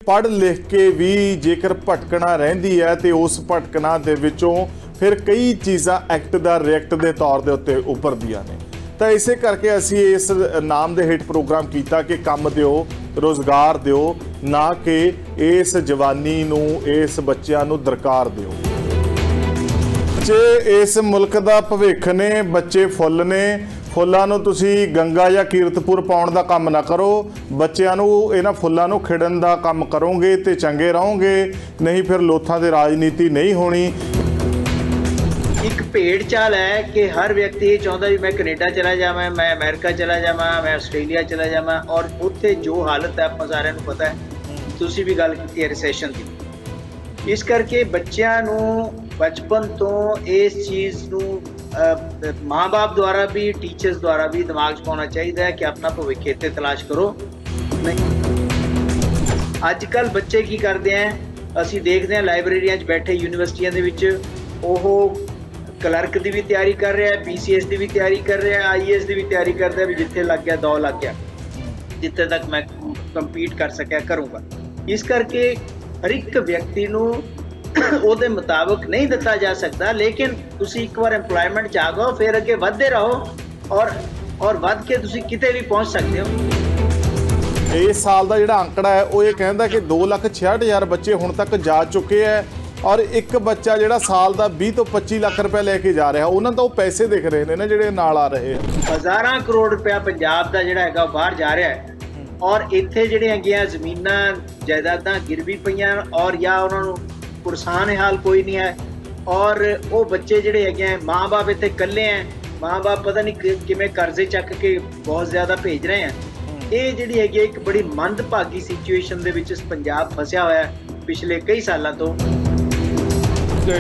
पढ़ लिख के भी जेकर भटकना रहिंदी है तो उस भटकना दे विचों फिर कई चीज़ां एक्ट दा रिएक्ट दे तौर दे उत्ते उभरदियां ने। तो इसे करके असी इस नाम दे हेठ प्रोग्राम किया कि काम दिओ, रोज़गार दिओ, ना कि इस जवानी नूं, इस बच्चों नूं दरकार दिओ। बच्चे इस मुल्क दा भविख ने, बच्चे फुੱਲ ने। फुੱਲਾਂ ਨੂੰ ਤੁਸੀਂ गंगा ਜਾਂ ਕੀਰਤਪੁਰ ਪਾਉਣ ਦਾ ਕੰਮ ਨਾ ਕਰੋ, ਬੱਚਿਆਂ ਨੂੰ ਇਹਨਾਂ ਫੁੱਲਾਂ ਨੂੰ ਖਿੜਨ ਦਾ ਕੰਮ ਕਰੋਗੇ ਤੇ ਚੰਗੇ ਰਹੋਗੇ, नहीं फिर लोथां ਦੀ राजनीति नहीं होनी। एक भेड़ चाल है कि हर व्यक्ति ये चाहता भी मैं कनेडा चला जावां, मैं अमेरिका चला जावां, मैं आस्ट्रेलिया चला जावां, और उत्थे जो हालत है आपां सारिਆਂ ਨੂੰ पता है। तुसीं भी गल कीती है रिसैशन की। इस करके बच्चों नूं बचपन तो इस चीज़ नूं माँ बाप द्वारा भी, टीचर्स द्वारा भी दिमाग च पाना चाहिए कि अपना भविख इत्थे तलाश करो। नहीं अजकल बच्चे की करते हैं, असी देखते हैं लाइब्रेरियां च बैठे यूनिवर्सिटियां दे विच ओह क्लर्क की भी तैयारी कर रहा है, BCS की भी तैयारी कर रहा है, IAS की भी तैयारी करता है, भी जिथे लग गया दौ लग गया, जिथे तक मैं कंपीट कर सकिया करूँगा। इस करके हर एक व्यक्ति नूं ਉਹਦੇ ਮੁਤਾਬਕ नहीं दिता जा सकता, लेकिन तुसी एक बार एम्प्लॉयमेंट च आ गए फिर अगे ਵਧਦੇ रहो और वध के तुसी किते भी पहुंच सकते हो। इस साल का जिहड़ा आंकड़ा है वो ये कहता कि 2,66,000 बच्चे हुण तक जा चुके हैं और एक बच्चा जिहड़ा साल का 20 तो 25 लाख रुपया लेके जा रहा, उन्होंने तो पैसे दिख रहे हैं ना जिहड़े नाल आ रहे हैं। हज़ारां करोड़ रुपया पंजाब का जिहड़ा हैगा बाहर जा रहा है और इत्थे जिहड़े हैगियां ज़मीनां जायदादां गिरवी पईयां और या उन्होंने पुरसान हाल कोई नहीं है। और वो बच्चे जिहड़े हैगे माँ बाप इत्थे कल्ले हैं, माँ बाप पता नहीं किवें कर्जे चक के बहुत ज़्यादा भेज रहे हैं। ये जिहड़ी हैगी एक बड़ी मंदभागी सिचुएशन दे विच पंजाब फसिया होया है पिछले कई सालों तो।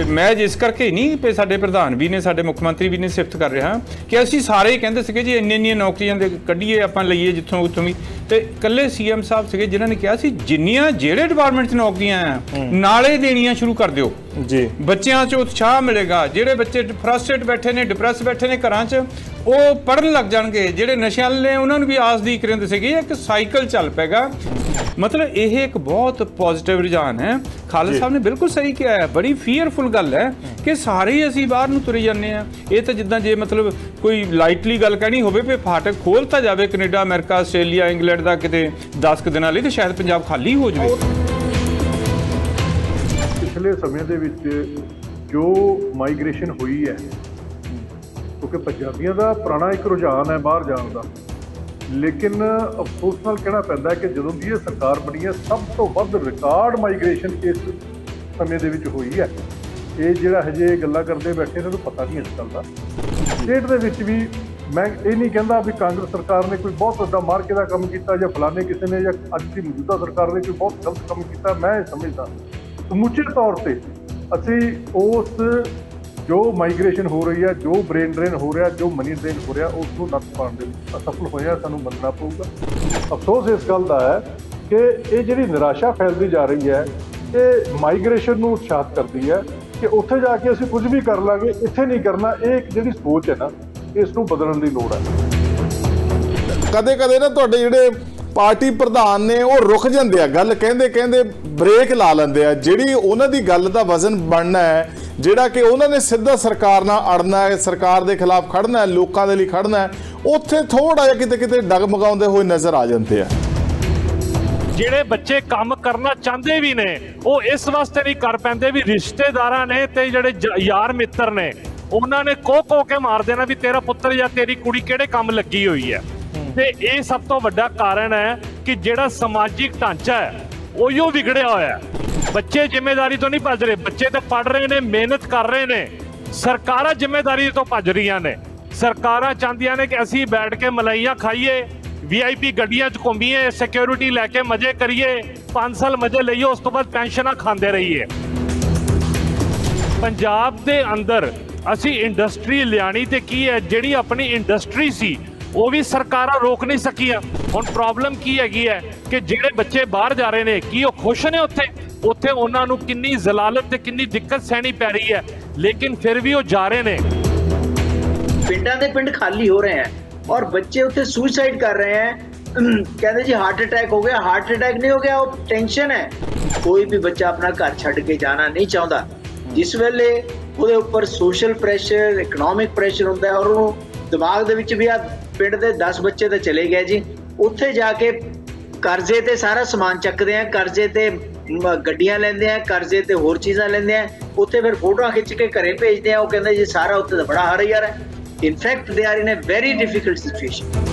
मैं इस करके नहीं पे साडे प्रधान भी ने, साडे मुख मंत्री भी ने सिफत कर रहा कि असीं सारे ही कहंदे सीगे जी इन्नियां नौकरियां दे कड्ढीए आपां लईए जिੱਥੋਂ उत्थों भी, ते कल्ले CM साहब सीगे जिन्हां ने कहा सी जिन्नियां ਜਿਹੜੇ डिपार्टमेंट 'ਚ नौकरियां आ नाले देणियां शुरू कर दिओ जी, बच्चों 'ਚ उत्साह मिलेगा। ਜਿਹੜੇ ਬੱਚੇ ਫਰਸਟ੍ਰੇਟ बैठे ने, डिप्रैस बैठे ने घरां 'ਚ ਉਹ पढ़न लग जाणगे, ਜਿਹੜੇ नशे वाले ने उन्हां नूं भी आस दी करेंदे सीगे एक साइकिल चल पेगा। मतलब यह एक बहुत पॉजिटिव रुझान है। खालिद साहब ने बिल्कुल सही किया है, बड़ी फीयरफुल गल है कि सारे ही असीं बाहर नूं तुरे जाने हैं। ये तो जिद्दां जे मतलब कोई लाइटली गल कहनी होवे भी फाटक खोलता जाए कनेडा, अमेरिका, आस्ट्रेलिया, इंग्लैंड का किते 10 दिनों लई, तो शायद पंजाब खाली हो जाए। पिछले समय दे विच जो माइग्रेशन हुई है क्योंकि पंजाबियों का पुराना एक रुझान है बाहर जाने का, लेकिन अफसोस नाल कहना पैंदा है कि जदों दी ये सरकार बनी है सब तो वध रिकॉर्ड माइग्रेशन इस समय दे विच हुई है। ये जिहड़ा हजे गल्लां करदे बैठे इन्हां नूं पता नहीं इस गल दा। स्टेट दे विच भी मैं ये नहीं कहता भी कांग्रेस सरकार ने कोई बहुत वड्डा मार्के का काम किया या फलाने किसी ने या अज की मौजूदा सरकार ने कोई बहुत गलत काम किया। मैं समझदा समूचे तौर पर असी उस जो माइग्रेशन हो रही है, जो ब्रेन ड्रेन हो रहा, जो मनी ड्रेन हो रहा, उसको नत्थ पाउण दे विच असफल होया सानूं मनना पऊगा। अफसोस इस गल का है कि ये जिहड़ी निराशा फैलती जा रही है ये माइग्रेशन नूं उत्साहित करती है कि उत्थे जाके असीं कुछ भी कर लांगे, इत्थे नहीं करना। ये एक जिहड़ी सोच है ना इसनूं बदलण दी लोड़ है। कदे कदे ना तुहाडे जिहड़े पार्टी प्रधान ने वो रुक जाते हैं, गल कहते कहते ब्रेक ला लेंदे आ। जिहड़ी उन्हां दी गल दा वजन बनना है, जिहड़ा कि उन्होंने सीधा सरकार नाल अड़ना है, सरकार के खिलाफ खड़ना है, लोगों के लिए खड़ना है, उत्थे थोड़ा जिहा किते किते डगमगाउंदे हुए नज़र आ जाते हैं। ਜਿਹੜੇ ਬੱਚੇ ਕੰਮ ਕਰਨਾ ਚਾਹੁੰਦੇ ਵੀ ਨੇ ਉਹ ਇਸ ਵਾਸਤੇ ਨਹੀਂ ਕਰ ਪੈਂਦੇ ਵੀ ਰਿਸ਼ਤੇਦਾਰਾਂ ਨੇ ਤੇ ਜਿਹੜੇ ਯਾਰ ਮਿੱਤਰ ਨੇ ਉਹਨਾਂ ਨੇ ਕੋ ਕੇ ਮਾਰ ਦੇਣਾ ਵੀ ਤੇਰਾ ਪੁੱਤਰ ਜਾਂ ਤੇਰੀ ਕੁੜੀ ਕਿਹੜੇ ਕੰਮ ਲੱਗੀ ਹੋਈ ਹੈ। ਤੇ ਇਹ ਸਭ ਤੋਂ ਵੱਡਾ ਕਾਰਨ ਹੈ ਕਿ ਜਿਹੜਾ ਸਮਾਜਿਕ ਢਾਂਚਾ ਹੈ ਉਹੀਓ ਵਿਗੜਿਆ ਹੋਇਆ ਹੈ। ਬੱਚੇ ਜ਼ਿੰਮੇਵਾਰੀ ਤੋਂ ਨਹੀਂ ਭੱਜ ਰਹੇ, ਬੱਚੇ ਤਾਂ ਪੜ੍ਹ ਰਹੇ ਨੇ, ਮਿਹਨਤ ਕਰ ਰਹੇ ਨੇ। ਸਰਕਾਰਾਂ ਜ਼ਿੰਮੇਵਾਰੀ ਤੋਂ ਭੱਜ ਰਹੀਆਂ ਨੇ। ਸਰਕਾਰਾਂ ਚਾਹੁੰਦੀਆਂ ਨੇ ਕਿ ਅਸੀਂ ਬੈਠ ਕੇ ਮਲਾਈਆਂ ਖਾਈਏ, VIP ਗੱਡੀਆਂ 'ਚ ਘੁੰਮੀਏ, ਸਿਕਿਉਰਿਟੀ ਲੈ ਕੇ ਮਜ਼ੇ ਕਰੀਏ, 5 ਸਾਲ ਮਜ਼ੇ ਲਈਏ, ਉਸ ਤੋਂ ਬਾਅਦ ਪੈਨਸ਼ਨਾਂ ਖਾਂਦੇ ਰਹੀਏ। ਪੰਜਾਬ ਦੇ ਅੰਦਰ ਅਸੀਂ ਇੰਡਸਟਰੀ ਲਿਆਣੀ ਤੇ ਕੀ ਹੈ, ਜਿਹੜੀ ਆਪਣੀ ਇੰਡਸਟਰੀ ਸੀ ਉਹ ਵੀ ਸਰਕਾਰਾਂ ਰੋਕ ਨਹੀਂ ਸਕੀਆਂ। ਹੁਣ ਪ੍ਰੋਬਲਮ ਕੀ ਹੈਗੀ ਹੈ ਕਿ ਜਿਹੜੇ ਬੱਚੇ ਬਾਹਰ ਜਾ ਰਹੇ ਨੇ ਕੀ ਉਹ ਖੁਸ਼ ਨੇ ਉੱਥੇ? ਉੱਥੇ ਉਹਨਾਂ ਨੂੰ ਕਿੰਨੀ ਜ਼ਲਾਲਤ ਤੇ ਕਿੰਨੀ ਦਿੱਕਤ ਸਹਿਣੀ ਪੈ ਰਹੀ ਹੈ, ਲੇਕਿਨ ਫਿਰ ਵੀ ਉਹ ਜਾ ਰਹੇ ਨੇ। ਪਿੰਡਾਂ ਦੇ ਪਿੰਡ ਖਾਲੀ ਹੋ ਰਹੇ हैं और बच्चे उत्थे सुसाइड कर रहे हैं कहते जी हार्ट अटैक हो गया, हार्ट अटैक नहीं हो गया, वो टेंशन है। कोई भी बच्चा अपना घर छड़ के जाना नहीं चाहता। जिस वेले ਉਹਦੇ ਉੱਪਰ ਸੋਸ਼ਲ ਪ੍ਰੈਸ਼ਰ, ਇਕਨੋਮਿਕ ਪ੍ਰੈਸ਼ਰ ਹੁੰਦਾ ਹੈ ਔਰ ਉਹਨੂੰ ਦਿਮਾਗ ਦੇ ਵਿੱਚ ਵੀ ਆ ਪਿੰਡ ਦੇ 10 ਬੱਚੇ ਤਾਂ ਚਲੇ ਗਏ ਜੀ, ਉੱਥੇ ਜਾ ਕੇ ਕਰਜ਼ੇ ਤੇ ਸਾਰਾ ਸਮਾਨ ਚੱਕਦੇ ਆ, ਕਰਜ਼ੇ ਤੇ ਗੱਡੀਆਂ ਲੈਂਦੇ ਆ, ਕਰਜ਼ੇ ਤੇ ਹੋਰ ਚੀਜ਼ਾਂ ਲੈਂਦੇ ਆ, ਉੱਥੇ ਫਿਰ ਫੋਟੋਆਂ ਖਿੱਚ ਕੇ ਘਰੇ ਭੇਜਦੇ ਆ। ਉਹ ਕਹਿੰਦੇ ਜੀ ਸਾਰਾ ਉੱਥੇ ਤਾਂ ਬੜਾ ਹਾਰ ਯਾਰ ਹੈ। In fact they are in a very difficult situation.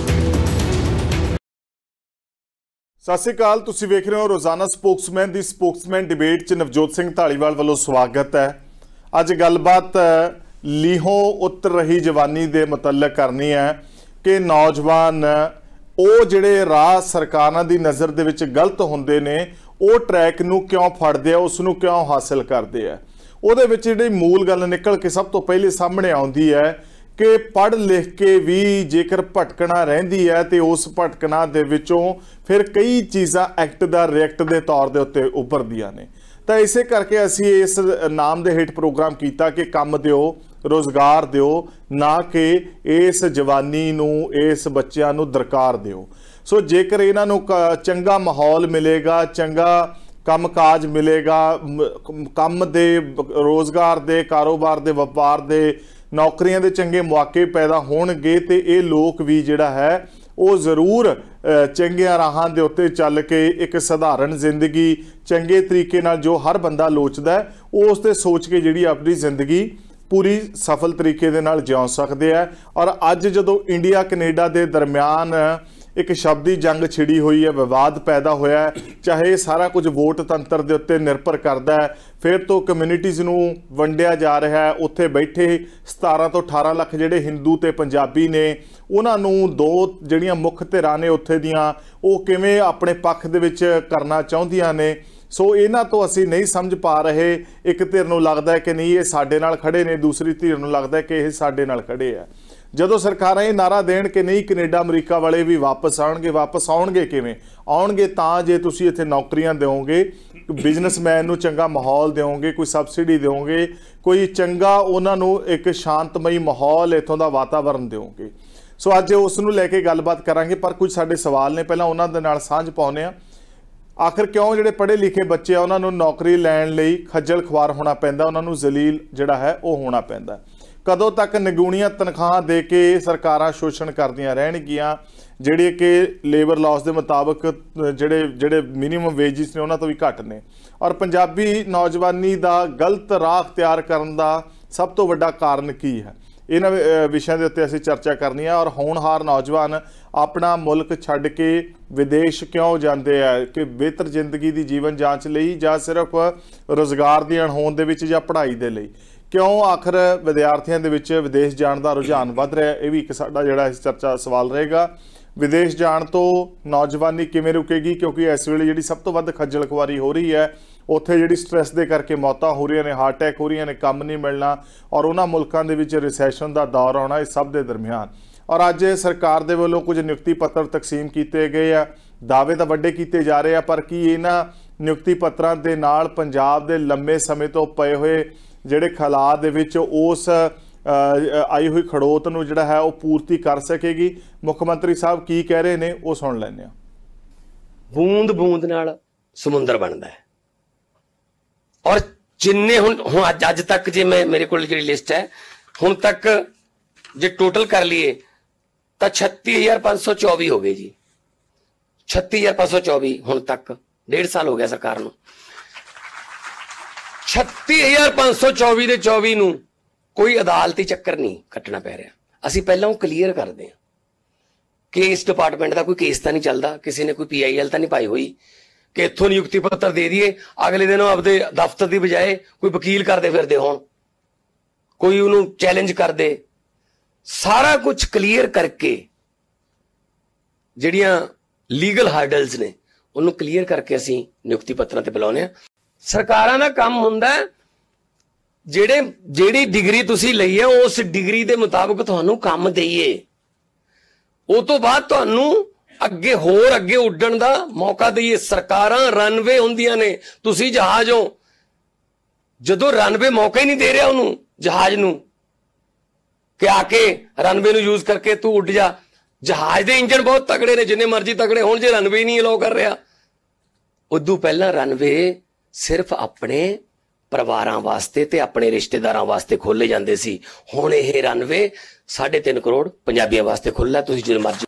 ਸਤਿ ਸ਼੍ਰੀ ਅਕਾਲ, ਤੁਸੀਂ ਵੇਖ ਰਹੇ ਹੋ ਰੋਜ਼ਾਨਾ ਸਪੋਕਸਮੈਨ ਦੀ ਸਪੋਕਸਮੈਨ ਡਿਬੇਟ 'ਚ ਨਵਜੋਤ ਸਿੰਘ ਢਾਲੀਵਾਲ ਵੱਲੋਂ ਸਵਾਗਤ ਹੈ। ਅੱਜ ਗੱਲਬਾਤ ਲੀਹੋਂ ਉਤਰ ਰਹੀ ਜਵਾਨੀ ਦੇ ਮੁਤਲਕ ਕਰਨੀ ਹੈ ਕਿ ਨੌਜਵਾਨ ਉਹ ਜਿਹੜੇ ਰਾਹ ਸਰਕਾਰਾਂ ਦੀ ਨਜ਼ਰ ਦੇ ਵਿੱਚ ਗਲਤ ਹੁੰਦੇ ਨੇ ਉਹ ਟਰੈਕ ਨੂੰ ਕਿਉਂ ਫੜਦੇ ਆ, ਉਸ ਨੂੰ ਕਿਉਂ ਹਾਸਿਲ ਕਰਦੇ ਆ। ਉਹਦੇ ਵਿੱਚ ਜਿਹੜੀ ਮੂਲ ਗੱਲ ਨਿਕਲ ਕੇ ਸਭ ਤੋਂ ਪਹਿਲੇ ਸਾਹਮਣੇ ਆਉਂਦੀ ਹੈ ਕਿ ਪੜ੍ਹ ਲਿਖ ਕੇ ਵੀ ਜੇਕਰ ਭਟਕਣਾ ਰਹਿੰਦੀ ਹੈ ਤੇ ਉਸ ਭਟਕਣਾ ਦੇ ਵਿੱਚੋਂ ਫਿਰ ਕਈ ਚੀਜ਼ਾਂ ਐਕਟ ਦਾ ਰਿਐਕਟ ਦੇ ਤੌਰ ਦੇ ਉੱਤੇ ਉੱਭਰਦੀਆਂ ਨੇ। ਤਾਂ ਇਸੇ ਕਰਕੇ ਅਸੀਂ ਇਸ ਨਾਮ ਦੇ ਹੇਠ ਪ੍ਰੋਗਰਾਮ ਕੀਤਾ ਕਿ ਕੰਮ ਦਿਓ, ਰੋਜ਼ਗਾਰ ਦਿਓ, ਨਾ ਕਿ ਇਸ ਜਵਾਨੀ ਨੂੰ, ਇਸ ਬੱਚਿਆਂ ਨੂੰ ਦਰਕਾਰ ਦਿਓ। ਸੋ ਜੇਕਰ ਇਹਨਾਂ ਨੂੰ ਚੰਗਾ ਮਾਹੌਲ ਮਿਲੇਗਾ, ਚੰਗਾ ਕੰਮਕਾਜ ਮਿਲੇਗਾ, ਕੰਮ ਦੇ, ਰੋਜ਼ਗਾਰ ਦੇ, ਕਾਰੋਬਾਰ ਦੇ, ਵਪਾਰ ਦੇ, ਨੌਕਰੀਆਂ ਦੇ ਚੰਗੇ ਮੌਕੇ ਪੈਦਾ ਹੋਣਗੇ ਤੇ ਇਹ ਲੋਕ ਵੀ ਜਿਹੜਾ ਹੈ ਉਹ ਜ਼ਰੂਰ ਚੰਗੀਆਂ ਰਾਹਾਂ ਦੇ ਉੱਤੇ ਚੱਲ ਕੇ ਇੱਕ ਸਧਾਰਨ ਜ਼ਿੰਦਗੀ ਚੰਗੇ ਤਰੀਕੇ ਨਾਲ ਜੋ ਹਰ ਬੰਦਾ ਲੋਚਦਾ ਉਸ ਤੇ ਸੋਚ ਕੇ ਜਿਹੜੀ ਆਪਣੀ ਜ਼ਿੰਦਗੀ ਪੂਰੀ ਸਫਲ ਤਰੀਕੇ ਦੇ ਨਾਲ ਜਿਉ ਸਕਦੇ ਆ। ਔਰ ਅੱਜ ਜਦੋਂ ਇੰਡੀਆ ਕੈਨੇਡਾ ਦੇ ਦਰਮਿਆਨ ਇੱਕ ਸ਼ਬਦੀ ਜੰਗ ਛਿੜੀ ਹੋਈ ਹੈ, ਵਿਵਾਦ ਪੈਦਾ ਹੋਇਆ ਹੈ, ਚਾਹੇ ਸਾਰਾ ਕੁਝ ਵੋਟ ਤੰਤਰ ਦੇ ਉੱਤੇ ਨਿਰਭਰ ਕਰਦਾ ਹੈ, ਫਿਰ ਤੋਂ ਕਮਿਊਨਿਟੀਜ਼ ਨੂੰ ਵੰਡਿਆ ਜਾ ਰਿਹਾ ਹੈ। ਉੱਥੇ ਬੈਠੇ 17 ਤੋਂ 18 ਲੱਖ ਜਿਹੜੇ ਹਿੰਦੂ ਤੇ ਪੰਜਾਬੀ ਨੇ, ਉਹਨਾਂ ਨੂੰ ਦੋ ਜਿਹੜੀਆਂ ਮੁੱਖ ਧਿਰਾਂ ਨੇ ਉੱਥੇ ਦੀਆਂ ਉਹ ਕਿਵੇਂ ਆਪਣੇ ਪੱਖ ਦੇ ਵਿੱਚ ਕਰਨਾ ਚਾਹੁੰਦੀਆਂ ਨੇ। ਸੋ ਇਹਨਾਂ ਤੋਂ ਅਸੀਂ ਨਹੀਂ ਸਮਝ ਪਾ ਰਹੇ। ਇੱਕ ਧਿਰ ਨੂੰ ਲੱਗਦਾ ਹੈ ਕਿ ਨਹੀਂ ਇਹ ਸਾਡੇ ਨਾਲ ਖੜੇ ਨੇ, ਦੂਸਰੀ ਧਿਰ ਨੂੰ ਲੱਗਦਾ ਹੈ ਕਿ ਇਹ ਸਾਡੇ ਨਾਲ ਖੜੇ ਆ। ਜਦੋਂ ਸਰਕਾਰਾਂ ਇਹ ਨਾਰਾ ਦੇਣ ਕਿ ਨਹੀਂ ਕੈਨੇਡਾ ਅਮਰੀਕਾ ਵਾਲੇ ਵੀ ਵਾਪਸ ਆਉਣਗੇ ਕਿਵੇਂ ਆਉਣਗੇ? ਤਾਂ ਜੇ ਤੁਸੀਂ ਇੱਥੇ ਨੌਕਰੀਆਂ ਦਿਓਗੇ, ਬਿਜ਼ਨਸਮੈਨ ਨੂੰ ਚੰਗਾ ਮਾਹੌਲ ਦਿਓਗੇ, ਕੋਈ ਸਬਸਿਡੀ ਦਿਓਗੇ, ਕੋਈ ਚੰਗਾ ਉਹਨਾਂ ਨੂੰ ਇੱਕ ਸ਼ਾਂਤਮਈ ਮਾਹੌਲ ਇੱਥੋਂ ਦਾ ਵਾਤਾਵਰਨ ਦਿਓਗੇ। ਸੋ ਅੱਜ ਉਸ ਨੂੰ ਲੈ ਕੇ ਗੱਲਬਾਤ ਕਰਾਂਗੇ, ਪਰ ਕੁਝ ਸਾਡੇ ਸਵਾਲ ਨੇ, ਪਹਿਲਾਂ ਉਹਨਾਂ ਦੇ ਨਾਲ ਸਾਂਝ ਪਾਉਂਦੇ ਆ। ਆਖਿਰ ਕਿਉਂ ਜਿਹੜੇ ਪੜ੍ਹੇ ਲਿਖੇ ਬੱਚੇ ਆ ਉਹਨਾਂ ਨੂੰ ਨੌਕਰੀ ਲੈਣ ਲਈ ਖੱਜਲ ਖੁਆਰ ਹੋਣਾ ਪੈਂਦਾ, ਉਹਨਾਂ ਨੂੰ ਜ਼ਲੀਲ ਜਿਹੜਾ ਹੈ ਉਹ ਹੋਣਾ ਪੈਂਦਾ? ਕਦੋਂ ਤੱਕ ਨਿਗੂਣੀਆਂ ਤਨਖਾਹਾਂ ਦੇ ਕੇ ਸਰਕਾਰਾਂ ਸ਼ੋਸ਼ਣ ਕਰਦੀਆਂ ਰਹਿਣਗੀਆਂ, ਜਿਹੜੇ ਕਿ ਲੇਬਰ ਲਾਅਸ ਦੇ ਮੁਤਾਬਕ ਜਿਹੜੇ ਮਿਨੀਮਮ ਵੇਜਿਸ ਨੇ ਉਹਨਾਂ ਤੋਂ ਵੀ ਘੱਟ ਨੇ? ਔਰ ਪੰਜਾਬੀ ਨੌਜਵਾਨੀ ਦਾ ਗਲਤ ਰਾਹ ਅਖਤਿਆਰ ਕਰਨ ਦਾ ਸਭ ਤੋਂ ਵੱਡਾ ਕਾਰਨ ਕੀ ਹੈ? ਇਹਨਾਂ ਵਿਸ਼ਿਆਂ ਦੇ ਉੱਤੇ ਅਸੀਂ ਚਰਚਾ ਕਰਨੀ ਹੈ। ਔਰ ਹੋਣਹਾਰ ਨੌਜਵਾਨ ਆਪਣਾ ਮੁਲਕ ਛੱਡ ਕੇ ਵਿਦੇਸ਼ ਕਿਉਂ ਜਾਂਦੇ ਆ? ਕਿ ਬਿਹਤਰ ਜ਼ਿੰਦਗੀ ਦੀ ਜੀਵਨ ਜਾਂਚ ਲਈ, ਜਾਂ ਸਿਰਫ ਰੁਜ਼ਗਾਰ ਦੀ ਅਣਹੋਂਦ ਦੇ ਵਿੱਚ, ਜਾਂ ਪੜ੍ਹਾਈ ਦੇ ਲਈ? ਕਿਉਂ ਆਖਰ ਵਿਦਿਆਰਥੀਆਂ ਦੇ ਵਿੱਚ ਵਿਦੇਸ਼ ਜਾਣ ਦਾ ਰੁਝਾਨ ਵੱਧ ਰਿਹਾ? ਇਹ ਵੀ ਇੱਕ ਸਾਡਾ ਜਿਹੜਾ ਇਸ ਚਰਚਾ ਸਵਾਲ ਰਹੇਗਾ। ਵਿਦੇਸ਼ ਜਾਣ ਤੋਂ ਨੌਜਵਾਨੀ ਕਿਵੇਂ ਰੁਕੇਗੀ? ਕਿਉਂਕਿ ਇਸ ਵੇਲੇ ਜਿਹੜੀ ਸਭ ਤੋਂ ਵੱਧ ਖੱਜਲ ਖੁਆਰੀ ਹੋ ਰਹੀ ਹੈ, ਉੱਥੇ ਜਿਹੜੀ ਸਟ੍ਰੈਸ ਦੇ ਕਰਕੇ ਮੌਤਾਂ ਹੋ ਰਹੀਆਂ ਨੇ, ਹਾਰਟ ਅਟੈਕ ਹੋ ਰਹੀਆਂ ਨੇ, ਕੰਮ ਨਹੀਂ ਮਿਲਣਾ, ਔਰ ਉਹਨਾਂ ਮੁਲਕਾਂ ਦੇ ਵਿੱਚ ਰਿਸੈਸ਼ਨ ਦਾ ਦੌਰ ਆਉਣਾ, ਇਸ ਸਭ ਦੇ ਦਰਮਿਆਨ। ਔਰ ਅੱਜ ਸਰਕਾਰ ਦੇ ਵੱਲੋਂ ਕੁਝ ਨਿਯੁਕਤੀ ਪੱਤਰ ਤਕਸੀਮ ਕੀਤੇ ਗਏ ਆ, ਦਾਅਵੇ ਤਾਂ ਵੱਡੇ ਕੀਤੇ ਜਾ ਰਹੇ ਆ, ਪਰ ਕੀ ਇਹਨਾਂ ਨਿਯੁਕਤੀ ਪੱਤਰਾਂ ਦੇ ਨਾਲ ਪੰਜਾਬ ਦੇ ਲੰਮੇ ਸਮੇਂ ਤੋਂ ਪਏ ਹੋਏ ਜਿਹੜੇ ਖਲਾਅ ਦੇ ਵਿੱਚ ਉਸ ਆਈ ਹੋਈ ਖੜੋਤ ਨੂੰ ਜਿਹੜਾ ਹੈ ਉਹ ਪੂਰਤੀ ਕਰ ਸਕੇਗੀ? ਮੁੱਖ ਮੰਤਰੀ ਸਾਹਿਬ ਕੀ ਕਹਿ ਰਹੇ ਨੇ ਉਹ ਸੁਣ ਲੈਂਦੇ ਆ। ਬੂੰਦ ਬੂੰਦ ਨਾਲ ਸਮੁੰਦਰ ਬਣਦਾ ਹੈ। ਔਰ ਜਿੰਨੇ ਹੁਣ ਅੱਜ ਤੱਕ ਜੇ ਮੇਰੇ ਕੋਲ ਜਿਹੜੀ ਲਿਸਟ ਹੈ ਹੁਣ ਤੱਕ ਜੇ ਟੋਟਲ ਕਰ ਲਈਏ ਤਾਂ 36,524 ਹੋ ਗਏ ਜੀ। 36,524 ਹੁਣ ਤੱਕ, 1.5 ਸਾਲ ਹੋ ਗਿਆ ਸਰਕਾਰ ਨੂੰ। 36,524 ਦੇ 24 ਨੂੰ ਕੋਈ ਅਦਾਲਤੀ ਚੱਕਰ ਨਹੀਂ ਕੱਟਣਾ ਪੈ ਰਿਹਾ। ਅਸੀਂ ਪਹਿਲਾਂ ਉਹ ਕਲੀਅਰ ਕਰਦੇ ਹਾਂ ਕਿ ਇਸ ਡਿਪਾਰਟਮੈਂਟ ਦਾ ਕੋਈ ਕੇਸ ਤਾਂ ਨਹੀਂ ਚੱਲਦਾ, ਕਿਸੇ ਨੇ ਕੋਈ PIL ਤਾਂ ਨਹੀਂ ਪਾਈ ਹੋਈ ਕਿ ਇੱਥੋਂ ਨਿਯੁਕਤੀ ਪੱਤਰ ਦੇ ਦਈਏ, ਅਗਲੇ ਦਿਨ ਉਹ ਆਪਦੇ ਦਫ਼ਤਰ ਦੀ ਬਜਾਏ ਕੋਈ ਵਕੀਲ ਕਰਦੇ ਫਿਰਦੇ ਹੋਣ, ਕੋਈ ਉਹਨੂੰ ਚੈਲੰਜ ਕਰਦੇ। ਸਾਰਾ ਕੁਝ ਕਲੀਅਰ ਕਰਕੇ ਜਿਹੜੀਆਂ ਲੀਗਲ ਹਰਡਲਸ ਨੇ ਉਹਨੂੰ ਕਲੀਅਰ ਕਰਕੇ ਅਸੀਂ ਨਿਯੁਕਤੀ ਪੱਤਰਾਂ ਤੇ ਬੁਲਾਉਂਦੇ ਹਾਂ। ਸਰਕਾਰਾਂ ਦਾ ਕੰਮ ਹੁੰਦਾ ਜਿਹੜੀ ਡਿਗਰੀ ਤੁਸੀਂ ਲਈ ਹੈ ਉਸ ਡਿਗਰੀ ਦੇ ਮੁਤਾਬਕ ਤੁਹਾਨੂੰ ਕੰਮ ਦਈਏ, ਉਹ ਤੋਂ ਬਾਅਦ ਤੁਹਾਨੂੰ ਅੱਗੇ ਉੱਡਣ ਦਾ ਮੌਕਾ ਦਈਏ। ਸਰਕਾਰਾਂ ਰਨਵੇ ਹੁੰਦੀਆਂ ਨੇ, ਤੁਸੀਂ ਜਹਾਜ਼ ਹੋ। ਜਦੋਂ ਰਨਵੇ ਮੌਕਾ ਹੀ ਨਹੀਂ ਦੇ ਰਿਹਾ ਉਹਨੂੰ, ਜਹਾਜ਼ ਨੂੰ, ਕਿ ਆ ਕੇ ਰਨਵੇ ਨੂੰ ਯੂਜ਼ ਕਰਕੇ ਤੂੰ ਉੱਡ ਜਾ, ਜਹਾਜ਼ ਦੇ ਇੰਜਨ ਬਹੁਤ ਤਕੜੇ ਨੇ, ਜਿੰਨੇ ਮਰਜ਼ੀ ਤਕੜੇ ਹੋਣ, ਜੇ ਰਨਵੇ ਨਹੀਂ ਅਲਾਉ ਕਰ ਰਿਹਾ। ਉਦੋਂ ਪਹਿਲਾਂ ਰਨਵੇ ਸਿਰਫ ਆਪਣੇ ਪਰਿਵਾਰਾਂ ਵਾਸਤੇ ਤੇ ਆਪਣੇ ਰਿਸ਼ਤੇਦਾਰਾਂ ਵਾਸਤੇ ਖੋਲੇ ਜਾਂਦੇ ਸੀ। ਹੁਣ ਇਹ ਰਨਵੇ 3.5 ਕਰੋੜ ਪੰਜਾਬੀਆਂ ਵਾਸਤੇ ਖੁੱਲ੍ਹਾ, ਤੁਸੀਂ ਜਦੋਂ ਮਰਜ਼ੀ।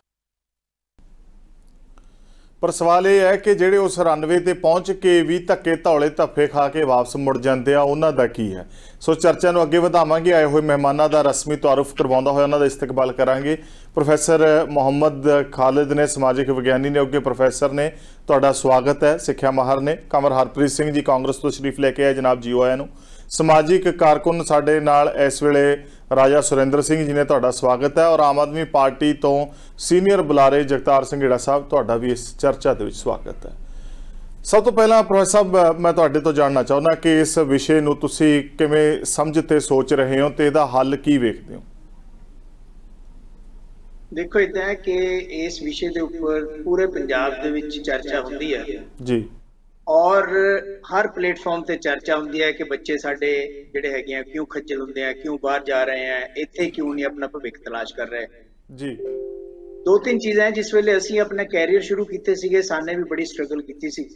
ਪਰ ਸਵਾਲ ਇਹ ਹੈ ਕਿ ਜਿਹੜੇ ਉਸ ਰਨਵੇ ਤੇ ਪਹੁੰਚ ਕੇ ਵੀ ਧੱਕੇ ਧੌਲੇ ਧੱਫੇ ਖਾ ਕੇ ਵਾਪਸ ਮੁੜ ਜਾਂਦੇ ਆ, ਉਹਨਾਂ ਦਾ ਕੀ ਹੈ? ਸੋ ਚਰਚਾ ਨੂੰ ਅੱਗੇ ਵਧਾਵਾਂਗੇ। ਆਏ ਹੋਏ ਮਹਿਮਾਨਾਂ ਦਾ ਰਸਮੀ ਤਾਰੁਫ ਕਰਵਾਉਂਦਾ ਹੋਇਆ ਉਹਨਾਂ ਦਾ ਇਸਤਕਬਾਲ ਕਰਾਂਗੇ। ਪ੍ਰੋਫੈਸਰ ਮੁਹੰਮਦ ਖਾਲਿਦ ਨੇ, ਸਮਾਜਿਕ ਵਿਗਿਆਨੀ ਨੇ, ਅੱਗੇ ਪ੍ਰੋਫੈਸਰ ਨੇ, ਤੁਹਾਡਾ ਸਵਾਗਤ ਹੈ। ਸਿੱਖਿਆ ਮਾਹਰ ਨੇ। ਕੰਵਰ ਹਰਪ੍ਰੀਤ ਸਿੰਘ ਜੀ ਕਾਂਗਰਸ ਤੋਂ ਤਸ਼ਰੀਫ ਲੈ ਕੇ ਆਏ, ਜਨਾਬ ਜੀ ਆਇਆਂ ਨੂੰ। ਸਮਾਜਿਕ ਕਾਰਕੁਨ ਸਾਡੇ ਨਾਲ ਇਸ ਵੇਲੇ ਰਾਜਾ ਸੁਰਿੰਦਰ ਸਿੰਘ ਜੀ ਨੇ, ਤੁਹਾਡਾ ਸਵਾਗਤ ਹੈ। ਔਰ ਆਮ ਆਦਮੀ ਪਾਰਟੀ ਤੋਂ ਸੀਨੀਅਰ ਬੁਲਾਰੇ ਜਗਤਾਰ ਸਿੰਘੇੜਾ ਸਾਹਿਬ, ਤੁਹਾਡਾ ਵੀ ਇਸ ਚਰਚਾ ਦੇ ਵਿੱਚ ਸਵਾਗਤ ਹੈ। ਸਭ ਤੋਂ ਪਹਿਲਾਂ ਪ੍ਰੋਫੈਸਰ ਸਾਹਿਬ, ਮੈਂ ਤੁਹਾਡੇ ਤੋਂ ਜਾਣਨਾ ਚਾਹੁੰਦਾ ਕਿ ਇਸ ਵਿਸ਼ੇ ਨੂੰ ਤੁਸੀਂ ਕਿਵੇਂ ਸਮਝ ਤੇ ਸੋਚ ਰਹੇ ਹੋ ਤੇ ਇਹਦਾ ਹੱਲ ਕੀ ਵੇਖਦੇ ਹੋ? ਦੇਖੋ, ਇਦਾਂ ਹੈ ਕਿ ਇਸ ਵਿਸ਼ੇ ਦੇ ਉੱਪਰ ਪੂਰੇ ਪੰਜਾਬ ਦੇ ਵਿੱਚ ਚਰਚਾ ਹੁੰਦੀ ਹੈ ਜੀ, ਔਰ ਹਰ ਪਲੇਟਫਾਰਮ ਤੇ ਚਰਚਾ ਹੁੰਦੀ ਹੈ ਕਿ ਬੱਚੇ ਸਾਡੇ ਜਿਹੜੇ ਹੈਗੇ ਆ ਕਿਉਂ ਖੱਜਲ ਹੁੰਦੇ ਆ, ਕਿਉਂ ਬਾਹਰ ਜਾ ਰਹੇ ਆ, ਇੱਥੇ ਕਿਉਂ ਨਹੀਂ ਆਪਣਾ ਭਵਿੱਖ ਤਲਾਸ਼ ਕਰ ਰਹੇ ਜੀ। ਦੋ ਤਿੰਨ ਚੀਜ਼ਾਂ ਜਿਸ ਵੇਲੇ ਅਸੀਂ ਆਪਣਾ ਕੈਰੀਅਰ ਸ਼ੁਰੂ ਕੀਤੇ ਸੀਗੇ, ਸਾਨੇ ਵੀ ਬੜੀ ਸਟਰਗਲ ਕੀਤੀ ਸੀ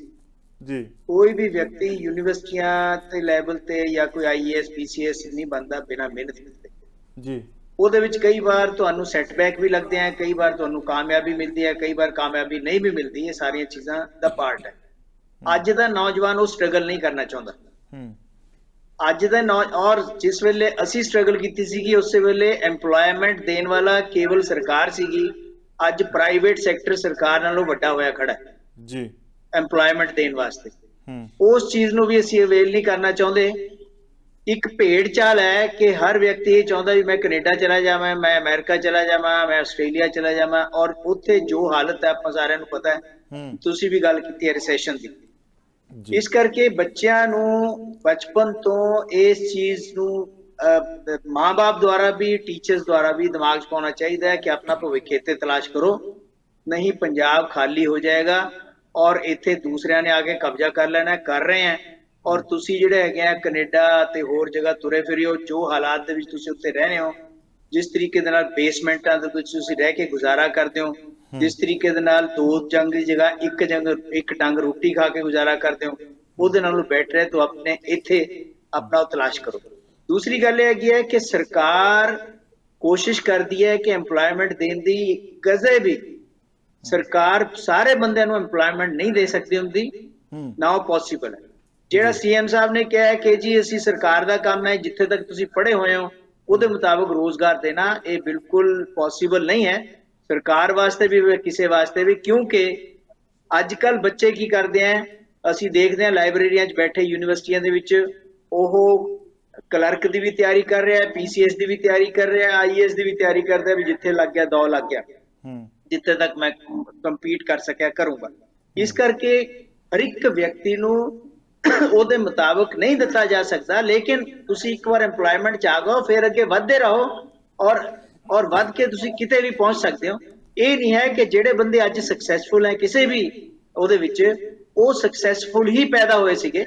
ਜੀ। ਕੋਈ ਵੀ ਵਿਅਕਤੀ ਯੂਨੀਵਰਸਿਟੀਆਂ ਤੇ ਲੈਵਲ ਤੇ ਜਾਂ ਕੋਈ IAS PCS ਨਹੀਂ ਬਣਦਾ ਬਿਨਾਂ ਮਿਹਨਤ ਕੀਤੇ ਜੀ। ਉਹਦੇ ਵਿੱਚ ਕਈ ਵਾਰ ਤੁਹਾਨੂੰ ਸੈਟਬੈਕ ਵੀ ਲੱਗਦੇ ਆ, ਕਈ ਵਾਰ ਤੁਹਾਨੂੰ ਕਾਮਯਾਬੀ ਮਿਲਦੀ ਹੈ, ਕਈ ਵਾਰ ਕਾਮਯਾਬੀ ਨਹੀਂ ਵੀ ਮਿਲਦੀ। ਇਹ ਸਾਰੀਆਂ ਚੀਜ਼ਾਂ ਦਾ ਪਾਰਟ ਹੈ। ਅੱਜ ਦਾ ਨੌਜਵਾਨ ਉਹ ਸਟਰਗਲ ਨਹੀਂ ਕਰਨਾ ਚਾਹੁੰਦਾ। ਅੱਜ ਦਾ ਔਰ ਜਿਸ ਵੇਲੇ ਅਸੀਂ ਸਟਰਗਲ ਕੀਤੀ ਸੀਗੀ, ਉਸੇ ਵੇਲੇ ਐਮਪਲੋਇਮੈਂਟ ਦੇਣ ਵਾਲਾ ਕੇਵਲ ਸਰਕਾਰ ਸੀਗੀ। ਅੱਜ ਪ੍ਰਾਈਵੇਟ ਸੈਕਟਰ ਸਰਕਾਰ ਨਾਲੋਂ ਵੱਡਾ ਹੋਇਆ ਖੜਾ ਹੈ ਜੀ, ਐਮਪਲੋਇਮੈਂਟ ਦੇਣ ਵਾਸਤੇ। ਉਸ ਚੀਜ਼ ਨੂੰ ਵੀ ਅਸੀਂ ਅਵੇਲ ਨਹੀਂ ਕਰਨਾ ਚਾਹੁੰਦੇ। ਇੱਕ ਭੇਡ ਚਾਲ ਹੈ ਕਿ ਹਰ ਵਿਅਕਤੀ ਇਹ ਚਾਹੁੰਦਾ ਵੀ ਮੈਂ ਕੈਨੇਡਾ ਚਲਾ ਜਾਵਾਂ, ਮੈਂ ਅਮਰੀਕਾ ਚਲਾ ਜਾਵਾਂ, ਮੈਂ ਆਸਟ੍ਰੇਲੀਆ ਚਲਾ ਜਾਵਾਂ, ਔਰ ਉੱਥੇ ਜੋ ਹਾਲਤ ਹੈ ਆਪਾਂ ਸਾਰਿਆਂ ਨੂੰ ਪਤਾ ਹੈ। ਤੁਸੀਂ ਵੀ ਗੱਲ ਕੀਤੀ ਹੈ ਰਿਸੈਸ਼ਨ ਦੀ। ਇਸ ਕਰਕੇ ਬੱਚਿਆਂ ਨੂੰ ਬਚਪਨ ਤੋਂ ਇਸ ਚੀਜ਼ ਨੂੰ ਮਾਂ-ਬਾਪ ਦੁਆਰਾ ਵੀ, ਟੀਚਰਸ ਦੁਆਰਾ ਵੀ ਦਿਮਾਗ 'ਚ ਪਾਉਣਾ ਚਾਹੀਦਾ ਹੈ ਕਿ ਆਪਣਾ ਭਵਿੱਖ ਇੱਥੇ ਤਲਾਸ਼ ਕਰੋ, ਨਹੀਂ ਪੰਜਾਬ ਖਾਲੀ ਹੋ ਜਾਏਗਾ ਔਰ ਇੱਥੇ ਦੂਸਰਿਆਂ ਨੇ ਆ ਕੇ ਕਬਜ਼ਾ ਕਰ ਲੈਣਾ, ਕਰ ਰਹੇ ਹੈ। ਔਰ ਤੁਸੀਂ ਜਿਹੜੇ ਹੈਗੇ ਆ ਕੈਨੇਡਾ ਤੇ ਹੋਰ ਜਗ੍ਹਾ ਤੁਰੇ ਫਿਰਿਓ, ਜੋ ਹਾਲਾਤ ਦੇ ਵਿੱਚ ਤੁਸੀਂ ਉੱਥੇ ਰਹਿ ਰਹੇ ਹੋ, ਜਿਸ ਤਰੀਕੇ ਦੇ ਨਾਲ ਬੇਸਮੈਂਟਾਂ ਦੇ ਵਿੱਚ ਤੁਸੀਂ ਰਹਿ ਕੇ ਗੁਜ਼ਾਰਾ ਕਰਦੇ ਹੋ, ਜਿਸ ਤਰੀਕੇ ਦੇ ਨਾਲ 2 ਜੰਗ ਦੀ ਜਗ੍ਹਾ ਇੱਕ ਡੰਗ ਰੋਟੀ ਖਾ ਕੇ ਗੁਜ਼ਾਰਾ ਕਰਦੇ ਹੋ, ਉਹਦੇ ਨਾਲੋਂ ਬੈਟਰ ਹੈ ਤੂੰ ਆਪਣੇ ਇੱਥੇ ਆਪਣਾ ਤਲਾਸ਼ ਕਰੋ। ਦੂਸਰੀ ਗੱਲ ਇਹ ਹੈਗੀ ਹੈ ਕਿ ਸਰਕਾਰ ਕੋਸ਼ਿਸ਼ ਕਰਦੀ ਹੈ ਕਿ ਐਮਪਲੋਇਮੈਂਟ ਦੇਣ ਦੀ, ਕਦੇ ਵੀ ਸਰਕਾਰ ਸਾਰੇ ਬੰਦਿਆਂ ਨੂੰ ਐਮਪਲੋਇਮੈਂਟ ਨਹੀਂ ਦੇ ਸਕਦੀ ਹੁੰਦੀ, ਨਾ ਉਹ ਪੋਸੀਬਲ ਹੈ। ਜਿਹੜਾ CM ਸਾਹਿਬ ਨੇ ਕਿਹਾ ਕਿ ਜੀ ਅਸੀਂ ਸਰਕਾਰ ਦਾ ਕੰਮ ਹੈ, ਜਿੱਥੇ ਤੱਕ ਤੁਸੀਂ ਪੜ੍ਹੇ ਹੋਏ ਹੋ ਉਹਦੇ ਮੁਤਾਬਕ ਰੋਜ਼ਗਾਰ ਦੇਣਾ, ਇਹ ਬਿਲਕੁਲ ਪੋਸੀਬਲ ਨਹੀਂ ਹੈ ਸਰਕਾਰ ਵਾਸਤੇ ਵੀ, ਕਿਸੇ ਵਾਸਤੇ ਵੀ। ਕਿਉਂਕਿ ਅੱਜ ਕੱਲ ਬੱਚੇ ਕੀ ਕਰਦੇ ਆ, ਅਸੀਂ ਦੇਖਦੇ ਹਾਂ ਲਾਇਬ੍ਰੇਰੀਆਂ 'ਚ ਬੈਠੇ ਯੂਨੀਵਰਸਿਟੀਆਂ ਦੇ ਵਿੱਚ, ਉਹ ਕਲਰਕ ਦੀ ਵੀ ਤਿਆਰੀ ਕਰ ਰਿਹਾ, PCS ਦੀ ਵੀ ਤਿਆਰੀ ਕਰ ਰਿਹਾ, IAS ਦੀ ਵੀ ਤਿਆਰੀ ਕਰਦਾ ਵੀ ਜਿੱਥੇ ਲੱਗ ਗਿਆ ਦੌ ਲੱਗ ਗਿਆ, ਜਿੱਥੇ ਤੱਕ ਮੈਂ ਕੰਪੀਟ ਕਰ ਸਕਿਆ ਕਰੂੰਗਾ। ਇਸ ਕਰਕੇ ਹਰ ਇੱਕ ਵਿਅਕਤੀ ਨੂੰ ਉਹਦੇ ਮੁਤਾਬਕ ਨਹੀਂ ਦਿੱਤਾ ਜਾ ਸਕਦਾ, ਲੇਕਿਨ ਤੁਸੀਂ ਇੱਕ ਵਾਰ ਐਮਪਲੋਇਮੈਂਟ 'ਚ ਆ ਗਏ ਫਿਰ ਅੱਗੇ ਵੱਧਦੇ ਰਹੋ ਔਰ ਵੱਧ ਕੇ ਤੁਸੀਂ ਕਿਤੇ ਵੀ ਪਹੁੰਚ ਸਕਦੇ ਹੋ। ਇਹ ਨਹੀਂ ਹੈ ਕਿ ਜਿਹੜੇ ਬੰਦੇ ਅੱਜ ਸਕਸੈਸਫੁਲ ਹੈ ਕਿਸੇ ਵੀ ਉਹਦੇ ਵਿੱਚ, ਉਹ ਸਕਸੈਸਫੁਲ ਹੀ ਪੈਦਾ ਹੋਏ ਸੀਗੇ,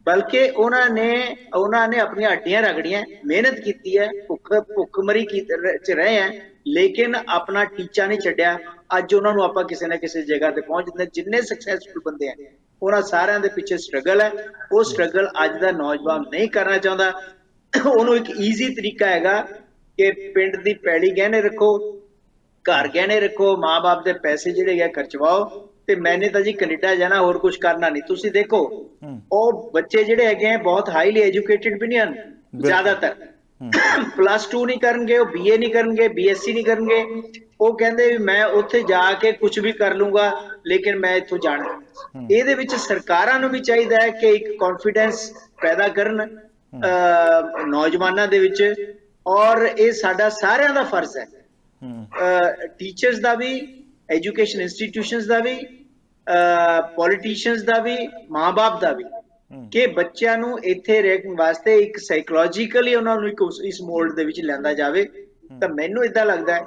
ਬਲਕਿ ਉਹਨਾਂ ਨੇ ਆਪਣੀਆਂ ਹੱਡੀਆਂ ਰਗੜੀਆਂ, ਮਿਹਨਤ ਕੀਤੀ ਹੈ, ਭੁੱਖਮਰੀ ਚ ਰਹੇ ਹੈ, ਲੇਕਿਨ ਆਪਣਾ ਟੀਚਾ ਨਹੀਂ ਛੱਡਿਆ। ਅੱਜ ਉਹਨਾਂ ਨੂੰ ਆਪਾਂ ਕਿਸੇ ਨਾ ਕਿਸੇ ਜਗ੍ਹਾ ਤੇ ਪਹੁੰਚ ਦਿੰਦੇ। ਜਿੰਨੇ ਸਕਸੈਸਫੁਲ ਬੰਦੇ ਆ ਉਹਨਾਂ ਸਾਰਿਆਂ ਦੇ ਪਿੱਛੇ ਸਟਰਗਲ ਹੈ। ਉਹ ਸਟਰਗਲ ਅੱਜ ਦਾ ਨੌਜਵਾਨ ਨਹੀਂ ਕਰਨਾ ਚਾਹੁੰਦਾ। ਉਹਨੂੰ ਇੱਕ ਈਜ਼ੀ ਤਰੀਕਾ ਹੈਗਾ ਕਿ ਪਿੰਡ ਦੀ ਪੈਲੀ ਗਹਿਣੇ ਰੱਖੋ, ਘਰ ਗਹਿਣੇ ਰੱਖੋ, ਮਾਂ-ਬਾਪ ਦੇ ਪੈਸੇ ਜਿਹੜੇ ਹੈ ਖਰਚਵਾਓ, ਤੇ ਮੈਨੇ ਤਾਂ ਜੀ ਕੈਨੇਡਾ ਜਾਣਾ, ਹੋਰ ਕੁਝ ਕਰਨਾ ਨਹੀਂ। ਤੁਸੀਂ ਦੇਖੋ ਉਹ ਬੱਚੇ ਜਿਹੜੇ ਹੈਗੇ ਆ ਬਹੁਤ ਹਾਈਲੀ ਐਜੂਕੇਟਿਡ ਵੀ ਨਹੀਂ ਹਨ, ਜ਼ਿਆਦਾਤਰ +2 ਨਹੀਂ ਕਰਨਗੇ, ਉਹ BA ਨਹੀਂ ਕਰਨਗੇ, BSc ਨਹੀਂ ਕਰਨਗੇ। ਉਹ ਕਹਿੰਦੇ ਵੀ ਮੈਂ ਉੱਥੇ ਜਾ ਕੇ ਕੁਝ ਵੀ ਕਰ ਲੂੰਗਾ, ਲੇਕਿਨ ਮੈਂ ਇੱਥੋਂ ਜਾਣਾ। ਇਹਦੇ ਵਿੱਚ ਸਰਕਾਰਾਂ ਨੂੰ ਵੀ ਚਾਹੀਦਾ ਹੈ ਕਿ ਇੱਕ ਕੌਨਫੀਡੈਂਸ ਪੈਦਾ ਕਰਨ ਨੌਜਵਾਨਾਂ ਦੇ ਵਿੱਚ, ਔਰ ਇਹ ਸਾਡਾ ਸਾਰਿਆਂ ਦਾ ਫਰਜ਼ ਹੈ, ਟੀਚਰਸ ਦਾ ਵੀ, ਐਜੂਕੇਸ਼ਨ ਇੰਸਟੀਟਿਊਸ਼ਨਸ ਦਾ ਵੀ, ਪੋਲੀਟੀਸ਼ੀਅਨਸ ਦਾ ਵੀ, ਮਾਂ-ਬਾਪ ਦਾ ਵੀ, ਕਿ ਬੱਚਿਆਂ ਨੂੰ ਇੱਥੇ ਰਹਿਣ ਵਾਸਤੇ ਇੱਕ ਸਾਈਕੋਲੋਜੀਕਲੀ ਉਹਨਾਂ ਨੂੰ ਇਸ ਮੋਲਡ ਦੇ ਵਿੱਚ ਲਿਆਂਦਾ ਜਾਵੇ। ਤਾਂ ਮੈਨੂੰ ਏਦਾਂ ਲੱਗਦਾ ਹੈ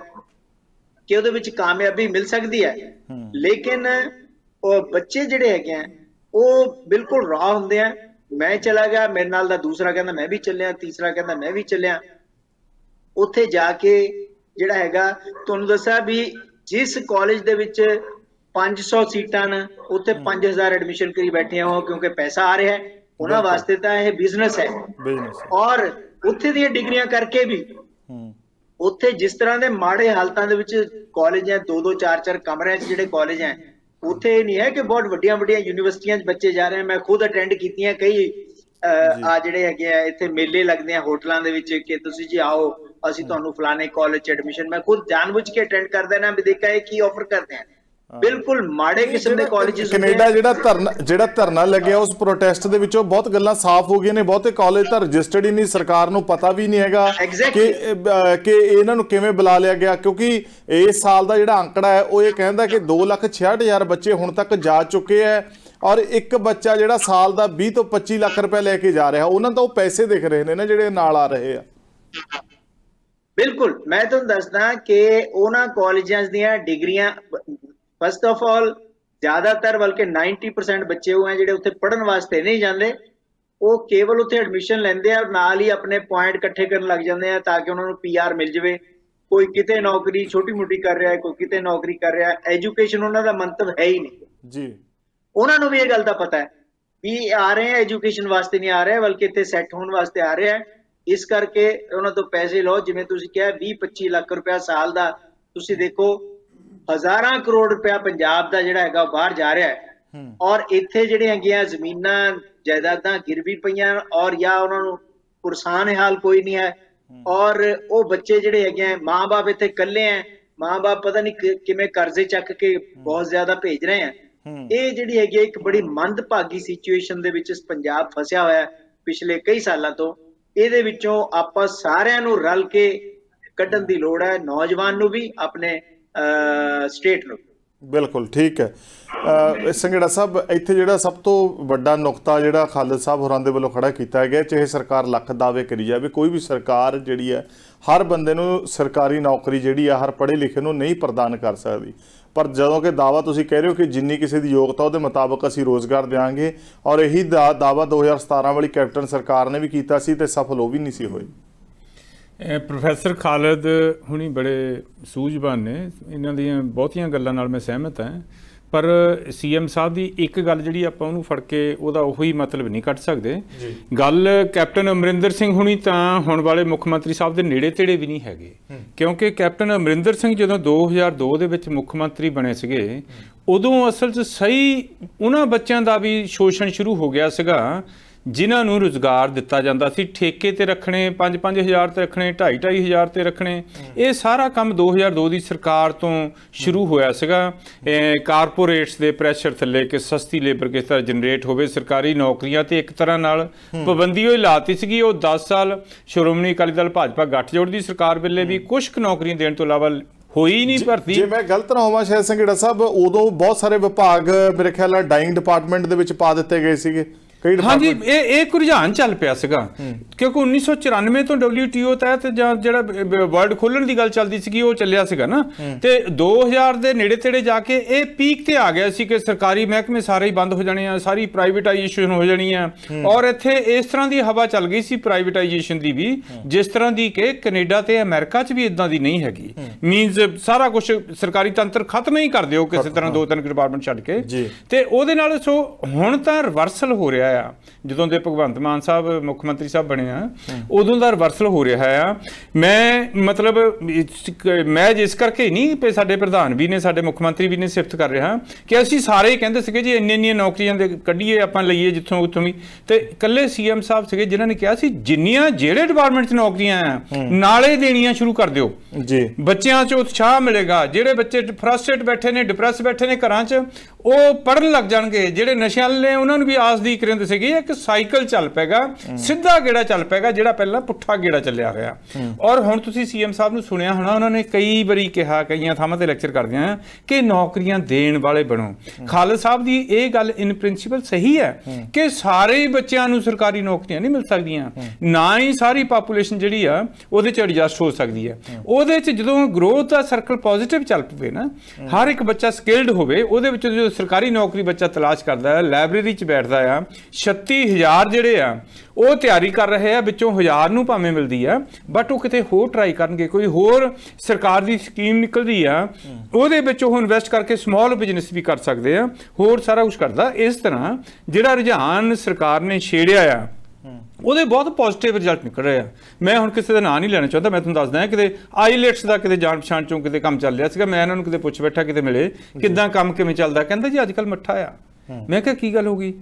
ਕਿ ਉਹਦੇ ਵਿੱਚ ਕਾਮਯਾਬੀ ਮਿਲ ਸਕਦੀ ਹੈ, ਲੇਕਿਨ ਉਹ ਬੱਚੇ ਜਿਹੜੇ ਹੈਗੇ ਆ ਉਹ ਬਿਲਕੁਲ ਰਾਹ ਹੁੰਦੇ ਆ। ਮੈਂ ਚਲਾ ਗਿਆ, ਮੇਰੇ ਨਾਲ ਦਾ ਦੂਸਰਾ ਕਹਿੰਦਾ ਮੈਂ ਵੀ ਚੱਲਿਆ, ਤੀਸਰਾ ਕਹਿੰਦਾ ਮੈਂ ਵੀ ਚੱਲਿਆ। ਉੱਥੇ ਜਾ ਕੇ ਜਿਹੜਾ ਹੈਗਾ, ਤੁਹਾਨੂੰ ਦੱਸਿਆ ਵੀ ਜਿਸ ਕਾਲਜ ਦੇ ਵਿੱਚ 500 ਸੀਟਾਂ ਨੇ ਉੱਥੇ 5000 ਐਡਮਿਸ਼ਨ ਕਰੀ ਬੈਠੇ ਹੋ, ਕਿਉਂਕਿ ਪੈਸਾ ਆ ਰਿਹਾ ਹੈ ਉਹਨਾਂ ਵਾਸਤੇ। ਤਾਂ ਇਹ ਬਿਜ਼ਨਸ ਹੈ। ਔਰ ਉੱਥੇ ਦੀਆਂ ਡਿਗਰੀਆਂ ਕਰਕੇ ਵੀ ਉੱਥੇ ਜਿਸ ਤਰ੍ਹਾਂ ਦੇ ਮਾੜੇ ਹਾਲਤਾਂ ਦੇ ਵਿੱਚ ਕਾਲਜ ਹੈ, 2-2 4-4 ਕਮਰਿਆਂ 'ਚ ਜਿਹੜੇ ਕਾਲਜ ਹੈ, ਉੱਥੇ ਇਹ ਨਹੀਂ ਹੈ ਕਿ ਬਹੁਤ ਵੱਡੀਆਂ ਵੱਡੀਆਂ ਯੂਨੀਵਰਸਿਟੀਆਂ 'ਚ ਬੱਚੇ ਜਾ ਰਹੇ। ਮੈਂ ਖੁਦ ਅਟੈਂਡ ਕੀਤੀਆਂ ਕਈ ਆ ਜਿਹੜੇ ਹੈਗੇ ਆ ਇੱਥੇ ਮੇਲੇ ਲੱਗਦੇ ਆ ਹੋਟਲਾਂ ਦੇ ਵਿੱਚ ਕਿ ਤੁਸੀਂ ਜੀ ਆਓ ਅਸੀਂ ਤੁਹਾਨੂੰ ਫਲਾਣੇ ਕਾਲਜ 'ਚ ਐਡਮਿਸ਼ਨ। ਮੈਂ ਖੁਦ ਜਾਣਬੁੱਝ ਕੇ ਅਟੈਂਡ ਕਰਦਾ ਨਾ, ਵੀ ਦੇਖਿਆ ਇਹ ਕੀ ਆਫਰ ਕਰਦੇ ਆ। ਬਿਲਕੁਲ ਮਾੜੇ ਕਿਸਮ ਦੇ ਕਾਲਜਸ। ਕੈਨੇਡਾ ਜਿਹੜਾ ਧਰਨਾ ਲੱਗਿਆ ਉਸ ਪ੍ਰੋਟੈਸਟ ਦੇ ਵਿੱਚੋਂ ਬਹੁਤ ਗੱਲਾਂ ਸਾਫ਼ ਹੋ ਗਈਆਂ ਨੇ। ਬਹੁਤੇ ਕਾਲਜ ਤਾਂ ਰਜਿਸਟਰਡ ਹੀ ਨਹੀਂ, ਸਰਕਾਰ ਨੂੰ ਪਤਾ ਵੀ ਨਹੀਂ ਹੈਗਾ ਕਿ ਇਹਨਾਂ ਨੂੰ ਕਿਵੇਂ ਬੁਲਾ ਲਿਆ ਗਿਆ, ਕਿਉਂਕਿ ਇਸ ਸਾਲ ਦਾ ਜਿਹੜਾ ਅੰਕੜਾ ਹੈ ਉਹ ਇਹ ਕਹਿੰਦਾ ਕਿ 2,66,000 ਬੱਚੇ ਹੁਣ ਤੱਕ ਜਾ ਚੁੱਕੇ ਹੈ। ਔਰ ਇੱਕ ਬੱਚਾ ਜਿਹੜਾ ਸਾਲ ਦਾ 20 ਤੋਂ 25 ਲੱਖ ਰੁਪਏ ਲੈ ਕੇ ਜਾ ਰਿਹਾ, ਉਹਨਾਂ ਦਾ ਉਹ ਪੈਸੇ ਦਿਖ ਰਹੇ ਨੇ ਨਾ ਜਿਹੜੇ ਨਾਲ ਆ ਰਹੇ ਆ। ਬਿਲਕੁਲ, ਮੈਂ ਤੁਹਾਨੂੰ ਦੱਸਦਾ ਕਿ ਉਹਨਾਂ ਕਾਲਜਾਂ ਦੀਆਂ ਡਿਗਰੀਆਂ ਫਸਟ ਆਫ ਆਲ ਜ਼ਿਆਦਾਤਰ ਬਲਕਿ 90% ਬੱਚੇ ਉਹ ਹੈ ਜਿਹੜੇ ਉੱਥੇ ਪੜ੍ਹਨ ਵਾਸਤੇ ਨਹੀਂ ਜਾਂਦੇ। ਉਹ ਕੇਵਲ ਉੱਥੇ ਐਡਮਿਸ਼ਨ ਲੈਂਦੇ ਆ, ਨਾਲ ਹੀ ਆਪਣੇ ਪੁਆਇੰਟ ਇਕੱਠੇ ਕਰਨ ਲੱਗ ਜਾਂਦੇ ਆ ਤਾਂ ਕਿ ਉਹਨਾਂ ਨੂੰ PR ਮਿਲ ਜਾਵੇ। ਕੋਈ ਕਿਤੇ ਨੌਕਰੀ ਛੋਟੀ ਮੋਟੀ ਕਰ ਰਿਹਾ ਹੈ, ਕੋਈ ਕਿਤੇ ਨੌਕਰੀ ਕਰ ਰਿਹਾ ਹੈ। ਐਜੂਕੇਸ਼ਨ ਉਹਨਾਂ ਦਾ ਮੰਤਵ ਹੈ ਹੀ ਨਹੀਂ ਜੀ। ਉਹਨਾਂ ਨੂੰ ਵੀ ਇਹ ਗੱਲ ਦਾ ਪਤਾ ਹੈ ਵੀ ਆ ਰਹੇ ਆ ਐਜੂਕੇਸ਼ਨ ਵਾਸਤੇ ਨਹੀਂ ਆ ਰਹੇ, ਬਲਕਿ ਇੱਥੇ ਸੈੱਟ ਹੋਣ ਵਾਸਤੇ ਆ ਰਹੇ ਆ। ਇਸ ਕਰਕੇ ਉਹਨਾਂ ਤੋਂ ਪੈਸੇ ਲਓ। ਜਿਵੇਂ ਤੁਸੀਂ ਕਿਹਾ 20-25 ਲੱਖ ਰੁਪਇਆ ਸਾਲ ਦਾ, ਤੁਸੀਂ ਦੇਖੋ ਹਜ਼ਾਰਾਂ ਕਰੋੜ ਰੁਪਇਆ ਪੰਜਾਬ ਦਾ ਜਿਹੜਾ ਹੈਗਾ ਬਾਹਰ ਜਾ ਰਿਹਾ ਹੈ। ਔਰ ਇੱਥੇ ਜਿਹੜੇ ਹੈਗੀਆਂ ਜ਼ਮੀਨਾਂ ਜਾਇਦਾਦਾਂ ਗਿਰਵੀ ਪਈਆਂ, ਔਰ ਜਾਂ ਉਹਨਾਂ ਨੂੰ ਪੁਰਸਾਨ ਹਾਲ ਕੋਈ ਨਹੀਂ ਹੈ। ਔਰ ਉਹ ਬੱਚੇ ਜਿਹੜੇ ਹੈਗੇ ਮਾਂ-ਬਾਪ ਇੱਥੇ ਇਕੱਲੇ ਹੈ, ਮਾਂ-ਬਾਪ ਪਤਾ ਨਹੀਂ ਕਿਵੇਂ ਕਰਜ਼ੇ ਚੱਕ ਕੇ ਬਹੁਤ ਜ਼ਿਆਦਾ ਭੇਜ ਰਹੇ ਆ। ਇਹ ਜਿਹੜੀ ਹੈਗੀ ਇੱਕ ਬੜੀ ਮੰਦਭਾਗੀ ਸਿਚੁਏਸ਼ਨ ਦੇ ਵਿੱਚ ਪੰਜਾਬ ਫਸਿਆ ਹੋਇਆ ਪਿਛਲੇ ਕਈ ਸਾਲਾਂ ਤੋਂ। ਇਹਦੇ ਵਿੱਚੋਂ ਆਪਾਂ ਸਾਰਿਆਂ ਨੂੰ ਰਲ ਕੇ ਕੱਢਣ ਦੀ ਲੋੜ ਹੈ, ਨੌਜਵਾਨ ਨੂੰ ਵੀ, ਆਪਣੇ ਸਟੇਟ ਨੂੰ। ਬਿਲਕੁਲ ਠੀਕ ਹੈ। ਸੰਘੇੜਾ ਸਾਹਿਬ, ਇੱਥੇ ਜਿਹੜਾ ਸਭ ਤੋਂ ਵੱਡਾ ਨੁਕਤਾ ਜਿਹੜਾ ਖਾਲਦ ਸਾਹਿਬ ਹੋਰਾਂ ਦੇ ਵੱਲੋਂ ਖੜਾ ਕੀਤਾ ਗਿਆ, ਚਾਹੇ ਸਰਕਾਰ ਲੱਖ ਦਾਅਵੇ ਕਰੀ ਜਾਵੇ, ਕੋਈ ਵੀ ਸਰਕਾਰ ਜਿਹੜੀ ਹੈ ਹਰ ਬੰਦੇ ਨੂੰ ਸਰਕਾਰੀ ਨੌਕਰੀ ਜਿਹੜੀ ਆ ਹਰ ਪੜ੍ਹੇ ਲਿਖੇ ਨੂੰ ਨਹੀਂ ਪ੍ਰਦਾਨ ਕਰ ਸਕਦੀ। ਪਰ ਜਦੋਂ ਕਿ ਦਾਅਵਾ ਤੁਸੀਂ ਕਹਿ ਰਹੇ ਹੋ ਕਿ ਜਿੰਨੀ ਕਿਸੇ ਦੀ ਯੋਗਤਾ ਉਹਦੇ ਮੁਤਾਬਕ ਅਸੀਂ ਰੋਜ਼ਗਾਰ ਦੇਵਾਂਗੇ, ਔਰ ਇਹੀ ਦਾਅਵਾ 2017 ਵਾਲੀ ਕੈਪਟਨ ਸਰਕਾਰ ਨੇ ਵੀ ਕੀਤਾ ਸੀ ਤੇ ਸਫਲ ਉਹ ਵੀ ਨਹੀਂ ਸੀ ਹੋਈ। ਪ੍ਰੋਫੈਸਰ ਖਾਲਦ ਹੁਣੀ ਬੜੇ ਸੂਝਵਾਨ ਨੇ, ਇਹਨਾਂ ਦੀਆਂ ਬਹੁਤੀਆਂ ਗੱਲਾਂ ਨਾਲ ਮੈਂ ਸਹਿਮਤ ਹਾਂ। ਪਰ CM ਸਾਹਿਬ ਦੀ ਇੱਕ ਗੱਲ ਜਿਹੜੀ ਆਪਾਂ ਉਹਨੂੰ ਫੜ ਕੇ ਉਹਦਾ ਉਹੀ ਮਤਲਬ ਨਹੀਂ ਕੱਢ ਸਕਦੇ। ਗੱਲ ਕੈਪਟਨ ਅਮਰਿੰਦਰ ਸਿੰਘ ਹੁਣੀ ਤਾਂ ਹੁਣ ਵਾਲੇ ਮੁੱਖ ਮੰਤਰੀ ਸਾਹਿਬ ਦੇ ਨੇੜੇ ਤੇੜੇ ਵੀ ਨਹੀਂ ਹੈਗੇ, ਕਿਉਂਕਿ ਕੈਪਟਨ ਅਮਰਿੰਦਰ ਸਿੰਘ ਜਦੋਂ 2002 ਦੇ ਵਿੱਚ ਮੁੱਖ ਮੰਤਰੀ ਬਣੇ ਸੀਗੇ, ਉਦੋਂ ਅਸਲ 'ਚ ਸਹੀ ਉਹਨਾਂ ਬੱਚਿਆਂ ਦਾ ਵੀ ਸ਼ੋਸ਼ਣ ਸ਼ੁਰੂ ਹੋ ਗਿਆ ਸੀਗਾ ਜਿਨ੍ਹਾਂ ਨੂੰ ਰੁਜ਼ਗਾਰ ਦਿੱਤਾ ਜਾਂਦਾ ਸੀ। ਠੇਕੇ ਤੇ ਰੱਖਣੇ, 5-5 ਹਜ਼ਾਰ ਤੇ ਰੱਖਣੇ, 2.5-2.5 ਹਜ਼ਾਰ ਤੇ ਰੱਖਣੇ, ਇਹ ਸਾਰਾ ਕੰਮ 2002 ਦੀ ਸਰਕਾਰ ਤੋਂ ਸ਼ੁਰੂ ਹੋਇਆ ਸੀਗਾ। ਕਾਰਪੋਰੇਟਸ ਦੇ ਪ੍ਰੈਸ਼ਰ ਥੱਲੇ ਕਿ ਸਸਤੀ ਲੇਬਰ ਕਿਸ ਤਰ੍ਹਾਂ ਜਨਰੇਟ ਹੋਵੇ, ਸਰਕਾਰੀ ਨੌਕਰੀਆਂ ਤੇ ਇੱਕ ਤਰ੍ਹਾਂ ਨਾਲ ਪਾਬੰਦੀ ਉਹ ਲਾਤੀ ਸੀਗੀ। ਉਹ 10 ਸਾਲ ਸ਼੍ਰੋਮਣੀ ਅਕਾਲੀ ਦਲ ਭਾਜਪਾ ਗੱਠਜੋੜ ਦੀ ਸਰਕਾਰ ਵੇਲੇ ਵੀ ਕੁਝ ਕੁ ਨੌਕਰੀਆਂ ਦੇਣ ਤੋਂ ਇਲਾਵਾ ਹੋਈ ਨਹੀਂ ਭਰਤੀ। ਜੇ ਮੈਂ ਗਲਤ ਨਾ ਹੋਵਾਂ ਸ਼ਾਇਦ ਸੰਘੇੜਾ ਸਾਹਿਬ, ਉਦੋਂ ਬਹੁਤ ਸਾਰੇ ਵਿਭਾਗ ਮੇਰੇ ਖਿਆਲ ਨਾਲ ਡਾਈਂਗ ਡਿਪਾਰਟਮੈਂਟ ਦੇ ਵਿੱਚ ਪਾ ਦਿੱਤੇ ਗਏ ਸੀਗੇ। ਹਾਂਜੀ, ਇਹ ਰੁਝਾਨ ਚੱਲ ਪਿਆ ਸੀਗਾ ਕਿਉਂਕਿ 1994 ਤੋਂ WTO ਤਹਿਤ ਜਾਂ ਜਿਹੜਾ ਵਰਲਡ ਖੋਲਣ ਦੀ ਗੱਲ ਚੱਲਦੀ ਸੀਗੀ ਉਹ ਚੱਲਿਆ ਸੀਗਾ ਨਾ, ਤੇ 2000 ਦੇ ਨੇੜੇ ਤੇੜੇ ਜਾ ਕੇ ਇਹ ਪੀਕ ਤੇ ਆ ਗਿਆ ਸੀ ਕਿ ਸਰਕਾਰੀ ਮਹਿਕਮੇ ਸਾਰੇ ਹੀ ਬੰਦ ਹੋ ਜਾਣੇ ਆ, ਸਾਰੀ ਪ੍ਰਾਈਵੇਟਾਈਜੇਸ਼ਨ ਹੋ ਜਾਣੀ ਆ। ਔਰ ਇੱਥੇ ਇਸ ਤਰ੍ਹਾਂ ਦੀ ਹਵਾ ਚੱਲ ਗਈ ਸੀ ਪ੍ਰਾਈਵੇਟਾਈਜੇਸ਼ਨ ਦੀ ਵੀ, ਜਿਸ ਤਰ੍ਹਾਂ ਦੀ ਕਿ ਕੈਨੇਡਾ ਤੇ ਅਮਰੀਕਾ 'ਚ ਵੀ ਇਦਾਂ ਦੀ ਨਹੀਂ ਹੈਗੀ। ਮੀਨਸ ਸਾਰਾ ਕੁਝ ਸਰਕਾਰੀ ਤੰਤਰ ਖਤਮ ਹੀ ਕਰ ਦਿਓ ਕਿਸੇ ਤਰ੍ਹਾਂ, 2-3 ਡਿਪਾਰਟਮੈਂਟ ਛੱਡ ਕੇ। ਤੇ ਉਹਦੇ ਨਾਲ ਸੋ ਹੁਣ ਤਾਂ ਰਿਵਰਸਲ ਹੋ ਰਿਹਾ ਆ। ਜਦੋਂ ਦੇ ਭਗਵੰਤ ਮਾਨ ਸਾਹਿਬ ਮੁੱਖ ਮੰਤਰੀ ਸਾਹਿਬ ਬਣੇ ਆ ਉਦੋਂ ਦਾ ਰਿਵਰਸਲ ਹੋ ਰਿਹਾ ਆ। ਮੈਂ ਜਿਸ ਕਰਕੇ ਨਹੀਂ ਪਏ, ਸਾਡੇ ਪ੍ਰਧਾਨ ਵੀ ਨੇ, ਸਾਡੇ ਮੁੱਖ ਮੰਤਰੀ ਵੀ ਨੇ ਸਿਫਤ ਕਰ ਰਿਹਾ ਕਿ ਅਸੀਂ ਸਾਰੇ ਹੀ ਕਹਿੰਦੇ ਸੀਗੇ ਜੀ ਇੰਨੀਆਂ ਨੌਕਰੀਆਂ ਦੇ ਕੱਢੀਏ, ਆਪਾਂ ਲਈਏ ਜਿੱਥੋਂ ਉੱਥੋਂ ਵੀ। ਤੇ ਇਕੱਲੇ CM ਸਾਹਿਬ ਸੀਗੇ ਜਿਨ੍ਹਾਂ ਨੇ ਕਿਹਾ ਸੀ ਜਿੰਨੀਆਂ ਜਿਹੜੇ ਡਿਪਾਰਟਮੈਂਟ 'ਚ ਨੌਕਰੀਆਂ ਆ ਨਾਲੇ ਦੇਣੀਆਂ ਸ਼ੁਰੂ ਕਰ ਦਿਓ ਜੀ, ਬੱਚਿਆਂ 'ਚ ਉਤਸ਼ਾਹ ਮਿਲੇਗਾ। ਜਿਹੜੇ ਬੱਚੇ ਫਰਸਟ੍ਰੇਟ ਬੈਠੇ ਨੇ, ਡਿਪਰੈਸ ਬੈਠੇ ਨੇ ਘਰਾਂ 'ਚ, ਉਹ ਪੜ੍ਹਨ ਲੱਗ ਜਾਣਗੇ। ਜਿਹੜੇ ਨਸ਼ਿਆਂ ਵਾਲੇ ਉਹਨਾਂ ਨੂੰ ਵੀ ਆਸ ਦੀ ਕਰਿੰਦ ਸੀਗੀ ਇੱਕ ਸਾਈਕਲ ਚੱਲ ਪੈਗਾ, ਸਿੱਧਾ ਗੇੜਾ ਚੱਲ ਪੈਗਾ ਜਿਹੜਾ ਪਹਿਲਾਂ ਪੁੱਠਾ ਗੇੜਾ ਚੱਲਿਆ ਹੋਇਆ। ਔਰ ਹੁਣ ਤੁਸੀਂ CM ਸਾਹਿਬ ਨੂੰ ਸੁਣਿਆ ਹੋਣਾ, ਉਹਨਾਂ ਨੇ ਕਈ ਵਾਰੀ ਕਿਹਾ, ਕਈਆਂ ਥਾਵਾਂ ਤੇ ਲੈਕਚਰ ਕਰਦਿਆਂ ਕਿ ਨੌਕਰੀਆਂ ਦੇਣ ਵਾਲੇ ਬਣੋ। ਖਾਲਦ ਸਾਹਿਬ ਦੀ ਇਹ ਗੱਲ ਇਨ ਪ੍ਰਿੰਸੀਪਲ ਸਹੀ ਹੈ ਕਿ ਸਾਰੇ ਬੱਚਿਆਂ ਨੂੰ ਸਰਕਾਰੀ ਨੌਕਰੀਆਂ ਨਹੀਂ ਮਿਲ ਸਕਦੀਆਂ, ਨਾ ਹੀ ਸਾਰੀ ਪਾਪੂਲੇਸ਼ਨ ਜਿਹੜੀ ਆ ਉਹਦੇ 'ਚ ਐਡਜਸਟ ਹੋ ਸਕਦੀ ਹੈ। ਉਹਦੇ 'ਚ ਜਦੋਂ ਗਰੋਥ ਦਾ ਸਰਕਲ ਪੋਜ਼ਿਟਿਵ ਚੱਲ ਪਵੇ ਨਾ, ਹਰ ਇੱਕ ਬੱਚਾ ਸਕਿਲਡ ਹੋਵੇ, ਉਹਦੇ ਵਿੱਚ ਜਦੋਂ ਸਰਕਾਰੀ ਨੌਕਰੀ ਬੱਚਾ ਤਲਾਸ਼ ਕਰਦਾ ਹੈ, ਲਾਇਬ੍ਰੇਰੀ 'ਚ ਬੈਠਦਾ ਆ, 36,000 ਜਿਹੜੇ ਆ ਉਹ ਤਿਆਰੀ ਕਰ ਰਹੇ ਆ, ਵਿੱਚੋਂ 1000 ਨੂੰ ਭਾਵੇਂ ਮਿਲਦੀ ਆ, ਬਟ ਉਹ ਕਿਤੇ ਹੋਰ ਟਰਾਈ ਕਰਨਗੇ, ਕੋਈ ਹੋਰ ਸਰਕਾਰ ਦੀ ਸਕੀਮ ਨਿਕਲਦੀ ਆ ਉਹਦੇ ਵਿੱਚ ਉਹ ਇਨਵੈਸਟ ਕਰਕੇ ਸਮਾਲ ਬਿਜ਼ਨਸ ਵੀ ਕਰ ਸਕਦੇ ਆ, ਹੋਰ ਸਾਰਾ ਕੁਝ ਕਰਦਾ। ਇਸ ਤਰ੍ਹਾਂ ਜਿਹੜਾ ਰੁਝਾਨ ਸਰਕਾਰ ਨੇ ਛੇੜਿਆ ਆ ਉਹਦੇ ਬਹੁਤ ਪੋਜ਼ਿਟਿਵ ਰਿਜ਼ਲਟ ਨਿਕਲ ਰਹੇ ਆ। ਮੈਂ ਹੁਣ ਕਿਸੇ ਦਾ ਨਾਂ ਨਹੀਂ ਲੈਣਾ ਚਾਹੁੰਦਾ, ਮੈਂ ਤੁਹਾਨੂੰ ਦੱਸਦਾ ਹਾਂ ਕਿਤੇ ਆਈਲੈਟਸ ਦਾ ਕਿਤੇ ਜਾਣ ਪਛਾਣ ਚੋਂ ਕਿਤੇ ਕੰਮ ਚੱਲ ਰਿਹਾ ਸੀਗਾ, ਮੈਂ ਇਹਨਾਂ ਨੂੰ ਕਿਤੇ ਪੁੱਛ ਬੈਠਾ ਕਿਤੇ ਮਿਲੇ ਕਿੱਦਾਂ ਕੰਮ ਕਿਵੇਂ ਚੱਲਦਾ, ਕਹਿੰਦਾ ਜੀ ਅੱਜ ਕੱਲ੍ਹ ਮੱਠਾ ਆ। ਮੈਂ ਕਿਹਾ ਕੀ ਗੱਲ ਹੋ ਗਈ?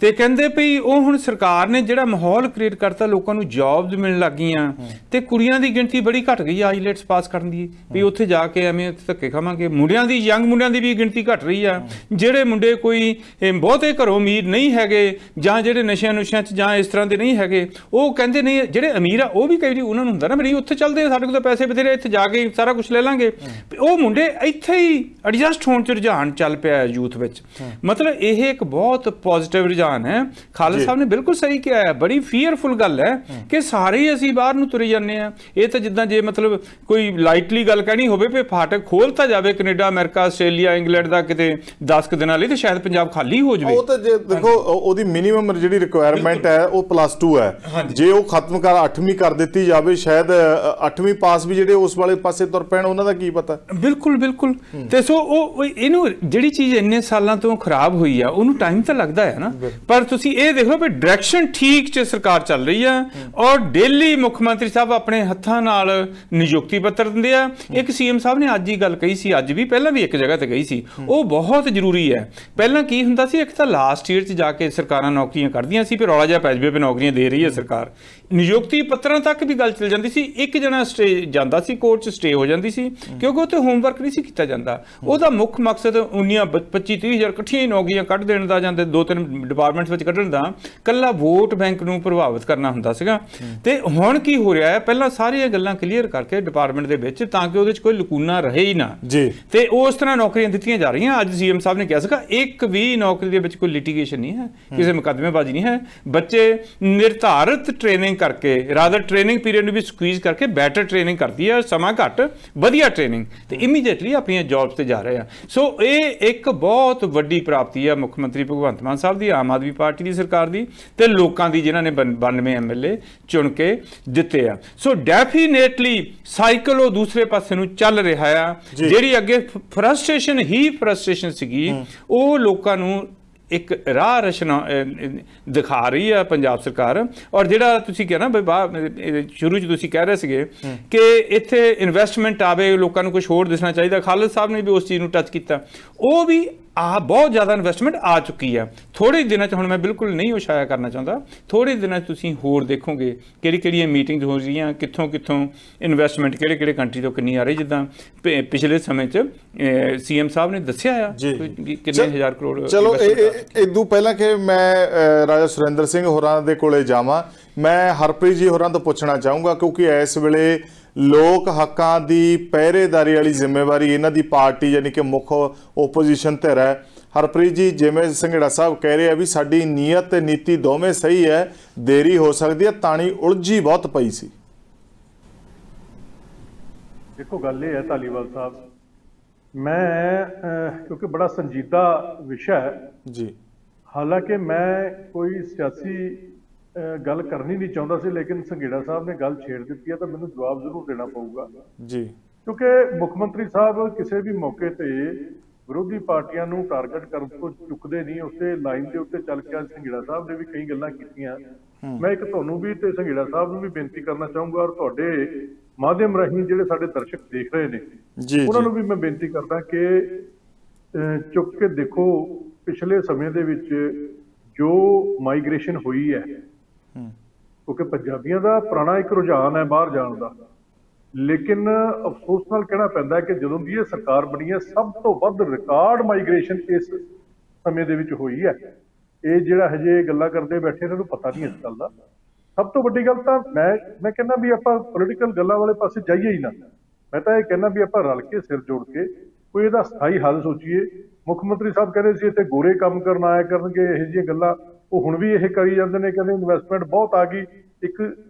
ਤੇ ਕਹਿੰਦੇ ਭਈ ਉਹ ਹੁਣ ਸਰਕਾਰ ਨੇ ਜਿਹੜਾ ਮਾਹੌਲ ਕ੍ਰੀਏਟ ਕਰਤਾ, ਲੋਕਾਂ ਨੂੰ ਜੌਬਸ ਮਿਲਣ ਲੱਗ ਗਈਆਂ ਤੇ ਕੁੜੀਆਂ ਦੀ ਗਿਣਤੀ ਬੜੀ ਘਟ ਗਈ ਆ ਆਈਲੈਟਸ ਪਾਸ ਕਰਨ ਦੀ, ਵੀ ਉੱਥੇ ਜਾ ਕੇ ਐਵੇਂ ਧੱਕੇ ਖਾਵਾਂਗੇ। ਮੁੰਡਿਆਂ ਦੀ, ਯੰਗ ਮੁੰਡਿਆਂ ਦੀ ਵੀ ਗਿਣਤੀ ਘਟ ਰਹੀ ਆ, ਜਿਹੜੇ ਮੁੰਡੇ ਕੋਈ ਬਹੁਤੇ ਘਰੋਂ ਅਮੀਰ ਨਹੀਂ ਹੈਗੇ ਜਾਂ ਜਿਹੜੇ ਨਸ਼ਿਆਂ ਨੁਸ਼ਿਆਂ 'ਚ ਜਾਂ ਇਸ ਤਰ੍ਹਾਂ ਦੇ ਨਹੀਂ ਹੈਗੇ, ਉਹ ਕਹਿੰਦੇ ਨਹੀਂ, ਜਿਹੜੇ ਅਮੀਰ ਆ ਉਹ ਵੀ ਕਈ ਵਾਰੀ ਉਹਨਾਂ ਨੂੰ ਹੁੰਦਾ ਨਾ ਮੇਰੀ ਉੱਥੇ ਚੱਲਦੇ ਆ, ਸਾਡੇ ਕੋਲ ਤਾਂ ਪੈਸੇ ਬਥੇਰੇ, ਇੱਥੇ ਜਾ ਕੇ ਸਾਰਾ ਕੁਝ ਲੈ ਲਾਂਗੇ। ਉਹ ਮੁੰਡੇ ਇੱਥੇ ਹੀ ਐਡਜਸਟ ਹੋਣ 'ਚ ਰੁਝਾਨ ਚੱਲ ਪਿਆ ਯੂਥ ਵਿੱਚ। ਮਤਲਬ ਇਹ ਇੱਕ ਬਹੁਤ ਪੋਜ਼ਿਟਿਵ ਹੈ। ਖਾਲਸਾ ਸਾਹਿਬ ਨੇ ਬਿਲਕੁਲ ਸਹੀ ਕਿਹਾ ਹੈ, ਬੜੀ ਫੀਅਰਫੁਲ ਗੱਲ ਹੈ ਕਿ ਸਾਰੇ ਹੀ ਅਸੀਂ ਬਾਹਰ ਨੂੰ ਤੁਰੇ ਜਾਂਦੇ ਆ। ਇਹ ਤਾਂ ਜਿੱਦਾਂ ਜੇ ਮਤਲਬ ਕੋਈ ਲਾਈਟਲੀ ਗੱਲ ਕਹਿਣੀ ਹੋਵੇ ਵੀ ਫਾਟਕ ਖੋਲਤਾ ਜਾਵੇ ਕੈਨੇਡਾ, ਅਮਰੀਕਾ, ਆਸਟ੍ਰੇਲੀਆ, ਇੰਗਲੈਂਡ ਦਾ ਕਿਤੇ 10 ਕੁ ਦਿਨਾਂ ਲਈ, ਤੇ ਸ਼ਾਇਦ ਪੰਜਾਬ ਖਾਲੀ ਹੋ ਜਾਵੇ। ਉਹ ਤਾਂ ਜੇ ਦੇਖੋ ਉਹਦੀ ਮਿਨੀਮਮ ਜਿਹੜੀ ਰਿਕੁਆਇਰਮੈਂਟ ਹੈ ਉਹ +2 ਹੈ। ਜੇ ਉਹ ਖਤਮ ਕਰ 8ਵੀਂ ਕਰ ਦਿੱਤੀ ਜਾਵੇ, ਸ਼ਾਇਦ 8ਵੀਂ ਪਾਸ ਵੀ ਜਿਹੜੇ ਉਸ ਵਾਲੇ ਪਾਸੇ ਤੁਰ ਪੈਣ, ਉਹਨਾਂ ਦਾ ਕੀ ਪਤਾ। ਬਿਲਕੁਲ ਬਿਲਕੁਲ। ਤੇ ਸੋ ਉਹ ਇਹਨੂੰ ਜਿਹੜੀ ਚੀਜ਼ ਇੰਨੇ ਸਾਲਾਂ ਤੋਂ ਖਰਾਬ ਹੋਈ ਆ ਉਹਨੂੰ ਟਾਈਮ ਤਾਂ ਲੱਗਦਾ ਹੈ ਨਾ, ਪਰ ਤੁਸੀਂ ਇਹ ਦੇਖ ਲਓ ਵੀ ਡਾਇਰੈਕਸ਼ਨ ਠੀਕ 'ਚ ਸਰਕਾਰ ਚੱਲ ਰਹੀ ਆ ਔਰ ਡੇਲੀ ਮੁੱਖ ਮੰਤਰੀ ਸਾਹਿਬ ਆਪਣੇ ਹੱਥਾਂ ਨਾਲ ਨਿਯੁਕਤੀ ਪੱਤਰ ਦਿੰਦੇ ਆ। ਇੱਕ ਸੀਐਮ ਸਾਹਿਬ ਨੇ ਅੱਜ ਹੀ ਗੱਲ ਕਹੀ ਸੀ, ਅੱਜ ਵੀ ਪਹਿਲਾਂ ਵੀ ਇੱਕ ਜਗ੍ਹਾ ਤੇ ਗਈ ਸੀ, ਉਹ ਬਹੁਤ ਜ਼ਰੂਰੀ ਹੈ। ਪਹਿਲਾਂ ਕੀ ਹੁੰਦਾ ਸੀ, ਇੱਕ ਤਾਂ ਲਾਸਟ ਈਅਰ 'ਚ ਜਾ ਕੇ ਸਰਕਾਰਾਂ ਨੌਕਰੀਆਂ ਕਰਦੀਆਂ ਸੀ, ਫਿਰ ਰੌਲਾ ਜਿਹਾ ਪੈ ਜਾਵੇ ਵੀ ਨੌਕਰੀਆਂ ਦੇ ਰਹੀ ਹੈ ਸਰਕਾਰ, ਨਿਯੁਕਤੀ ਪੱਤਰਾਂ ਤੱਕ ਵੀ ਗੱਲ ਚੱਲ ਜਾਂਦੀ ਸੀ। ਇੱਕ ਜਣਾ ਸਟੇ ਜਾਂਦਾ ਸੀ, ਕੋਰਟ 'ਚ ਸਟੇ ਹੋ ਜਾਂਦੀ ਸੀ ਕਿਉਂਕਿ ਉੱਥੇ ਹੋਮਵਰਕ ਨਹੀਂ ਸੀ ਕੀਤਾ ਜਾਂਦਾ। ਉਹਦਾ ਮੁੱਖ ਮਕਸਦ 25-30 ਹਜ਼ਾਰ ਇਕੱਠੀਆਂ ਨੌਕਰੀਆਂ ਕੱਢ ਦੇਣ ਦਾ, ਜਾਂ 2-3 ਡਿਪਾਰਟਮੈਂਟਸ ਵਿੱਚ ਕੱਢਣ ਦਾ, ਕੱਲਾ ਵੋਟ ਬੈਂਕ ਨੂੰ ਪ੍ਰਭਾਵਿਤ ਕਰਨਾ ਹੁੰਦਾ ਸੀਗਾ। ਤੇ ਹੁਣ ਕੀ ਹੋ ਰਿਹਾ ਹੈ, ਪਹਿਲਾਂ ਸਾਰੀਆਂ ਗੱਲਾਂ ਕਲੀਅਰ ਕਰਕੇ ਡਿਪਾਰਟਮੈਂਟ ਦੇ ਵਿੱਚ, ਤਾਂ ਕਿ ਉਹਦੇ 'ਚ ਕੋਈ ਲਕੂਨਾ ਰਹੇ ਹੀ ਨਾ ਜੀ, ਤੇ ਉਸ ਤਰ੍ਹਾਂ ਨੌਕਰੀਆਂ ਦਿੱਤੀਆਂ ਜਾ ਰਹੀਆਂ। ਅੱਜ ਸੀਐਮ ਸਾਹਿਬ ਨੇ ਕਿਹਾ ਸੀਗਾ ਇੱਕ ਵੀ ਨੌਕਰੀ ਦੇ ਵਿੱਚ ਕੋਈ ਲਿਟੀਗੇਸ਼ਨ ਨਹੀਂ ਹੈ, ਕਿਸੇ ਮੁਕੱਦਮੇਬਾਜ਼ੀ ਨਹੀਂ ਹੈ। ਬੱਚੇ ਨਿਰਧਾਰਿਤ ਟ੍ਰੇਨਿੰਗ ਕਰਕੇ, ਰਾਦਰ ਟ੍ਰੇਨਿੰਗ ਪੀਰੀਅਡ ਨੂੰ ਵੀ ਸਕੁਈਜ਼ ਕਰਕੇ ਬੈਟਰ ਟ੍ਰੇਨਿੰਗ ਕਰਦੀ ਹੈ, ਸਮਾਂ ਘੱਟ, ਵਧੀਆ ਟ੍ਰੇਨਿੰਗ, ਤੇ ਇਮੀਡੀਏਟਲੀ ਆਪਣੀਆਂ ਜੌਬਸ ਤੇ ਜਾ ਰਹੇ ਆ। ਸੋ ਇਹ ਇੱਕ ਬਹੁਤ ਵੱਡੀ ਪ੍ਰਾਪਤੀ ਹੈ ਮੁੱਖ ਮੰਤਰੀ ਭਗਵੰਤ ਮਾਨ ਸਾਹਿਬ ਦੀ, ਆਮ ਆਦਮੀ ਪਾਰਟੀ ਦੀ ਸਰਕਾਰ ਦੀ ਤੇ ਲੋਕਾਂ ਦੀ, ਜਿਨ੍ਹਾਂ ਨੇ 92 ਐਮਐਲਏ ਚੁਣ ਕੇ ਦਿੱਤੇ ਆ। ਸੋ ਡੈਫੀਨੇਟਲੀ ਸਾਈਕਲ ਉਹ ਦੂਸਰੇ ਪਾਸੇ ਨੂੰ ਚੱਲ ਰਿਹਾ ਆ। ਜਿਹੜੀ ਅੱਗੇ ਫਰਸਟ੍ਰੇਸ਼ਨ ਸੀਗੀ, ਉਹ ਲੋਕਾਂ ਨੂੰ ਇੱਕ ਰਾਹ ਰਚਨਾ ਦਿਖਾ ਰਹੀ ਆ ਪੰਜਾਬ ਸਰਕਾਰ। ਔਰ ਜਿਹੜਾ ਤੁਸੀਂ ਕਿਹਾ ਨਾ ਸ਼ੁਰੂ 'ਚ ਤੁਸੀਂ ਕਹਿ ਰਹੇ ਸੀਗੇ ਕਿ ਇੱਥੇ ਇਨਵੈਸਟਮੈਂਟ ਆਵੇ, ਲੋਕਾਂ ਨੂੰ ਕੁਝ ਹੋਰ ਦਿਸਣਾ ਚਾਹੀਦਾ, ਖਾਲਸਾ ਸਾਹਿਬ ਨੇ ਵੀ ਉਸ ਚੀਜ਼ ਨੂੰ ਟੱਚ ਕੀਤਾ। ਉਹ ਵੀ ਬਹੁਤ ਜ਼ਿਆਦਾ ਇਨਵੈਸਟਮੈਂਟ ਆ ਚੁੱਕੀ ਹੈ ਥੋੜੇ ਦਿਨਾਂ 'ਚ। ਹੁਣ ਮੈਂ ਬਿਲਕੁਲ ਨਹੀਂ ਉਹ ਸ਼ਾਇਆ ਕਰਨਾ ਚਾਹੁੰਦਾ, ਥੋੜੇ ਦਿਨਾਂ 'ਚ ਤੁਸੀਂ ਹੋਰ ਦੇਖੋਗੇ ਕਿਹੜੀਆਂ ਮੀਟਿੰਗਸ ਹੋ ਰਹੀਆਂ, ਕਿੱਥੋਂ ਇਨਵੈਸਟਮੈਂਟ ਕਿਹੜੇ ਕੰਟਰੀ ਤੋਂ ਕਿੰਨੀ ਆ ਰਹੀ। ਜਿੱਦਾਂ ਪਿਛਲੇ ਸਮੇਂ 'ਚ ਸੀਐਮ ਸਾਹਿਬ ਨੇ ਦੱਸਿਆ ਆ ਕਿੰਨੇ ਹਜ਼ਾਰ ਕਰੋੜ। ਚਲੋ ਇਦੋਂ ਪਹਿਲਾਂ ਕਿ ਮੈਂ ਰਾਜਾ ਸੁਰਿੰਦਰ ਸਿੰਘ ਹੋਰਾਂ ਦੇ ਕੋਲੇ ਜਾਵਾਂ, ਮੈਂ ਹਰਪ੍ਰੀਤ ਜੀ ਹੋਰਾਂ ਤੋਂ ਪੁੱਛਣਾ ਚਾਹੂੰਗਾ, ਕਿਉਂਕਿ ਇਸ ਵੇਲੇ ਲੋਕ ਹੱਕਾਂ ਦੀ ਪਹਿਰੇਦਾਰੀ ਵਾਲੀ ਜ਼ਿੰਮੇਵਾਰੀ ਇਹਨਾਂ ਦੀ ਪਾਰਟੀ ਯਾਨੀ ਕਿ ਮੁੱਖ ਓਪੋਜੀਸ਼ਨ ਧਿਰ ਹੈ। ਹਰਪ੍ਰੀਤ ਜੀ, ਜਿਵੇਂ ਸੰਘੇੜਾ ਸਾਹਿਬ ਕਹਿ ਰਹੇ ਆ ਵੀ ਸਾਡੀ ਨੀਅਤ ਤੇ ਨੀਤੀ ਦੋਵੇਂ ਸਹੀ ਹੈ, ਦੇਰੀ ਹੋ ਸਕਦੀ ਹੈ, ਤਾਣੀ ਉਲਝੀ ਬਹੁਤ ਪਈ ਸੀ। ਦੇਖੋ ਗੱਲ ਇਹ ਹੈ ਧਾਲੀਵਾਲ ਸਾਹਿਬ, ਮੈਂ ਕਿਉਂਕਿ ਬੜਾ ਸੰਜੀਦਾ ਵਿਸ਼ਾ ਹੈ ਜੀ, ਹਾਲਾਂਕਿ ਮੈਂ ਕੋਈ ਸਿਆਸੀ ਗੱਲ ਕਰਨੀ ਨਹੀਂ ਚਾਹੁੰਦਾ ਸੀ, ਲੇਕਿਨ ਸੰਘੇੜਾ ਸਾਹਿਬ ਨੇ ਗੱਲ ਛੇੜ ਦਿੱਤੀ ਹੈ ਤਾਂ ਮੈਨੂੰ ਜਵਾਬ ਜ਼ਰੂਰ ਦੇਣਾ ਪਊਗਾ ਜੀ, ਕਿਉਂਕਿ ਮੁੱਖ ਮੰਤਰੀ ਸਾਹਿਬ ਕਿਸੇ ਵੀ ਮੌਕੇ ਤੇ ਵਿਰੋਧੀ ਪਾਰਟੀਆਂ ਨੂੰ ਟਾਰਗੇਟ ਕਰਨ ਤੋਂ ਚੁੱਕਦੇ ਨਹੀਂ। ਉਸੇ ਲਾਈਨ ਦੇ ਉੱਤੇ ਚੱਲ ਕੇ ਸੰਘੇੜਾ ਸਾਹਿਬ ਨੇ ਵੀ ਕਈ ਗੱਲਾਂ ਕੀਤੀਆਂ। ਮੈਂ ਇੱਕ ਤੁਹਾਨੂੰ ਵੀ ਤੇ ਸੰਘੇੜਾ ਸਾਹਿਬ ਨੂੰ ਵੀ ਬੇਨਤੀ ਕਰਨਾ ਚਾਹੂੰਗਾ, ਔਰ ਤੁਹਾਡੇ ਮਾਧਿਅਮ ਰਾਹੀਂ ਜਿਹੜੇ ਸਾਡੇ ਦਰਸ਼ਕ ਦੇਖ ਰਹੇ ਨੇ ਉਹਨਾਂ ਨੂੰ ਵੀ ਮੈਂ ਬੇਨਤੀ ਕਰਦਾ ਕਿ ਚੁੱਕ ਕੇ ਦੇਖੋ, ਪਿਛਲੇ ਸਮੇਂ ਦੇ ਵਿੱਚ ਜੋ ਮਾਈਗ੍ਰੇਸ਼ਨ ਹੋਈ ਹੈ, ਕਿਉਂਕਿ ਪੰਜਾਬੀਆਂ ਦਾ ਪੁਰਾਣਾ ਇੱਕ ਰੁਝਾਨ ਹੈ ਬਾਹਰ ਜਾਣ ਦਾ, ਲੇਕਿਨ ਅਫਸੋਸ ਨਾਲ ਕਹਿਣਾ ਪੈਂਦਾ ਹੈ ਕਿ ਜਦੋਂ ਦੀ ਇਹ ਸਰਕਾਰ ਬਣੀ ਹੈ, ਸਭ ਤੋਂ ਵੱਧ ਰਿਕਾਰਡ ਮਾਈਗ੍ਰੇਸ਼ਨ ਇਸ ਸਮੇਂ ਦੇ ਵਿੱਚ ਹੋਈ ਹੈ। ਇਹ ਜਿਹੜਾ ਹਜੇ ਗੱਲਾਂ ਕਰਦੇ ਬੈਠੇ ਇਹਨਾਂ ਨੂੰ ਪਤਾ ਨਹੀਂ ਇਸ ਗੱਲ ਦਾ। ਸਭ ਤੋਂ ਵੱਡੀ ਗੱਲ ਤਾਂ ਮੈਂ ਕਹਿੰਦਾ ਵੀ ਆਪਾਂ ਪੋਲੀਟੀਕਲ ਗੱਲਾਂ ਵਾਲੇ ਪਾਸੇ ਜਾਈਏ ਹੀ ਨਾ। ਮੈਂ ਤਾਂ ਇਹ ਕਹਿੰਦਾ ਵੀ ਆਪਾਂ ਰਲ ਕੇ ਸਿਰ ਜੋੜ ਕੇ ਕੋਈ ਇਹਦਾ ਸਥਾਈ ਹੱਲ ਸੋਚੀਏ। ਮੁੱਖ ਮੰਤਰੀ ਸਾਹਿਬ ਕਹਿੰਦੇ ਸੀ ਇੱਥੇ ਗੋਰੇ ਕੰਮ ਕਰਨ ਆਇਆ ਕਰਨਗੇ, ਇਹੋ ਜਿਹੀਆਂ ਗੱਲਾਂ ਉਹ ਹੁਣ ਵੀ ਇਹ ਕਰੀ ਜਾਂਦੇ ਨੇ। ਕਹਿੰਦੇ ਇਨਵੈਸਟਮੈਂਟ ਬਹੁਤ ਆ ਗਈ,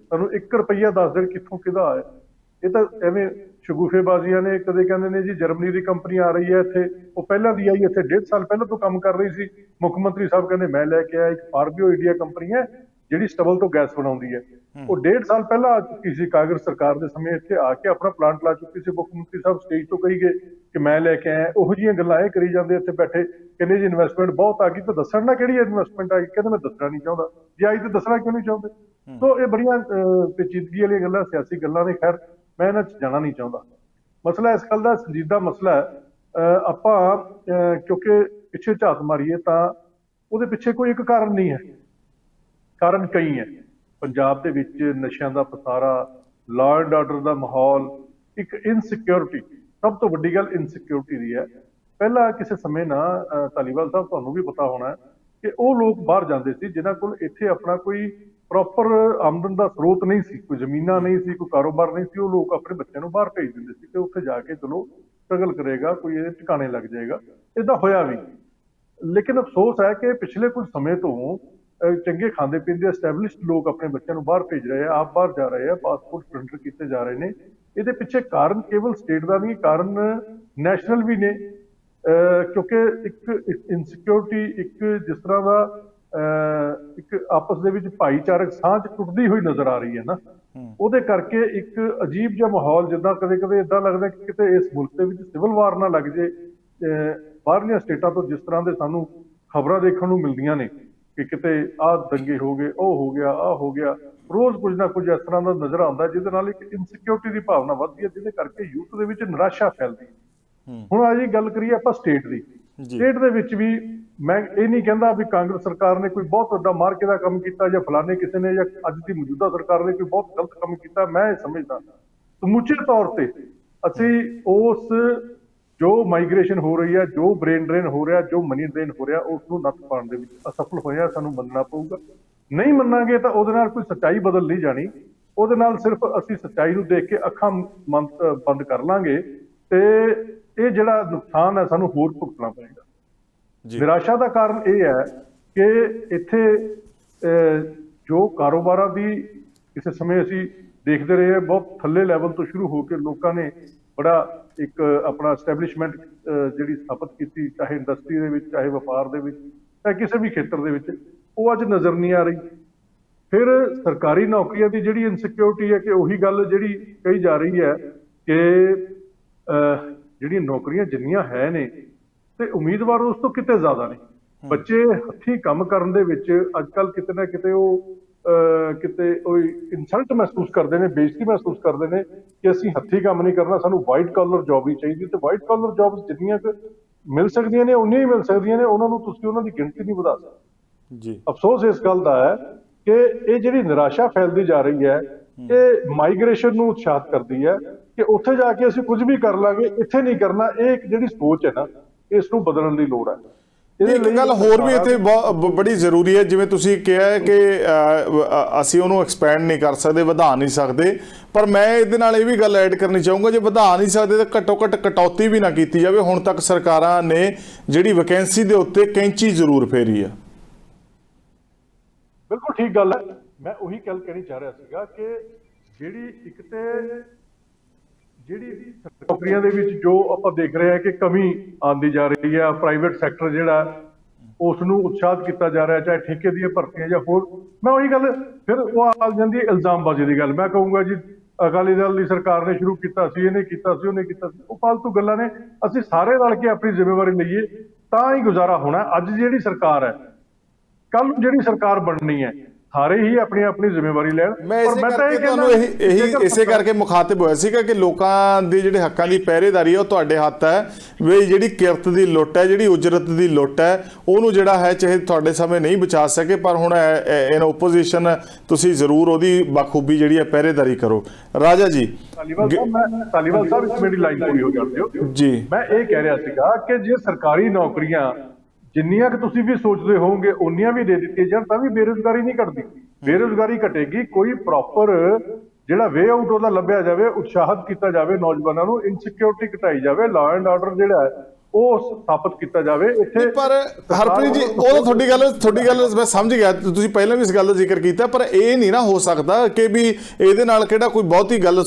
ਸਾਨੂੰ 1 ਰੁਪਈਆ ਦੱਸ ਦੇਣ ਕਿੱਥੋਂ ਕਿਹਦਾ ਆਇਆ। ਇਹ ਤਾਂ ਐਵੇਂ ਸ਼ਗੂਫੇਬਾਜ਼ੀਆਂ ਨੇ। ਕਦੇ ਕਹਿੰਦੇ ਨੇ ਜੀ ਜਰਮਨੀ ਦੀ ਕੰਪਨੀ ਆ ਰਹੀ ਹੈ ਇੱਥੇ, ਉਹ ਪਹਿਲਾਂ ਦੀ ਆਈ, ਇੱਥੇ 1.5 ਸਾਲ ਪਹਿਲਾਂ ਤੋਂ ਕੰਮ ਕਰ ਰਹੀ ਸੀ। ਮੁੱਖ ਮੰਤਰੀ ਸਾਹਿਬ ਕਹਿੰਦੇ ਮੈਂ ਲੈ ਕੇ ਆਇਆ ਇੱਕ ਫਾਰਬੀਓ ਇੰਡੀਆ ਕੰਪਨੀ ਹੈ ਜਿਹੜੀ ਸਟਬਲ ਤੋਂ ਗੈਸ ਬਣਾਉਂਦੀ ਹੈ। ਉਹ 1.5 ਸਾਲ ਪਹਿਲਾਂ ਆ ਚੁੱਕੀ ਸੀ, ਕਾਂਗਰਸ ਸਰਕਾਰ ਦੇ ਸਮੇਂ ਇੱਥੇ ਆ ਕੇ ਆਪਣਾ ਪਲਾਂਟ ਲਾ ਚੁੱਕੀ ਸੀ। ਮੁੱਖ ਮੰਤਰੀ ਸਾਹਿਬ ਸਟੇਜ ਤੋਂ ਕਹੀ ਗਏ ਕਿ ਮੈਂ ਲੈ ਕੇ ਆਇਆ। ਉਹੋ ਜਿਹੀਆਂ ਗੱਲਾਂ ਇਹ ਕਰੀ ਜਾਂਦੇ ਇੱਥੇ ਬੈਠੇ, ਕਹਿੰਦੇ ਜੀ ਇਨਵੈਸਟਮੈਂਟ ਬਹੁਤ ਆ ਗਈ, ਤਾਂ ਦੱਸਣ ਨਾ ਕਿਹੜੀ ਇਨਵੈਸਟਮੈਂਟ ਆ ਗਈ। ਕਹਿੰਦੇ ਮੈਂ ਦੱਸਣਾ ਨਹੀਂ ਚਾਹੁੰਦਾ, ਜੇ ਆਈ ਤਾਂ ਦੱਸਣਾ ਕਿਉਂ ਨਹੀਂ ਚਾਹੁੰਦੇ। ਸੋ ਇਹ ਬੜੀਆਂ ਪੇਚੀਦਗੀ ਵਾਲੀਆਂ ਗੱਲਾਂ, ਸਿਆਸੀ ਗੱਲਾਂ ਨੇ। ਖੈਰ ਮੈਂ ਇਹਨਾਂ 'ਚ ਜਾਣਾ ਨਹੀਂ ਚਾਹੁੰਦਾ। ਮਸਲਾ ਇਸ ਗੱਲ ਦਾ ਸੰਜੀਦਾ ਮਸਲਾ ਹੈ। ਆਪਾਂ ਕਿਉਂਕਿ ਪਿੱਛੇ ਝਾਤ ਮਾਰੀਏ ਤਾਂ ਉਹਦੇ ਪਿੱਛੇ ਕੋਈ ਇੱਕ ਕਾਰਨ ਨਹੀਂ ਹੈ, ਕਾਰਨ ਕਈ ਹੈ। ਪੰਜਾਬ ਦੇ ਵਿੱਚ ਨਸ਼ਿਆਂ ਦਾ ਪਸਾਰਾ, ਲਾਅ ਐਂਡ ਆਰਡਰ ਦਾ ਮਾਹੌਲ, ਇੱਕ ਇਨਸਿਕਿਉਰਿਟੀ, ਸਭ ਤੋਂ ਵੱਡੀ ਗੱਲ ਇਨਸਿਕਿਉਰਿਟੀ ਦੀ ਹੈ। ਪਹਿਲਾਂ ਕਿਸੇ ਸਮੇਂ ਨਾ ਧਾਲੀਵਾਲ ਸਾਹਿਬ ਤੁਹਾਨੂੰ ਵੀ ਪਤਾ ਹੋਣਾ ਹੈ ਕਿ ਉਹ ਲੋਕ ਬਾਹਰ ਜਾਂਦੇ ਸੀ ਜਿਨ੍ਹਾਂ ਕੋਲ ਇੱਥੇ ਆਪਣਾ ਕੋਈ ਪ੍ਰੋਪਰ ਆਮਦਨ ਦਾ ਸਰੋਤ ਨਹੀਂ ਸੀ, ਕੋਈ ਜ਼ਮੀਨਾਂ ਨਹੀਂ ਸੀ, ਕੋਈ ਕਾਰੋਬਾਰ ਨਹੀਂ ਸੀ। ਉਹ ਲੋਕ ਆਪਣੇ ਬੱਚਿਆਂ ਨੂੰ ਬਾਹਰ ਭੇਜ ਦਿੰਦੇ ਸੀ ਕਿ ਉੱਥੇ ਜਾ ਕੇ ਚਲੋ ਸਟਰਗਲ ਕਰੇਗਾ, ਕੋਈ ਇਹਦੇ ਟਿਕਾਣੇ ਲੱਗ ਜਾਏਗਾ। ਇੱਦਾਂ ਹੋਇਆ ਵੀ, ਲੇਕਿਨ ਅਫਸੋਸ ਹੈ ਕਿ ਪਿਛਲੇ ਕੁਝ ਸਮੇਂ ਤੋਂ ਚੰਗੇ ਖਾਂਦੇ ਪੀਂਦੇ ਐਸਟੈਬਲਿਸ਼ਡ ਲੋਕ ਆਪਣੇ ਬੱਚਿਆਂ ਨੂੰ ਬਾਹਰ ਭੇਜ ਰਹੇ ਆ, ਆਪ ਬਾਹਰ ਜਾ ਰਹੇ ਆ, ਪਾਸਪੋਰਟ ਸਰੈਂਡਰ ਕੀਤੇ ਜਾ ਰਹੇ ਨੇ। ਇਹਦੇ ਪਿੱਛੇ ਕਾਰਨ ਕੇਵਲ ਸਟੇਟ ਦਾ ਨਹੀਂ, ਕਾਰਨ ਨੈਸ਼ਨਲ ਵੀ ਨੇ। ਕਿਉਂਕਿ ਇੱਕ ਇਨਸਿਕਿਉਰਿਟੀ, ਇੱਕ ਜਿਸ ਤਰ੍ਹਾਂ ਦਾ ਇੱਕ ਆਪਸ ਦੇ ਵਿੱਚ ਭਾਈਚਾਰਕ ਸਾਂਝ ਟੁੱਟਦੀ ਹੋਈ ਨਜ਼ਰ ਆ ਰਹੀ ਹੈ ਨਾ, ਉਹਦੇ ਕਰਕੇ ਇੱਕ ਅਜੀਬ ਜਿਹਾ ਮਾਹੌਲ, ਜਿੱਦਾਂ ਕਦੇ ਕਦੇ ਇਦਾਂ ਲੱਗਦਾ ਕਿ ਕਿਤੇ ਇਸ ਮੁਲਕ ਦੇ ਵਿੱਚ ਸਿਵਲ ਵਾਰ ਨਾ ਲੱਗ ਜੇ। ਬਾਹਰਲੀਆਂ ਸਟੇਟਾਂ ਤੋਂ ਜਿਸ ਤਰ੍ਹਾਂ ਦੇ ਸਾਨੂੰ ਖਬਰਾਂ ਦੇਖਣ ਨੂੰ ਮਿਲਦੀਆਂ ਨੇ ਕਿ ਕਿਤੇ ਆਹ ਦੰਗੇ ਹੋ ਗਏ, ਉਹ ਹੋ ਗਿਆ, ਆਹ ਹੋ ਗਿਆ, ਰੋਜ਼ ਕੁਝ ਨਾ ਕੁਝ ਇਸ ਤਰ੍ਹਾਂ ਦਾ ਨਜ਼ਰ ਆਉਂਦਾ, ਜਿਹਦੇ ਨਾਲ ਇੱਕ ਇਨਸਿਕਿਉਰਿਟੀ ਦੀ ਭਾਵਨਾ ਵੱਧਦੀ ਹੈ, ਜਿਹਦੇ ਕਰਕੇ ਯੂਥ ਦੇ ਵਿੱਚ ਨਿਰਾਸ਼ਾ ਫੈਲਦੀ ਹੈ। ਹੁਣ ਅੱਜ ਗੱਲ ਕਰੀਏ ਆਪਾਂ ਸਟੇਟ ਦੀ। ਸਟੇਟ ਦੇ ਵਿੱਚ ਵੀ ਮੈਂ ਇਹ ਨਹੀਂ ਕਹਿੰਦਾ ਵੀ ਕਾਂਗਰਸ ਸਰਕਾਰ ਨੇ ਕੋਈ ਬਹੁਤ ਵੱਡਾ ਮਾਰਕੇ ਦਾ ਕੰਮ ਕੀਤਾ ਜਾਂ ਫਲਾਣੇ ਕਿਸੇ ਨੇ ਜਾਂ ਅੱਜ ਦੀ ਮੌਜੂਦਾ ਸਰਕਾਰ ਨੇ ਕੋਈ ਬਹੁਤ ਗਲਤ ਕੰਮ ਕੀਤਾ। ਮੈਂ ਇਹ ਸਮਝਦਾ ਸਮੁੱਚੇ ਤੌਰ ਤੇ ਅਸੀਂ ਉਸ ਜੋ ਮਾਈਗ੍ਰੇਸ਼ਨ ਹੋ ਰਹੀ ਹੈ, ਜੋ ਬ੍ਰੇਨ ਡਰੇਨ ਹੋ ਰਿਹਾ, ਜੋ ਮਨੀ ਡਰੇਨ ਹੋ ਰਿਹਾ, ਉਸ ਨੂੰ ਨੱਥ ਪਾਉਣ ਦੇ ਵਿੱਚ ਅਸਫਲ ਹੋਇਆ। ਸਾਨੂੰ ਮੰਨਣਾ ਪਊਗਾ। ਨਹੀਂ ਮੰਨਾਂਗੇ ਤਾਂ ਉਹਦੇ ਨਾਲ ਕੋਈ ਸੱਚਾਈ ਬਦਲ ਨਹੀਂ ਜਾਣੀ। ਉਹਦੇ ਨਾਲ ਸਿਰਫ ਅਸੀਂ ਸੱਚਾਈ ਨੂੰ ਦੇਖ ਕੇ ਅੱਖਾਂ ਬੰਦ ਕਰ ਲਾਂਗੇ ਤੇ ਇਹ ਜਿਹੜਾ ਨੁਕਸਾਨ ਹੈ ਸਾਨੂੰ ਹੋਰ ਭੁਗਤਣਾ ਪਏਗਾ। ਨਿਰਾਸ਼ਾ ਦਾ ਕਾਰਨ ਇਹ ਹੈ ਕਿ ਇੱਥੇ ਜੋ ਕਾਰੋਬਾਰਾਂ ਦੀ ਕਿਸੇ ਸਮੇਂ ਅਸੀਂ ਦੇਖਦੇ ਰਹੇ, ਬਹੁਤ ਥੱਲੇ ਲੈਵਲ ਤੋਂ ਸ਼ੁਰੂ ਹੋ ਕੇ ਲੋਕਾਂ ਨੇ ਬੜਾ ਇੱਕ ਆਪਣਾ ਐਸਟੈਬਲਿਸ਼ਮੈਂਟ ਜਿਹੜੀ ਸਥਾਪਿਤ ਕੀਤੀ, ਚਾਹੇ ਇੰਡਸਟਰੀ ਦੇ ਵਿੱਚ, ਚਾਹੇ ਵਪਾਰ ਦੇ ਵਿੱਚ, ਚਾਹੇ ਕਿਸੇ ਵੀ ਖੇਤਰ ਦੇ ਵਿੱਚ, ਉਹ ਅੱਜ ਨਜ਼ਰ ਨਹੀਂ ਆ ਰਹੀ। ਫਿਰ ਸਰਕਾਰੀ ਨੌਕਰੀਆਂ ਦੀ ਜਿਹੜੀ ਇਨਸਿਕਿਉਰਿਟੀ ਹੈ ਕਿ ਉਹੀ ਗੱਲ ਜਿਹੜੀ ਕਹੀ ਜਾ ਰਹੀ ਹੈ ਕਿ ਜਿਹੜੀਆਂ ਨੌਕਰੀਆਂ ਜਿੰਨੀਆਂ ਹੈ ਨੇ ਤੇ ਉਮੀਦਵਾਰ ਉਸ ਤੋਂ ਕਿਤੇ ਜ਼ਿਆਦਾ ਨੇ। ਬੱਚੇ ਹੱਥੀਂ ਕੰਮ ਕਰਨ ਦੇ ਵਿੱਚ ਅੱਜ ਕੱਲ੍ਹ ਕਿਤੇ ਨਾ ਕਿਤੇ ਉਹ ਇਨਸਲਟ ਮਹਿਸੂਸ ਕਰਦੇ ਨੇ, ਬੇਇੱਜ਼ਤੀ ਮਹਿਸੂਸ ਕਰਦੇ ਨੇ ਕਿ ਅਸੀਂ ਹੱਥੀਂ ਕੰਮ ਨਹੀਂ ਕਰਨਾ, ਸਾਨੂੰ ਵਾਈਟ ਕਾਲਰ ਜੌਬ ਹੀ ਚਾਹੀਦੀ। ਤੇ ਵਾਈਟ ਕਾਲਰ ਜੌਬਸ ਜਿੰਨੀਆਂ ਕੁ ਮਿਲ ਸਕਦੀਆਂ ਨੇ ਉਨੀਆਂ ਹੀ ਮਿਲ ਸਕਦੀਆਂ ਨੇ, ਉਹਨਾਂ ਨੂੰ ਤੁਸੀਂ ਉਹਨਾਂ ਦੀ ਗਿਣਤੀ ਨਹੀਂ ਵਧਾ ਸਕਦੇ ਜੀ। ਅਫਸੋਸ ਇਸ ਗੱਲ ਦਾ ਹੈ ਕਿ ਇਹ ਜਿਹੜੀ ਨਿਰਾਸ਼ਾ ਫੈਲਦੀ ਜਾ ਰਹੀ ਹੈ, ਇਹ ਮਾਈਗ੍ਰੇਸ਼ਨ ਨੂੰ ਉਤਸ਼ਾਹਿਤ ਕਰਦੀ ਹੈ ਕਿ ਉੱਥੇ ਜਾ ਕੇ ਅਸੀਂ ਕੁਝ ਵੀ ਕਰ ਲਾਂਗੇ, ਇੱਥੇ ਨਹੀਂ ਕਰਨਾ। ਇਹ ਇੱਕ ਜਿਹੜੀ ਸੋਚ ਹੈ ਨਾ, ਇਸ ਨੂੰ ਬਦਲਣ ਦੀ ਲੋੜ ਹੈ। ਇੱਕ ਗੱਲ ਹੋਰ ਵੀ ਇੱਥੇ ਬੜੀ ਜ਼ਰੂਰੀ ਹੈ, ਜਿਵੇਂ ਤੁਸੀਂ ਕਿਹਾ ਹੈ ਕਿ ਅਸੀਂ ਉਹਨੂੰ ਐਕਸਪੈਂਡ ਨਹੀਂ ਕਰ ਸਕਦੇ, ਵਧਾ ਨਹੀਂ ਸਕਦੇ, ਪਰ ਮੈਂ ਇਹਦੇ ਨਾਲ ਇਹ ਵੀ ਗੱਲ ਐਡ ਕਰਨੀ ਚਾਹੂੰਗਾ, ਜੇ ਵਧਾ ਨਹੀਂ ਸਕਦੇ ਤਾਂ ਘੱਟੋ ਘੱਟ ਕਟੌਤੀ ਵੀ ਨਾ ਕੀਤੀ ਜਾਵੇ। ਹੁਣ ਤੱਕ ਸਰਕਾਰਾਂ ਨੇ ਜਿਹੜੀ ਵੈਕੈਂਸੀ ਦੇ ਉੱਤੇ ਕੈਂਚੀ ਜ਼ਰੂਰ ਫੇਰੀ ਆ। ਬਿਲਕੁਲ ਠੀਕ ਗੱਲ ਹੈ। ਮੈਂ ਉਹੀ ਗੱਲ ਕਹਿਣੀ ਚਾਹ ਰਿਹਾ ਸੀਗਾ ਕਿ ਜਿਹੜੀ ਇੱਕ ਤੇ ਜਿਹੜੀ ਨੌਕਰੀਆਂ ਦੇ ਵਿੱਚ ਜੋ ਆਪਾਂ ਦੇਖ ਰਹੇ ਹਾਂ ਕਿ ਕਮੀ ਆਉਂਦੀ ਜਾ ਰਹੀ ਹੈ, ਪ੍ਰਾਈਵੇਟ ਸੈਕਟਰ ਜਿਹੜਾ ਉਸ ਨੂੰ ਉਤਸ਼ਾਹਿਤ ਕੀਤਾ ਜਾ ਰਿਹਾ, ਚਾਹੇ ਠੇਕੇ ਦੀਆਂ ਭਰਤੀਆਂ ਜਾਂ ਹੋਰ। ਮੈਂ ਉਹੀ ਗੱਲ ਫਿਰ ਉਹ ਆ ਜਾਂਦੀ ਹੈ ਇਲਜ਼ਾਮਬਾਜ਼ੀ ਦੀ ਗੱਲ। ਮੈਂ ਕਹੂੰਗਾ ਜੀ ਅਕਾਲੀ ਦਲ ਦੀ ਸਰਕਾਰ ਨੇ ਸ਼ੁਰੂ ਕੀਤਾ ਸੀ, ਇਹਨੇ ਕੀਤਾ ਸੀ, ਉਹਨੇ ਕੀਤਾ ਸੀ, ਉਹ ਫਾਲਤੂ ਗੱਲਾਂ ਨੇ। ਅਸੀਂ ਸਾਰੇ ਰਲ ਕੇ ਆਪਣੀ ਜ਼ਿੰਮੇਵਾਰੀ ਲਈਏ ਤਾਂ ਹੀ ਗੁਜ਼ਾਰਾ ਹੋਣਾ। ਅੱਜ ਜਿਹੜੀ ਸਰਕਾਰ ਹੈ, ਕੱਲ ਨੂੰ ਜਿਹੜੀ ਸਰਕਾਰ ਬਣਨੀ ਹੈ, ਸਾਰੇ ਹੀ ਆਪਣੀ ਆਪਣੀ ਜ਼ਿੰਮੇਵਾਰੀ ਲੈਣ। ਮੈਂ ਇਸੇ ਕਰਕੇ ਮੁਖਾਤਿਬ ਹੋਇਆ ਸੀਗਾ ਕਿ ਲੋਕਾਂ ਦੇ ਜਿਹੜੇ ਹੱਕਾਂ ਦੀ ਪਹਿਰੇਦਾਰੀ ਹੈ ਉਹ ਤੁਹਾਡੇ ਹੱਥ ਹੈ। ਵੀ ਜਿਹੜੀ ਕਿਰਤ ਦੀ ਲੁੱਟ ਹੈ, ਜਿਹੜੀ ਉਜਰਤ ਦੀ ਲੁੱਟ ਹੈ, ਉਹਨੂੰ ਜਿਹੜਾ ਹੈ ਚਾਹੇ ਤੁਹਾਡੇ ਸਮੇਂ ਨਹੀਂ ਬਚਾ ਸਕੇ, ਪਰ ਹੁਣ ਇਨ ਓਪੋਜੀਸ਼ਨ ਤੁਸੀਂ ਜ਼ਰੂਰ ਉਹਦੀ ਬਖੂਬੀ ਜਿਹੜੀ ਹੈ ਪਹਿਰੇਦਾਰੀ ਕਰੋ। ਰਾਜਾ ਜੀ, ਧਾਲੀਵਾਲ ਸਾਹਿਬ ਇਸ ਮੇਰੀ ਲਾਈਨ ਪੂਰੀ ਹੋ ਜਾਂਦੀ ਹੋ ਜੀ। ਮੈਂ ਇਹ ਕਹਿ ਰਿਹਾ ਸੀਗਾ ਕਿ ਜੇ ਸਰਕਾਰੀ ਨੌਕਰੀਆਂ ਜਿੰਨੀਆਂ ਕਿ ਤੁਸੀਂ ਵੀ ਸੋਚਦੇ ਹੋਵੋਗੇ ਉਨੀਆਂ ਵੀ ਦੇ ਦਿੱਤੀਆਂ ਜਾਣ ਤਾਂ ਵੀ ਬੇਰੁਜ਼ਗਾਰੀ ਨਹੀਂ ਘਟਦੀ। ਬੇਰੁਜ਼ਗਾਰੀ ਘਟੇਗੀ, ਕੋਈ ਪ੍ਰੋਪਰ ਜਿਹੜਾ ਵੇ ਆਊਟ ਉਹਦਾ ਲੱਭਿਆ ਜਾਵੇ, ਉਤਸ਼ਾਹਿਤ ਕੀਤਾ ਜਾਵੇ ਨੌਜਵਾਨਾਂ ਨੂੰ, ਇਨਸਿਕਿਉਰਿਟੀ ਘਟਾਈ ਜਾਵੇ, ਲਾਅ ਐਂਡ ਆਰਡਰ ਜਿਹੜਾ ਹੈ ਉਹ ਸਥਾਪਿਤ ਕੀਤਾ ਜਾਵੇ ਇੱਥੇ। ਪਰ ਹਰਪ੍ਰੀਤ ਜੀ ਉਹ ਤਾਂ ਤੁਹਾਡੀ ਗੱਲ ਮੈਂ ਸਮਝ ਗਿਆ, ਤੁਸੀਂ ਪਹਿਲਾਂ ਵੀ ਇਸ ਗੱਲ ਦਾ ਜ਼ਿਕਰ ਕੀਤਾ, ਪਰ ਇਹ ਨਹੀਂ ਨਾ ਹੋ ਸਕਦਾ ਕਿ ਵੀ ਇਹਦੇ ਨਾਲ ਕਿਹੜਾ ਕੋਈ ਬਹੁਤੀ ਗੱਲ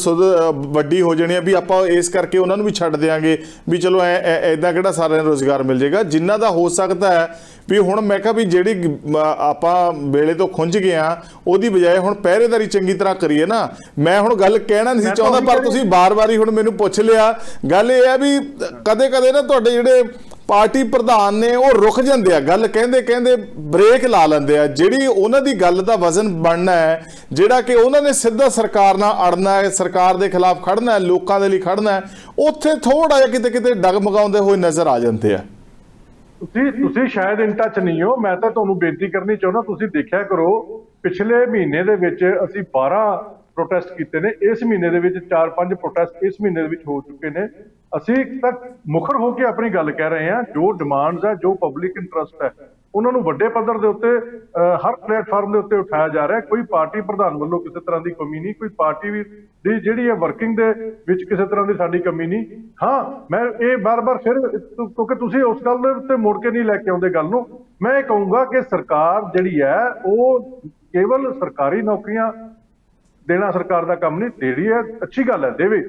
ਵੱਡੀ ਹੋ ਜਾਣੀ ਹੈ ਵੀ ਆਪਾਂ ਇਸ ਕਰਕੇ ਉਹਨਾਂ ਨੂੰ ਵੀ ਛੱਡ ਦਿਆਂਗੇ ਵੀ ਚਲੋ ਐਦਾਂ ਕਿਹੜਾ ਸਾਰਿਆਂ ਨੂੰ ਰੋਜ਼ਗਾਰ ਮਿਲ ਜਾਏਗਾ। ਜਿੰਨਾ ਦਾ ਹੋ ਸਕਦਾ ਹੈ ਵੀ ਹੁਣ ਮੈਂ ਕਿਹਾ ਵੀ ਜਿਹੜੀ ਆਪਾਂ ਵੇਲੇ ਤੋਂ ਖੁੰਝ ਗਏ ਆ ਉਹਦੀ ਬਜਾਏ ਹੁਣ ਪਹਿਰੇਦਾਰੀ ਚੰਗੀ ਤਰ੍ਹਾਂ ਕਰੀਏ ਨਾ। ਮੈਂ ਹੁਣ ਗੱਲ ਕਹਿਣਾ ਨਹੀਂ ਸੀ ਚਾਹੁੰਦਾ, ਪਰ ਤੁਸੀਂ ਬਾਰ-ਬਾਰ ਹੀ ਹੁਣ ਮੈਨੂੰ ਪੁੱਛ ਲਿਆ। ਗੱਲ ਇਹ ਹੈ ਵੀ ਕਦੇ-ਕਦੇ ਨਾ ਤੁਹਾਡੇ ਜਿਹੜੇ ਪਾਰਟੀ ਪ੍ਰਧਾਨ ਨੇ ਉਹ ਰੁਕ ਜਾਂਦੇ ਆ, ਗੱਲ ਕਹਿੰਦੇ ਬ੍ਰੇਕ ਲਾ ਲੈਂਦੇ ਆ। ਜਿਹੜੀ ਉਹਨਾਂ ਦੀ ਗੱਲ ਦਾ ਵਜ਼ਨ ਬਣਨਾ ਹੈ, ਜਿਹੜਾ ਕਿ ਉਹਨਾਂ ਨੇ ਸਿੱਧਾ ਸਰਕਾਰ ਨਾਲ ਅੜਨਾ ਹੈ, ਸਰਕਾਰ ਦੇ ਖਿਲਾਫ ਖੜਨਾ ਹੈ, ਲੋਕਾਂ ਦੇ ਲਈ ਖੜਨਾ ਹੈ, ਉੱਥੇ ਥੋੜਾ ਜਿਹਾ ਕਿਤੇ ਡਗਮਗਾਉਂਦੇ ਹੋਏ ਨਜ਼ਰ ਆ ਜਾਂਦੇ ਆ। ਤੁਸੀਂ ਸ਼ਾਇਦ ਇਨ ਟੱਚ ਨਹੀਂ ਹੋ। ਮੈਂ ਤਾਂ ਤੁਹਾਨੂੰ ਬੇਨਤੀ ਕਰਨੀ ਚਾਹੁੰਦਾ, ਤੁਸੀਂ ਦੇਖਿਆ ਕਰੋ ਪਿਛਲੇ ਮਹੀਨੇ ਦੇ ਵਿੱਚ ਅਸੀਂ 12 ਪ੍ਰੋਟੈਸਟ ਕੀਤੇ ਨੇ, ਇਸ ਮਹੀਨੇ ਦੇ ਵਿੱਚ 4-5 ਪ੍ਰੋਟੈਸਟ ਇਸ ਮਹੀਨੇ ਦੇ ਵਿੱਚ ਹੋ ਚੁੱਕੇ ਨੇ। ਅਸੀਂ ਤਾਂ ਮੁਖਰ ਹੋ ਕੇ ਆਪਣੀ ਗੱਲ ਕਹਿ ਰਹੇ ਹਾਂ। ਜੋ ਡਿਮਾਂਡਸ ਹੈ, ਜੋ ਪਬਲਿਕ ਇੰਟਰਸਟ ਹੈ, ਉਹਨਾਂ ਨੂੰ ਵੱਡੇ ਪੱਧਰ ਦੇ ਉੱਤੇ ਹਰ ਪਲੇਟਫਾਰਮ ਦੇ ਉੱਤੇ ਉਠਾਇਆ ਜਾ ਰਿਹਾ। ਕੋਈ ਪਾਰਟੀ ਪ੍ਰਧਾਨ ਵੱਲੋਂ ਕਿਸੇ ਤਰ੍ਹਾਂ ਦੀ ਕਮੀ ਨਹੀਂ, ਕੋਈ ਪਾਰਟੀ ਦੀ ਜਿਹੜੀ ਹੈ ਵਰਕਿੰਗ ਦੇ ਵਿੱਚ ਕਿਸੇ ਤਰ੍ਹਾਂ ਦੀ ਸਾਡੀ ਕਮੀ ਨਹੀਂ। ਹਾਂ, ਮੈਂ ਇਹ ਬਾਰ-ਬਾਰ ਫਿਰ ਕਿਉਂਕਿ ਤੁਸੀਂ ਉਸ ਗੱਲ ਦੇ ਉੱਤੇ ਮੁੜ ਕੇ ਨਹੀਂ ਲੈ ਕੇ ਆਉਂਦੇ ਗੱਲ ਨੂੰ, ਮੈਂ ਇਹ ਕਹੂੰਗਾ ਕਿ ਸਰਕਾਰ ਜਿਹੜੀ ਹੈ ਉਹ ਕੇਵਲ ਸਰਕਾਰੀ ਨੌਕਰੀਆਂ ਦੇਣਾ ਸਰਕਾਰ ਦਾ ਕੰਮ ਨਹੀਂ। ਜਿਹੜੀ ਹੈ ਅੱਛੀ ਗੱਲ ਹੈ, ਦੇਵੇ।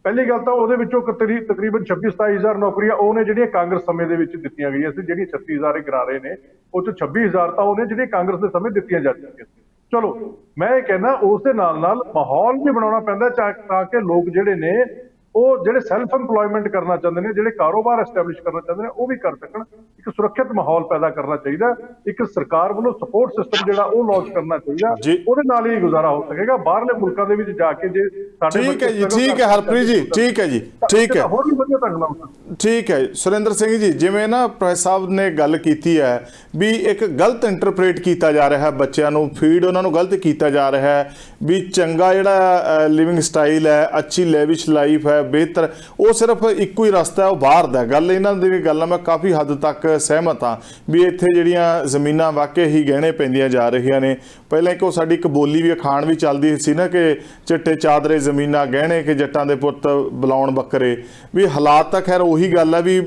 ਪਹਿਲੀ ਗੱਲ ਤਾਂ ਉਹਦੇ ਵਿੱਚੋਂ ਤਕਰੀਬਨ 26-27 ਹਜ਼ਾਰ ਨੌਕਰੀਆਂ ਉਹ ਨੇ ਜਿਹੜੀਆਂ ਕਾਂਗਰਸ ਸਮੇਂ ਦੇ ਵਿੱਚ ਦਿੱਤੀਆਂ ਗਈਆਂ ਸੀ। ਜਿਹੜੀਆਂ 36 ਹਜ਼ਾਰ ਕਰਾ ਰਹੇ ਨੇ ਉਹ 'ਚੋਂ 26 ਹਜ਼ਾਰ ਤਾਂ ਉਹਨੇ ਜਿਹੜੀਆਂ ਕਾਂਗਰਸ ਦੇ ਸਮੇਂ ਦਿੱਤੀਆਂ ਜਾ ਚੁੱਕੀਆਂ ਸੀ। ਚਲੋ, ਮੈਂ ਇਹ ਕਹਿੰਦਾ ਉਸ ਦੇ ਨਾਲ ਮਾਹੌਲ ਵੀ ਬਣਾਉਣਾ ਪੈਂਦਾ ਤਾਂ ਕਿ ਲੋਕ ਜਿਹੜੇ ਨੇ ਉਹ ਜਿਹੜੇ ਸੈਲਫ ਇੰਪਲੋਇਮੈਂਟ ਕਰਨਾ ਚਾਹੁੰਦੇ ਨੇ, ਜਿਹੜੇ ਕਾਰੋਬਾਰ ਐਸਟੈਬਲਿਸ਼ ਕਰਨਾ ਚਾਹੁੰਦੇ ਨੇ, ਉਹ ਵੀ ਕਰ ਸਕਣ। ਇੱਕ ਸੁਰੱਖਿਅਤ ਮਾਹੌਲ ਪੈਦਾ ਕਰਨਾ ਚਾਹੀਦਾ। ਇੱਕ ਸਰਕਾਰ ਵੱਲੋਂ ਸਪੋਰਟ ਸਿਸਟਮ ਜਿਹੜਾ ਉਹ ਲਾਂਚ ਕਰਨਾ ਚਾਹੀਦਾ। ਉਹਦੇ ਨਾਲ ਹੀ ਗੁਜ਼ਾਰਾ ਹੋ ਸਕੇਗਾ। ਬਾਹਰਲੇ ਮੁਲਕਾਂ ਦੇ ਵਿੱਚ ਜਾ ਕੇ ਜੇ ਸਾਡੇ ਠੀਕ ਹੈ ਜੀ, ਠੀਕ ਹੈ ਹਰਪ੍ਰੀਤ ਜੀ, ਠੀਕ ਹੈ ਜੀ, ਠੀਕ ਹੈ, ਹੋਰ ਵੀ ਵਧੀਆ ਢੰਗ ਨਾਲ ਠੀਕ ਹੈ। ਸੁਰਿੰਦਰ ਸਿੰਘ ਜੀ, ਜਿਵੇਂ ਨਾ ਪ੍ਰੋਫੈਸਰ ਸਾਹਿਬ ਨੇ ਗੱਲ ਕੀਤੀ ਹੈ ਵੀ ਇੱਕ ਗਲਤ ਇੰਟਰਪ੍ਰੇਟ ਕੀਤਾ ਜਾ ਰਿਹਾ ਹੈ, ਬੱਚਿਆਂ ਨੂੰ ਫੀਡ ਉਹਨਾਂ ਨੂੰ ਗਲਤ ਕੀਤਾ ਜਾ ਰਿਹਾ ਹੈ ਵੀ ਚੰਗਾ ਜਿਹੜਾ ਲਿਵਿੰਗ ਸਟਾਈਲ ਹੈ, ਅੱਛੀ ਲੈਵਿਸ਼ ਲਾਈਫ ਹੈ, ਬਿਹਤਰ, ਉਹ ਸਿਰਫ ਇੱਕੋ ਹੀ ਰਸਤਾ ਹੈ, ਉਹ ਬਾਹਰ ਦਾ। ਗੱਲ ਇਹਨਾਂ ਦੀ ਵੀ ਗੱਲ ਨਾਲ ਮੈਂ ਕਾਫੀ ਹੱਦ ਤੱਕ ਸਹਿਮਤ ਹਾਂ ਵੀ ਇੱਥੇ ਜਿਹੜੀਆਂ ਜ਼ਮੀਨਾਂ ਵਾਕਈ ਹੀ ਗਹਿਣੇ ਪੈਂਦੀਆਂ ਜਾ ਰਹੀਆਂ ਨੇ। ਪਹਿਲਾਂ ਇੱਕ ਉਹ ਸਾਡੀ ਇੱਕ ਬੋਲੀ ਵੀ ਅਖਾਣ ਵੀ ਚੱਲਦੀ ਸੀ ਨਾ ਕਿ ਚਿੱਟੇ ਚਾਦਰੇ ਜ਼ਮੀਨਾਂ ਗਹਿਣੇ ਕਿ ਜੱਟਾਂ ਦੇ ਪੁੱਤ ਬੁਲਾਉਣ ਬੱਕਰੇ। ਵੀ ਹਾਲਾਤ ਤਾਂ ਖੈਰ ਉਹੀ ਗੱਲ ਹੈ ਵੀ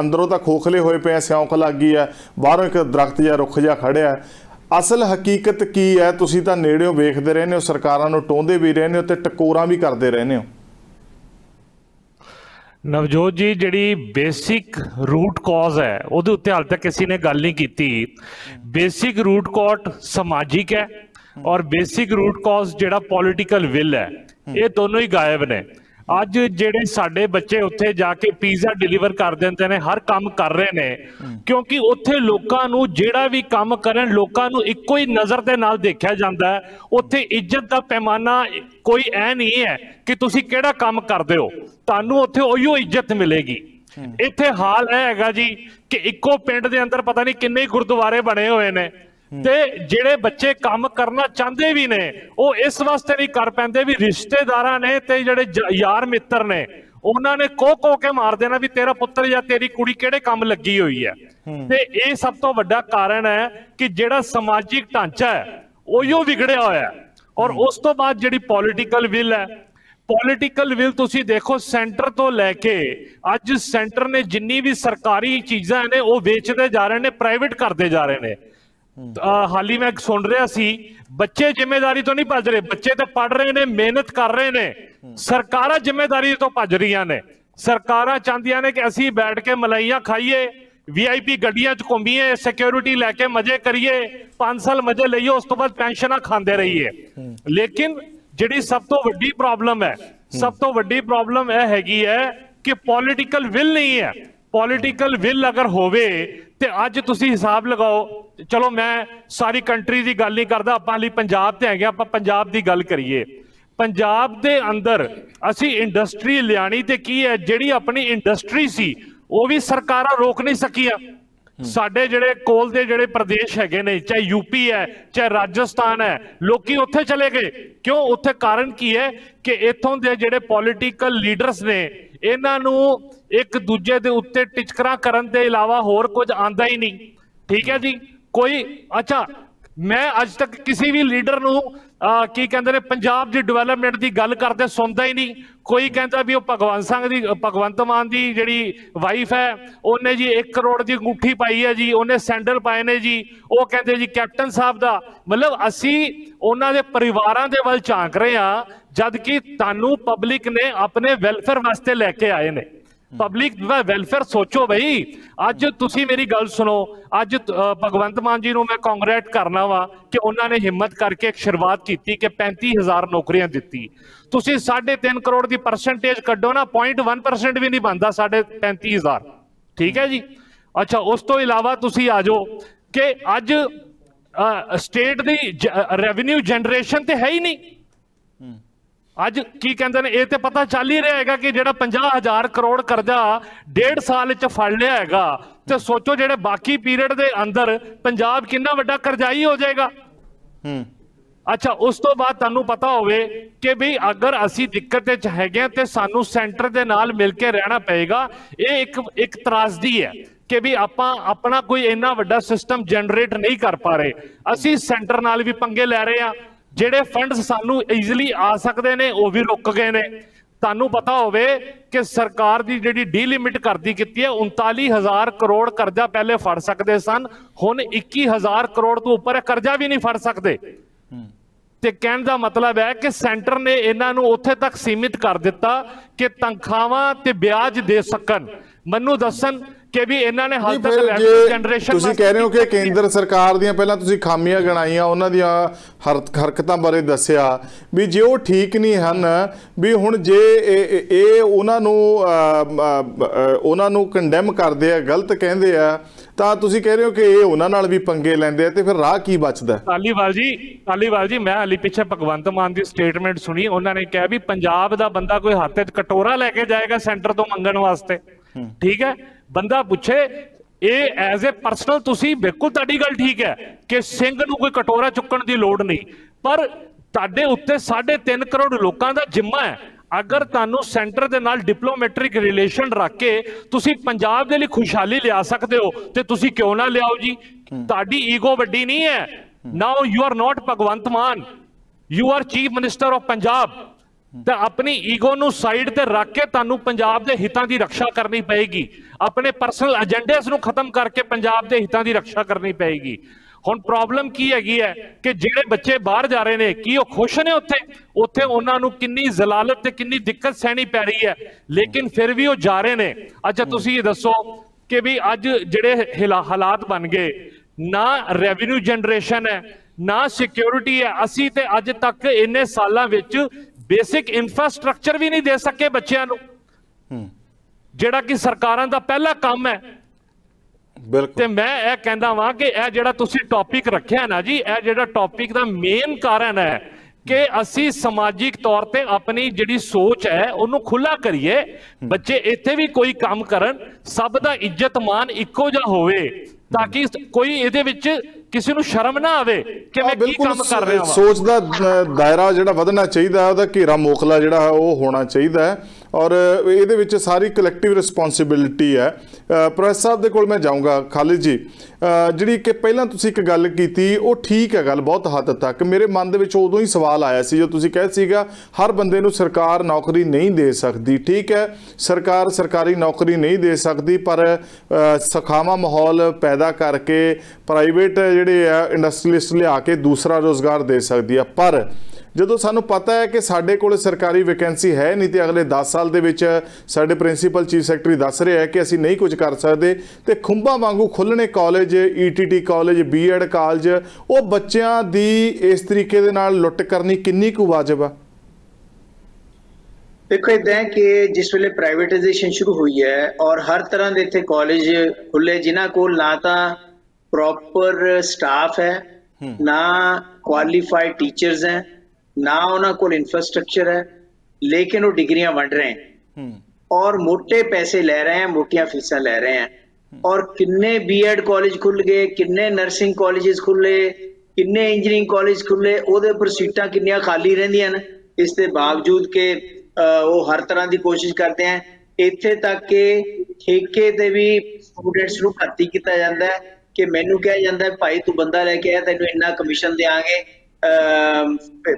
ਅੰਦਰੋਂ ਤਾਂ ਖੋਖਲੇ ਹੋਏ ਪਏ, ਸਿਉਂਕ ਲੱਗ ਗਈ ਹੈ, ਬਾਹਰੋਂ ਇੱਕ ਦਰਖਤ ਜਾਂ ਰੁੱਖ ਜਿਹਾ ਖੜਿਆ। ਅਸਲ ਹਕੀਕਤ ਕੀ ਹੈ? ਤੁਸੀਂ ਤਾਂ ਨੇੜਿਓਂ ਵੇਖਦੇ ਰਹਿੰਦੇ ਹੋ, ਸਰਕਾਰਾਂ ਨੂੰ ਟੋਂਦੇ ਵੀ ਰਹਿੰਦੇ ਹੋ ਤੇ ਟਕੋਰਾਂ ਵੀ ਕਰਦੇ ਰਹਿੰਦੇ ਹੋ। ਨਵਜੋਤ ਜੀ, ਜਿਹੜੀ ਬੇਸਿਕ ਰੂਟ ਕਾਜ਼ ਹੈ ਉਹਦੇ ਉੱਤੇ ਹਾਲ ਤੱਕ ਕਿਸੇ ਨੇ ਗੱਲ ਨਹੀਂ ਕੀਤੀ। ਬੇਸਿਕ ਰੂਟ ਕਾਜ਼ ਸਮਾਜਿਕ ਹੈ ਔਰ ਬੇਸਿਕ ਰੂਟ ਕਾਜ਼ ਜਿਹੜਾ ਪੋਲੀਟੀਕਲ ਵਿਲ ਹੈ, ਇਹ ਦੋਨੋਂ ਹੀ ਗਾਇਬ ਨੇ। ਅੱਜ ਜਿਹੜੇ ਸਾਡੇ ਬੱਚੇ ਉੱਥੇ ਜਾ ਕੇ ਪੀਜ਼ਾ ਡਿਲੀਵਰ ਕਰ ਦਿੰਦੇ ਨੇ, ਹਰ ਕੰਮ ਕਰ ਰਹੇ ਨੇ, ਕਿਉਂਕਿ ਉੱਥੇ ਲੋਕਾਂ ਨੂੰ ਜਿਹੜਾ ਵੀ ਕੰਮ ਕਰਨ, ਲੋਕਾਂ ਨੂੰ ਇੱਕੋ ਹੀ ਨਜ਼ਰ ਦੇ ਨਾਲ ਦੇਖਿਆ ਜਾਂਦਾ ਹੈ। ਉੱਥੇ ਇੱਜ਼ਤ ਦਾ ਪੈਮਾਨਾ ਕੋਈ ਐ ਨਹੀਂ ਹੈ ਕਿ ਤੁਸੀਂ ਕਿਹੜਾ ਕੰਮ ਕਰਦੇ ਹੋ, ਤੁਹਾਨੂੰ ਉੱਥੇ ਉਹੀਓ ਇੱਜ਼ਤ ਮਿਲੇਗੀ। ਇੱਥੇ ਹਾਲ ਇਹ ਹੈਗਾ ਜੀ ਕਿ ਇੱਕੋ ਪਿੰਡ ਦੇ ਅੰਦਰ ਪਤਾ ਨਹੀਂ ਕਿੰਨੇ ਗੁਰਦੁਆਰੇ ਬਣੇ ਹੋਏ ਨੇ, ਤੇ ਜਿਹੜੇ ਬੱਚੇ ਕੰਮ ਕਰਨਾ ਚਾਹੁੰਦੇ ਵੀ ਨੇ ਉਹ ਇਸ ਵਾਸਤੇ ਨਹੀਂ ਕਰ ਪੈਂਦੇ ਵੀ ਰਿਸ਼ਤੇਦਾਰਾਂ ਨੇ ਤੇ ਜਿਹੜੇ ਯਾਰ ਮਿੱਤਰ ਨੇ ਉਹਨਾਂ ਨੇ ਕੋ ਕੇ ਮਾਰ ਦੇਣਾ ਵੀ ਤੇਰਾ ਪੁੱਤਰ ਜਾਂ ਤੇਰੀ ਕੁੜੀ ਕਿਹੜੇ ਕੰਮ ਲੱਗੀ ਹੋਈ ਹੈ। ਤੇ ਇਹ ਸਭ ਤੋਂ ਵੱਡਾ ਕਾਰਨ ਹੈ ਕਿ ਜਿਹੜਾ ਸਮਾਜਿਕ ਢਾਂਚਾ ਹੈ ਉਹੀਓ ਵਿਗੜਿਆ ਹੋਇਆ। ਔਰ ਉਸ ਤੋਂ ਬਾਅਦ ਜਿਹੜੀ ਪੋਲੀਟੀਕਲ ਵਿਲ ਹੈ, ਪੋਲੀਟੀਕਲ ਵਿਲ ਤੁਸੀਂ ਦੇਖੋ ਸੈਂਟਰ ਤੋਂ ਲੈ ਕੇ ਅੱਜ ਸੈਂਟਰ ਨੇ ਜਿੰਨੀ ਵੀ ਸਰਕਾਰੀ ਚੀਜ਼ਾਂ ਨੇ ਉਹ ਵੇਚਦੇ ਜਾ ਰਹੇ ਨੇ, ਪ੍ਰਾਈਵੇਟ ਕਰਦੇ ਜਾ ਰਹੇ ਨੇ। ਹਾਲ ਹੀ ਮੈਂ ਸੁਣ ਰਿਹਾ ਸੀ, ਬੱਚੇ ਜ਼ਿੰਮੇਵਾਰੀ ਤੋਂ ਨਹੀਂ ਭੱਜ ਰਹੇ, ਬੱਚੇ ਤਾਂ ਪੜ ਰਹੇ ਨੇ, ਮਿਹਨਤ ਕਰ ਰਹੇ ਨੇ, ਸਰਕਾਰਾਂ ਜ਼ਿੰਮੇਵਾਰੀ ਤੋਂ ਭੱਜ ਰਹੀਆਂ ਨੇ। ਸਰਕਾਰਾਂ ਚਾਹੁੰਦੀਆਂ ਨੇ ਕਿ ਅਸੀਂ ਬੈਠ ਕੇ ਮਲਾਈਆਂ ਖਾਈਏ, VIP ਗੱਡੀਆਂ 'ਚ ਘੁੰਮੀਏ, ਸਿਕਿਉਰਿਟੀ ਲੈ ਕੇ ਮਜ਼ੇ ਕਰੀਏ, 5 ਸਾਲ ਮਜ਼ੇ ਲਈਏ, ਉਸ ਤੋਂ ਬਾਅਦ ਪੈਨਸ਼ਨਾਂ ਖਾਂਦੇ ਰਹੀਏ। ਲੇਕਿਨ ਜਿਹੜੀ ਸਭ ਤੋਂ ਵੱਡੀ ਪ੍ਰੋਬਲਮ ਹੈ, ਸਭ ਤੋਂ ਵੱਡੀ ਪ੍ਰੋਬਲਮ ਇਹ ਹੈਗੀ ਹੈ ਕਿ ਪੋਲੀਟੀਕਲ ਵਿਲ ਨਹੀਂ ਹੈ। ਪੋਲੀਟੀਕਲ ਵਿਲ ਅਗਰ ਹੋਵੇ ਤੇ ਅੱਜ ਤੁਸੀਂ ਹਿਸਾਬ ਲਗਾਓ, ਚਲੋ ਮੈਂ ਸਾਰੀ ਕੰਟਰੀ ਦੀ ਗੱਲ ਨਹੀਂ ਕਰਦਾ, ਆਪਾਂ ਲਈ ਪੰਜਾਬ ਤੇ ਹੈਗੇ, ਆਪਾਂ ਪੰਜਾਬ ਦੀ ਗੱਲ ਕਰੀਏ। ਪੰਜਾਬ ਦੇ ਅੰਦਰ ਅਸੀਂ ਇੰਡਸਟਰੀ ਲਿਆਣੀ ਤੇ ਕੀ ਹੈ, ਜਿਹੜੀ ਆਪਣੀ ਇੰਡਸਟਰੀ ਸੀ ਉਹ ਵੀ ਸਰਕਾਰਾਂ ਰੋਕ ਨਹੀਂ ਸਕੀਆਂ। ਸਾਡੇ ਜਿਹੜੇ ਕੋਲ ਦੇ ਜਿਹੜੇ ਪ੍ਰਦੇਸ਼ ਹੈਗੇ ਨੇ, ਚਾਹੇ ਯੂਪੀ ਹੈ ਚਾਹੇ ਰਾਜਸਥਾਨ ਹੈ, ਲੋਕੀ ਉੱਥੇ ਚਲੇ ਗਏ। ਕਿਉਂ? ਉੱਥੇ ਕਾਰਨ ਕੀ ਹੈ ਕਿ ਇੱਥੋਂ ਦੇ ਜਿਹੜੇ ਪੋਲੀਟੀਕਲ ਲੀਡਰਸ ਨੇ ਇਹਨਾਂ ਨੂੰ ਇੱਕ ਦੂਜੇ ਦੇ ਉੱਤੇ ਟਿਚਕਰਾਂ ਕਰਨ ਦੇ ਇਲਾਵਾ ਹੋਰ ਕੁਝ ਆਂਦਾ ਹੀ ਨਹੀਂ। ਠੀਕ ਹੈ ਜੀ। ਕੋਈ ਅੱਛਾ मैं अज तक किसी भी लीडर ਨੂੰ ਕੀ ਕਹਿੰਦੇ ਨੇ ਪੰਜਾਬ ਦੀ ਡਿਵੈਲਪਮੈਂਟ ਦੀ ਗੱਲ ਕਰਦੇ ਸੁਣਦਾ ਹੀ ਨਹੀਂ। ਕੋਈ ਕਹਿੰਦਾ ਵੀ ਉਹ ਭਗਵੰਤ ਮਾਨ ਦੀ ਜਿਹੜੀ ਵਾਈਫ ਹੈ ਉਹਨੇ ਜੀ 1 ਕਰੋੜ ਦੀ ਅੰਗੂਠੀ ਪਾਈ ਹੈ ਜੀ, ਉਹਨੇ ਸੈਂਡਲ ਪਾਏ ਨੇ ਜੀ, ਉਹ ਕਹਿੰਦੇ ਜੀ ਕੈਪਟਨ ਸਾਹਿਬ ਦਾ। ਮਤਲਬ ਅਸੀਂ ਉਹਨਾਂ ਦੇ ਪਰਿਵਾਰਾਂ ਦੇ ਵੱਲ ਝਾਂਕ ਰਹੇ ਹਾਂ, ਜਦ ਕਿ ਤੁਹਾਨੂੰ ਪਬਲਿਕ ਨੇ ਆਪਣੇ ਵੈਲਫੇਅਰ ਵਾਸਤੇ ਲੈ ਕੇ ਆਏ ਨੇ। पब्लिक वेलफेयर सोचो बई। अज तुसी मेरी गल सुनो, अज भगवंत मान जी नूं मैं कांग्रेट करना वा कि उन्होंने हिम्मत करके एक शुरुआत की कि 35,000 नौकरियां दित्ती। तुसी 3.5 करोड़ की परसेंटेज कड्डो ना, 0.1% भी नहीं बनता 35,000, ठीक है जी। अच्छा, उस तो इलावा तुसी आ जाओ कि अज स्टेट की रेवन्यू जनरेशन तो है ही नहीं। ਅੱਜ ਕੀ ਕਹਿੰਦੇ ਨੇ, ਇਹ ਤੇ ਪਤਾ ਚੱਲ ਹੀ ਰਿਹਾ ਹੈਗਾ ਕਿ ਜਿਹੜਾ 50,000 ਕਰੋੜ ਕਰਜ਼ਾ 1.5 ਸਾਲ ਚ ਫੜ ਲਿਆ ਹੈਗਾ, ਤੇ ਸੋਚੋ ਜਿਹੜੇ ਬਾਕੀ ਪੀਰੀਅਡ ਦੇ ਅੰਦਰ ਪੰਜਾਬ ਕਿੰਨਾ ਵੱਡਾ ਕਰਜ਼ਾਈ ਹੋ ਜਾਏਗਾ। ਅੱਛਾ, ਉਸ ਤੋਂ ਬਾਅਦ ਤੁਹਾਨੂੰ ਪਤਾ ਹੋਵੇ ਕਿ ਵੀ ਅਗਰ ਅਸੀਂ ਦਿੱਕਤ ਵਿੱਚ ਹੈਗੇ ਤੇ ਸਾਨੂੰ ਸੈਂਟਰ ਦੇ ਨਾਲ ਮਿਲ ਕੇ ਰਹਿਣਾ ਪਏਗਾ। ਇਹ ਇੱਕ ਤਰਾਸਦੀ ਹੈ ਕਿ ਵੀ ਆਪਾਂ ਆਪਣਾ ਕੋਈ ਇੰਨਾ ਵੱਡਾ ਸਿਸਟਮ ਜਨਰੇਟ ਨਹੀਂ ਕਰ ਪਾ ਰਹੇ। ਅਸੀਂ ਸੈਂਟਰ ਨਾਲ ਵੀ ਪੰਗੇ ਲੈ ਰਹੇ ਹਾਂ, ਜਿਹੜੇ ਫੰਡਸ ਸਾਨੂੰ ਈਜ਼ੀਲੀ ਆ ਸਕਦੇ ਨੇ ਉਹ ਵੀ ਰੁਕ ਗਏ ਨੇ। ਤੁਹਾਨੂੰ ਪਤਾ ਹੋਵੇ ਕਿ ਸਰਕਾਰ ਦੀ ਜਿਹੜੀ ਡੀਲਿਮਿਟ ਕਰਦੀ ਕੀਤੀ ਹੈ, 39,000 ਕਰੋੜ ਕਰਜ਼ਾ ਪਹਿਲੇ ਫੜ ਸਕਦੇ ਸਨ, ਹੁਣ 21,000 ਕਰੋੜ ਤੋਂ ਉੱਪਰ ਕਰਜ਼ਾ ਵੀ ਨਹੀਂ ਫੜ ਸਕਦੇ। ਤੇ ਕਹਿਣ ਦਾ ਮਤਲਬ ਹੈ ਕਿ ਸੈਂਟਰ ਨੇ ਇਹਨਾਂ ਨੂੰ ਉੱਥੇ ਤੱਕ ਸੀਮਿਤ ਕਰ ਦਿੱਤਾ ਕਿ ਤਨਖਾਹਾਂ ਤੇ ਵਿਆਜ ਦੇ ਸਕਣ। ਮੈਨੂੰ ਦੱਸਣ ਕਿ ਵੀ ਇਹਨਾਂ ਨੇ ਹਾਲ ਤੱਕ ਰੈਵਨਿਊ ਜਨਰੇਸ਼ਨ, ਤੁਸੀਂ ਕਹਿ ਰਹੇ ਹੋ ਕਿ ਕੇਂਦਰ ਸਰਕਾਰ ਦੀਆਂ ਪਹਿਲਾਂ ਤੁਸੀਂ ਖਾਮੀਆਂ ਗਣਾਈਆਂ, ਉਹਨਾਂ ਦੀਆਂ ਹਰਕਤਾਂ ਬਾਰੇ ਦੱਸਿਆ ਵੀ ਜੇ ਉਹ ਠੀਕ ਨਹੀਂ ਹਨ, ਵੀ ਹੁਣ ਜੇ ਇਹ ਉਹਨਾਂ ਨੂੰ ਕੰਡੈਮ ਕਰਦੇ ਆ, ਗਲਤ ਕਹਿੰਦੇ ਆ, ਤਾਂ ਤੁਸੀਂ ਕਹਿ ਰਹੇ ਹੋ ਕਿ ਇਹ ਉਹਨਾਂ ਨਾਲ ਵੀ ਪੰਗੇ ਲੈਂਦੇ ਆ, ਤੇ ਫਿਰ ਰਾਹ ਕੀ ਬਚਦਾ? ਧਾਲੀਵਾਲ ਜੀ, ਮੈਂ ਹਾਲੀ ਪਿੱਛੇ ਭਗਵੰਤ ਮਾਨ ਦੀ ਸਟੇਟਮੈਂਟ ਸੁਣੀ, ਉਹਨਾਂ ਨੇ ਕਿਹਾ ਵੀ ਪੰਜਾਬ ਦਾ ਬੰਦਾ ਕੋਈ ਹੱਥ 'ਚ ਕਟੋਰਾ ਲੈ ਕੇ ਜਾਏਗਾ ਸੈਂਟਰ ਤੋਂ ਮੰਗਣ ਵਾਸਤੇ, ਠੀਕ ਹੈ। ਬੰਦਾ ਪੁੱਛੇ ਇਹ ਐਜ਼ ਏ ਪਰਸਨਲ, ਤੁਸੀਂ ਬਿਲਕੁਲ ਤੁਹਾਡੀ ਗੱਲ ਠੀਕ ਹੈ ਕਿ ਸਿੰਘ ਨੂੰ ਕੋਈ ਕਟੋਰਾ ਚੁੱਕਣ ਦੀ ਲੋੜ ਨਹੀਂ, ਪਰ ਤੁਹਾਡੇ ਉੱਤੇ 3.5 ਕਰੋੜ ਲੋਕਾਂ ਦਾ ਜ਼ਿੰਮਾ ਹੈ। ਅਗਰ ਤੁਹਾਨੂੰ ਸੈਂਟਰ ਦੇ ਨਾਲ ਡਿਪਲੋਮੈਟਿਕ ਰਿਲੇਸ਼ਨ ਰੱਖ ਕੇ ਤੁਸੀਂ ਪੰਜਾਬ ਦੇ ਲਈ ਖੁਸ਼ਹਾਲੀ ਲਿਆ ਸਕਦੇ ਹੋ ਤੇ ਤੁਸੀਂ ਕਿਉਂ ਨਾ ਲਿਆਓ ਜੀ। ਤੁਹਾਡੀ ਈਗੋ ਵੱਡੀ ਨਹੀਂ ਹੈ। Now you are not Bhagwant Mann, you are chief minister of Punjab. ਤਾਂ ਆਪਣੀ ਈਗੋ ਨੂੰ ਸਾਈਡ ਤੇ ਰੱਖ ਕੇ ਤੁਹਾਨੂੰ ਪੰਜਾਬ ਦੇ ਹਿੱਤਾਂ ਦੀ ਰੱਖਿਆ ਕਰਨੀ ਪਏਗੀ, ਆਪਣੇ ਪਰਸਨਲ ਏਜੰਡੇਸ ਨੂੰ ਖਤਮ ਕਰਕੇ ਪੰਜਾਬ ਦੇ ਹਿੱਤਾਂ ਦੀ ਰੱਖਿਆ ਕਰਨੀ ਪਏਗੀ। ਹੁਣ ਪ੍ਰੋਬਲਮ ਕੀ ਹੈਗੀ ਹੈ ਕਿ ਜਿਹੜੇ ਬੱਚੇ ਬਾਹਰ ਜਾ ਰਹੇ ਨੇ, ਕੀ ਉਹ ਖੁਸ਼ ਨੇ ਉੱਥੇ ਉਹਨਾਂ ਨੂੰ ਕਿੰਨੀ ਜ਼ਲਾਲਤ ਤੇ ਕਿੰਨੀ ਦਿੱਕਤ ਸਹਿਣੀ ਪੈ ਰਹੀ ਹੈ, ਲੇਕਿਨ ਫਿਰ ਵੀ ਉਹ ਜਾ ਰਹੇ ਨੇ। ਅੱਛਾ, ਤੁਸੀਂ ਇਹ ਦੱਸੋ ਕਿ ਵੀ ਅੱਜ ਜਿਹੜੇ ਹਾਲਾਤ ਬਣ ਗਏ, ਨਾ ਰੈਵਨਿਊ ਜਨਰੇਸ਼ਨ ਹੈ, ਨਾ ਸਿਕਿਉਰਿਟੀ ਹੈ। ਅਸੀਂ ਤੇ ਅੱਜ ਤੱਕ ਇੰਨੇ ਸਾਲਾਂ ਵਿੱਚ ਬੇਸਿਕ ਇਨਫਰਾਸਟ੍ਰਕਚਰ ਵੀ ਨਹੀਂ ਦੇ ਸਕੇ ਬੱਚਿਆਂ ਨੂੰ, ਜਿਹੜਾ ਕਿ ਸਰਕਾਰਾਂ ਦਾ ਪਹਿਲਾ ਕੰਮ ਹੈ। ਤੇ ਮੈਂ ਇਹ ਕਹਿੰਦਾ ਵਾਂ ਕਿ ਇਹ ਜਿਹੜਾ ਤੁਸੀਂ ਟੌਪਿਕ ਰੱਖਿਆ ਨਾ ਜੀ, ਇਹ ਜਿਹੜਾ ਟੌਪਿਕ ਦਾ ਮੇਨ ਕਾਰਨ ਹੈ ਕਿ ਅਸੀਂ ਸਮਾਜਿਕ ਤੌਰ ਤੇ ਆਪਣੀ ਜਿਹੜੀ ਸੋਚ ਹੈ ਉਹਨੂੰ ਖੁੱਲਾ ਕਰੀਏ। ਬੱਚੇ ਇੱਥੇ ਵੀ ਕੋਈ ਕੰਮ ਕਰਨ, ਸਭ ਦਾ ਇੱਜ਼ਤ ਮਾਨ ਇੱਕੋ ਜਿਹਾ ਹੋਵੇ, ਤਾਂ ਕਿ ਕੋਈ ਇਹਦੇ ਵਿੱਚ ਕਿਸੇ ਨੂੰ ਸ਼ਰਮ ਨਾ ਆਵੇ ਕਿ ਮੈਂ ਕੀ ਕੰਮ ਕਰ ਰਿਹਾ ਹਾਂ। ਸੋਚ ਦਾ ਦਾਇਰਾ ਜਿਹੜਾ ਵਧਣਾ ਚਾਹੀਦਾ, ਉਹਦਾ ਘੇਰਾ ਮੋਖਲਾ ਜਿਹੜਾ ਹੈ ਉਹ ਹੋਣਾ ਚਾਹੀਦਾ ਹੈ, ਔਰ ਇਹਦੇ ਵਿੱਚ ਸਾਰੀ ਕਲੈਕਟਿਵ ਰਿਸਪੌਂਸਿਬਿਲਿਟੀ ਹੈ। ਪ੍ਰੋਫੈਸਰ ਸਾਹਿਬ ਦੇ ਕੋਲ ਮੈਂ ਜਾਊਂਗਾ। ਖਾਲਿਦ ਜੀ, ਜਿਹੜੀ ਕਿ ਪਹਿਲਾਂ ਤੁਸੀਂ ਇੱਕ ਗੱਲ ਕੀਤੀ, ਉਹ ਠੀਕ ਹੈ ਗੱਲ ਬਹੁਤ ਹੱਦ ਤੱਕ। ਮੇਰੇ ਮਨ ਦੇ ਵਿੱਚ ਉਦੋਂ ਹੀ ਸਵਾਲ ਆਇਆ ਸੀ ਜੋ ਤੁਸੀਂ ਕਹਿ ਸੀਗਾ ਹਰ ਬੰਦੇ ਨੂੰ ਸਰਕਾਰ ਨੌਕਰੀ ਨਹੀਂ ਦੇ ਸਕਦੀ। ਠੀਕ ਹੈ, ਸਰਕਾਰ ਸਰਕਾਰੀ ਨੌਕਰੀ ਨਹੀਂ ਦੇ ਸਕਦੀ, ਪਰ ਸਖਾਵਾਂ ਮਾਹੌਲ ਪੈਦਾ ਕਰਕੇ ਪ੍ਰਾਈਵੇਟ ਜਿਹੜੇ ਆ ਇੰਡਸਟਰੀਲਿਸਟ ਲਿਆ ਕੇ ਦੂਸਰਾ ਰੋਜ਼ਗਾਰ ਦੇ ਸਕਦੀ ਆ। ਪਰ ਜਦੋਂ ਸਾਨੂੰ ਪਤਾ ਹੈ ਕਿ ਸਾਡੇ ਕੋਲ ਸਰਕਾਰੀ ਵੈਕੈਂਸੀ ਹੈ ਨਹੀਂ, ਤੇ ਅਗਲੇ 10 ਸਾਲ ਦੇ ਵਿੱਚ ਸਾਡੇ ਪ੍ਰਿੰਸੀਪਲ ਚੀਫ ਸੈਕਟਰੀ ਦੱਸ ਰਿਹਾ ਹੈ ਕਿ ਅਸੀਂ ਨਹੀਂ ਕੁਝ ਕਰ ਸਕਦੇ, ਤੇ ਖੁੰਬਾਂ ਵਾਂਗੂ ਖੁੱਲ੍ਹਣੇ college, ETT college, B.Ed college, ਉਹ ਬੱਚਿਆਂ ਦੀ ਇਸ ਤਰੀਕੇ ਦੇ ਨਾਲ ਲੁੱਟ ਕਰਨੀ ਕਿੰਨੀ ਕੁ ਵਾਜਬ ਆ? देखो इदा है कि जिस वेले प्राइवेटाइजेशन शुरू हुई है और हर तरह के इत्थे कॉलेज खुले जिन्हां कोल ना तां प्रॉपर स्टाफ है, ना क्वालिफाइड टीचर्स हैं, ना उन्हां कोल इंफ्रास्ट्रक्चर है, लेकिन वो डिग्रियां वंड रहे हैं और मोटे पैसे ले रहे हैं, मोटियां फीसां ले रहे हैं। और किन्ने B.Ed कॉलेज खुल गए, किन्ने नर्सिंग कॉलेजेस खुले, किन्ने इंजीनियरिंग कॉलेज खुले, उहदे पर सीटां किन्नियां खाली रहिंदियां ने, इस दे बावजूद के वो हर तरह की कोशिश करते हैं। इत्थे तक के ठेके ते भी स्टूडेंट्स नूं भर्ती किया जाता है, ਕਿ ਮੈਨੂੰ ਕਿਹਾ ਜਾਂਦਾ ਭਾਈ ਤੂੰ ਬੰਦਾ ਲੈ ਕੇ ਆਇਆ, ਤੈਨੂੰ ਇੰਨਾ ਕਮਿਸ਼ਨ ਦੇਾਂਗੇ,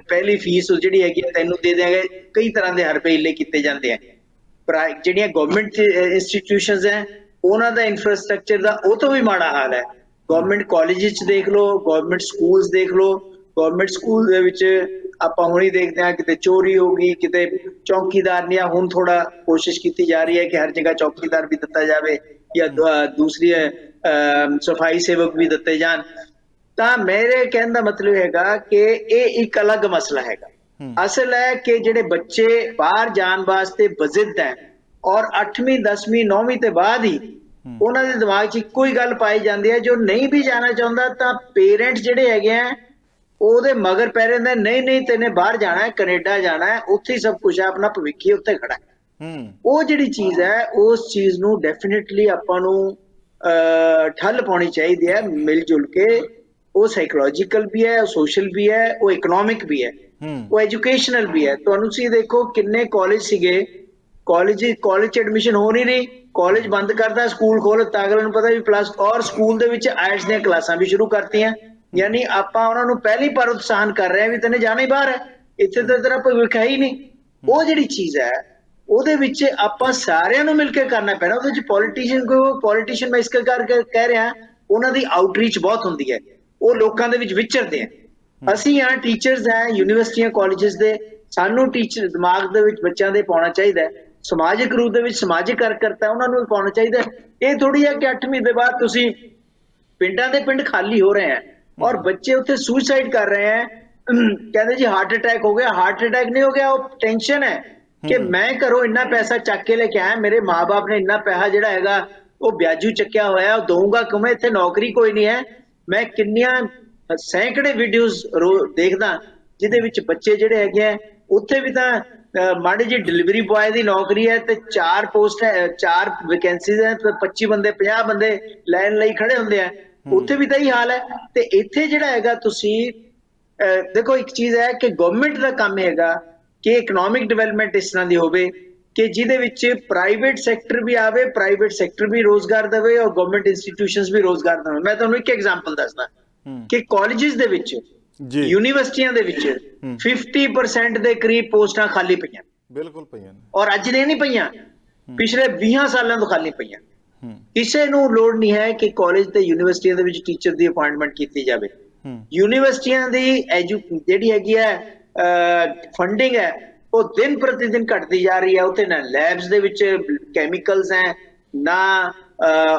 ਪਹਿਲੀ ਫੀਸ ਜਿਹੜੀ ਹੈਗੀ ਤੈਨੂੰ ਦੇ ਦਿਆਂਗੇ। ਕਈ ਤਰ੍ਹਾਂ ਦੇ ਹਰਬੇਲੇ ਕੀਤੇ ਜਾਂਦੇ ਆ। ਜਿਹੜੀਆਂ ਗਵਰਨਮੈਂਟ ਇੰਸਟੀਟਿਊਸ਼ਨਸ ਹੈ ਉਹਨਾਂ ਦਾ ਇਨਫਰਾਸਟ੍ਰਕਚਰ ਦਾ ਉਹ ਤੋਂ ਵੀ ਮਾੜਾ ਹਾਲ ਹੈ। ਗਵਰਨਮੈਂਟ ਕਾਲਜ ਦੇਖ ਲਓ, ਗਵਰਨਮੈਂਟ ਸਕੂਲਸ ਦੇਖ ਲਓ। ਗਵਰਨਮੈਂਟ ਸਕੂਲ ਦੇ ਵਿੱਚ ਆਪਾਂ ਹੁਣ ਹੀ ਦੇਖਦੇ ਹਾਂ ਕਿਤੇ ਚੋਰੀ ਹੋ ਗਈ, ਕਿਤੇ ਚੌਕੀਦਾਰ ਨਹੀਂ ਆ। ਹੁਣ ਥੋੜਾ ਕੋਸ਼ਿਸ਼ ਕੀਤੀ ਜਾ ਰਹੀ ਹੈ ਕਿ ਹਰ ਜਗ੍ਹਾ ਚੌਕੀਦਾਰ ਵੀ ਦਿੱਤਾ ਜਾਵੇ ਜਾਂ ਦੂਸਰੀ ਸਫਾਈ ਸੇਵਕ ਵੀ ਦਿੱਤੇ ਜਾਣ। ਤਾਂ ਮੇਰੇ ਕਹਿਣ ਦਾ ਮਤਲਬ ਹੈਗਾ ਕਿ ਇਹ ਇੱਕ ਅਲੱਗ ਮਸਲਾ ਹੈਗਾ। ਅਸਲ ਹੈ ਕਿ ਜਿਹੜੇ ਬੱਚੇ ਬਾਹਰ ਜਾਣ ਵਾਸਤੇ ਬਜ਼ਿੱਦ ਹੈ ਔਰ 8ਵੀਂ 10ਵੀਂ 9ਵੀਂ ਤੇ ਬਾਅਦ ਹੀ ਉਹਨਾਂ ਦੇ ਦਿਮਾਗ 'ਚ ਇੱਕੋ ਹੀ ਗੱਲ ਪਾਈ ਜਾਂਦੀ ਹੈ, ਜੋ ਨਹੀਂ ਵੀ ਜਾਣਾ ਚਾਹੁੰਦਾ ਤਾਂ ਪੇਰੈਂਟਸ ਜਿਹੜੇ ਹੈਗੇ ਆ ਉਹਦੇ ਮਗਰ ਪੈ ਰਹੇ ਨੇ, ਨਹੀਂ ਤੈਨੇ ਬਾਹਰ ਜਾਣਾ ਹੈ, ਕੈਨੇਡਾ ਜਾਣਾ ਹੈ, ਉੱਥੇ ਹੀ ਸਭ ਕੁਝ ਹੈ, ਆਪਣਾ ਭਵਿੱਖ ਹੀ ਉੱਥੇ ਖੜਾ ਹੈ। ਉਹ ਜਿਹੜੀ ਚੀਜ਼ ਹੈ ਉਸ ਚੀਜ਼ ਨੂੰ ਡੈਫੀਨੇਟਲੀ ਆਪਾਂ ਨੂੰ ਠੱਲ ਪਾਉਣੀ ਚਾਹੀਦੀ ਹੈ ਮਿਲ ਜੁਲ ਕੇ। ਉਹ ਸਾਈਕੋਲੋਜੀਕਲ ਵੀ ਹੈ, ਉਹ ਸੋਸ਼ਲ ਵੀ ਹੈ, ਉਹ ਇਕਨੋਮਿਕ ਵੀ ਹੈ, ਉਹ ਐਜੂਕੇਸ਼ਨਲ ਵੀ ਹੈ। ਤੁਹਾਨੂੰ ਤੁਸੀਂ ਦੇਖੋ ਕਿੰਨੇ ਕਾਲਜ ਸੀਗੇ, ਕਾਲਜ 'ਚ ਐਡਮਿਸ਼ਨ ਹੋ ਨਹੀਂ ਰਹੀ, ਕਾਲਜ ਬੰਦ ਕਰਦਾ, ਸਕੂਲ ਖੋਲ ਦਿੱਤਾ। ਅਗਲੇ ਨੂੰ ਪਤਾ ਵੀ ਪਲੱਸ ਔਰ ਸਕੂਲ ਦੇ ਵਿੱਚ ਆਇਲਟਸ ਦੀਆਂ ਕਲਾਸਾਂ ਵੀ ਸ਼ੁਰੂ ਕਰਤੀਆਂ। ਯਾਨੀ ਆਪਾਂ ਉਹਨਾਂ ਨੂੰ ਪਹਿਲੀ ਪਰ ਉਤਸ਼ਾਹਨ ਕਰ ਰਹੇ ਹਾਂ ਵੀ ਤੈਨੂੰ ਜਾਣਾ ਹੀ ਬਾਹਰ ਹੈ, ਇੱਥੇ ਤਾਂ ਤੇਰਾ ਭਵਿੱਖ ਹੈ ਹੀ ਨਹੀਂ। ਉਹ ਜਿਹੜੀ ਚੀਜ਼ ਹੈ ਉਹਦੇ ਵਿੱਚ ਆਪਾਂ ਸਾਰਿਆਂ ਨੂੰ ਮਿਲ ਕੇ ਕਰਨਾ ਪੈਣਾ। ਉਹਦੇ ਵਿੱਚ ਪੋਲੀਟੀਸ਼ੀਅਨ ਮੈਂ ਇਸ ਕਰਕੇ ਕਹਿ ਰਿਹਾ, ਉਹਨਾਂ ਦੀ ਆਊਟਰੀਚ ਬਹੁਤ ਹੁੰਦੀ ਹੈ, ਉਹ ਲੋਕਾਂ ਦੇ ਵਿੱਚ ਵਿਚਰਦੇ ਆ। ਅਸੀਂ ਹਾਂ ਟੀਚਰਸ ਹੈ ਯੂਨੀਵਰਸਿਟੀਆਂ ਕਾਲਜਸ ਦੇ, ਸਾਨੂੰ ਟੀਚਰ ਦਿਮਾਗ ਦੇ ਵਿੱਚ ਬੱਚਿਆਂ ਦੇ ਪਾਉਣਾ ਚਾਹੀਦਾ ਹੈ। ਸਮਾਜਿਕ ਰੂਪ ਦੇ ਵਿੱਚ ਸਮਾਜਿਕ ਕਾਰਜਕਰਤਾ ਉਹਨਾਂ ਨੂੰ ਵੀ ਪਾਉਣਾ ਚਾਹੀਦਾ। ਇਹ ਥੋੜੀ ਹੈ ਕਿ 8ਵੀਂ ਦੇ ਬਾਅਦ ਤੁਸੀਂ ਪਿੰਡਾਂ ਦੇ ਪਿੰਡ ਖਾਲੀ ਹੋ ਰਹੇ ਹੈ ਔਰ ਬੱਚੇ ਉੱਥੇ ਸੁਸਾਈਡ ਕਰ ਰਹੇ ਹੈ। ਕਹਿੰਦੇ ਜੀ ਹਾਰਟ ਅਟੈਕ ਹੋ ਗਿਆ। ਹਾਰਟ ਅਟੈਕ ਨਹੀਂ ਹੋ ਗਿਆ, ਉਹ ਟੈਨਸ਼ਨ ਹੈ ਕਿ ਮੈਂ ਘਰੋਂ ਇੰਨਾ ਪੈਸਾ ਚੱਕ ਕੇ ਲੈ ਕੇ ਆਇਆ, ਮੇਰੇ ਮਾਂ-ਬਾਪ ਨੇ ਇੰਨਾ ਪੈਸਾ ਜਿਹੜਾ ਹੈਗਾ ਉਹ ਵਿਆਜੂ ਚੱਕਿਆ ਹੋਇਆ, ਉਹ ਦਊਂਗਾ ਕਿਵੇਂ, ਇੱਥੇ ਨੌਕਰੀ ਕੋਈ ਨਹੀਂ ਹੈ। ਮੈਂ ਕਿੰਨੀਆਂ ਸੈਂਕੜੇ ਵੀਡੀਓਜ਼ ਦੇਖਦਾ ਜਿਹਦੇ ਵਿੱਚ ਬੱਚੇ ਜਿਹੜੇ ਹੈਗੇ ਆ ਉੱਥੇ ਵੀ ਤਾਂ ਮਾੜੀ ਜਿਹੀ ਡਿਲੀਵਰੀ ਬॉय ਦੀ ਨੌਕਰੀ ਹੈ ਤੇ 4 ਪੋਸਟ ਹੈ, 4 ਵੈਕੈਂਸੀਜ਼ ਹੈ ਤੇ 25 ਬੰਦੇ 50 ਬੰਦੇ ਲਾਈਨ ਲਈ ਖੜੇ ਹੁੰਦੇ ਆ। ਉੱਥੇ ਵੀ ਤਾਂ ਹੀ ਹਾਲ ਹੈ। ਤੇ ਇੱਥੇ ਜਿਹੜਾ ਹੈਗਾ ਤੁਸੀਂ ਦੇਖੋ ਇੱਕ ਚੀਜ਼ ਹੈ ਕਿ ਗਵਰਨਮੈਂਟ ਦਾ ਕੰਮ ਹੈਗਾ ਕਿ ਇਕਨੋਮਿਕ ਡਿਵੈਲਪਮੈਂਟ ਇਸ ਤਰ੍ਹਾਂ ਦੀ ਹੋਵੇ ਕਿ ਜਿਹਦੇ ਵਿੱਚ ਪ੍ਰਾਈਵੇਟ ਸੈਕਟਰ ਵੀ ਆਵੇ, ਪ੍ਰਾਈਵੇਟ ਸੈਕਟਰ ਵੀ ਰੋਜ਼ਗਾਰ ਦੇਵੇ ਔਰ ਗਵਰਨਮੈਂਟ ਇੰਸਟੀਟਿਊਸ਼ਨਸ ਵੀ ਰੋਜ਼ਗਾਰ ਦੇਵੇ। ਮੈਂ ਤੁਹਾਨੂੰ ਇੱਕ ਐਗਜ਼ਾਮਪਲ ਦੱਸਦਾ ਕਿ ਕਾਲਜਸ ਦੇ ਵਿੱਚ ਯੂਨੀਵਰਸਿਟੀਆਂ ਦੇ ਵਿੱਚ 50% ਦੇ ਕਰੀਬ ਪੋਸਟਾਂ ਖਾਲੀ ਪਈਆਂ। ਬਿਲਕੁਲ ਪਈਆਂ ਔਰ ਅੱਜ ਦੇ ਨਹੀਂ ਪਈਆਂ, ਪਿਛਲੇ 20 ਸਾਲਾਂ ਤੋਂ ਖਾਲੀ ਪਈਆਂ। ਕਿਸੇ ਨੂੰ ਲੋੜ ਨਹੀਂ ਹੈ ਕਿ ਕਾਲਜ ਤੇ ਯੂਨੀਵਰਸਿਟੀਆਂ ਦੇ ਵਿੱਚ ਟੀਚਰ ਦੀ ਅਪਾਇੰਟਮੈਂਟ ਕੀਤੀ ਜਾਵੇ। ਯੂਨੀਵਰਸਿਟੀਆਂ ਦੀ ਜਿਹੜੀ ਹੈਗੀ ਹੈ ਫੰਡਿੰਗ ਹੈ ਉਹ ਦਿਨ ਪ੍ਰਤੀ ਦਿਨ ਘਟਦੀ ਜਾ ਰਹੀ ਹੈ। ਉੱਥੇ ਨਾ ਲੈਬਸ ਦੇ ਵਿੱਚ ਕੈਮੀਕਲਸ ਹੈ, ਨਾ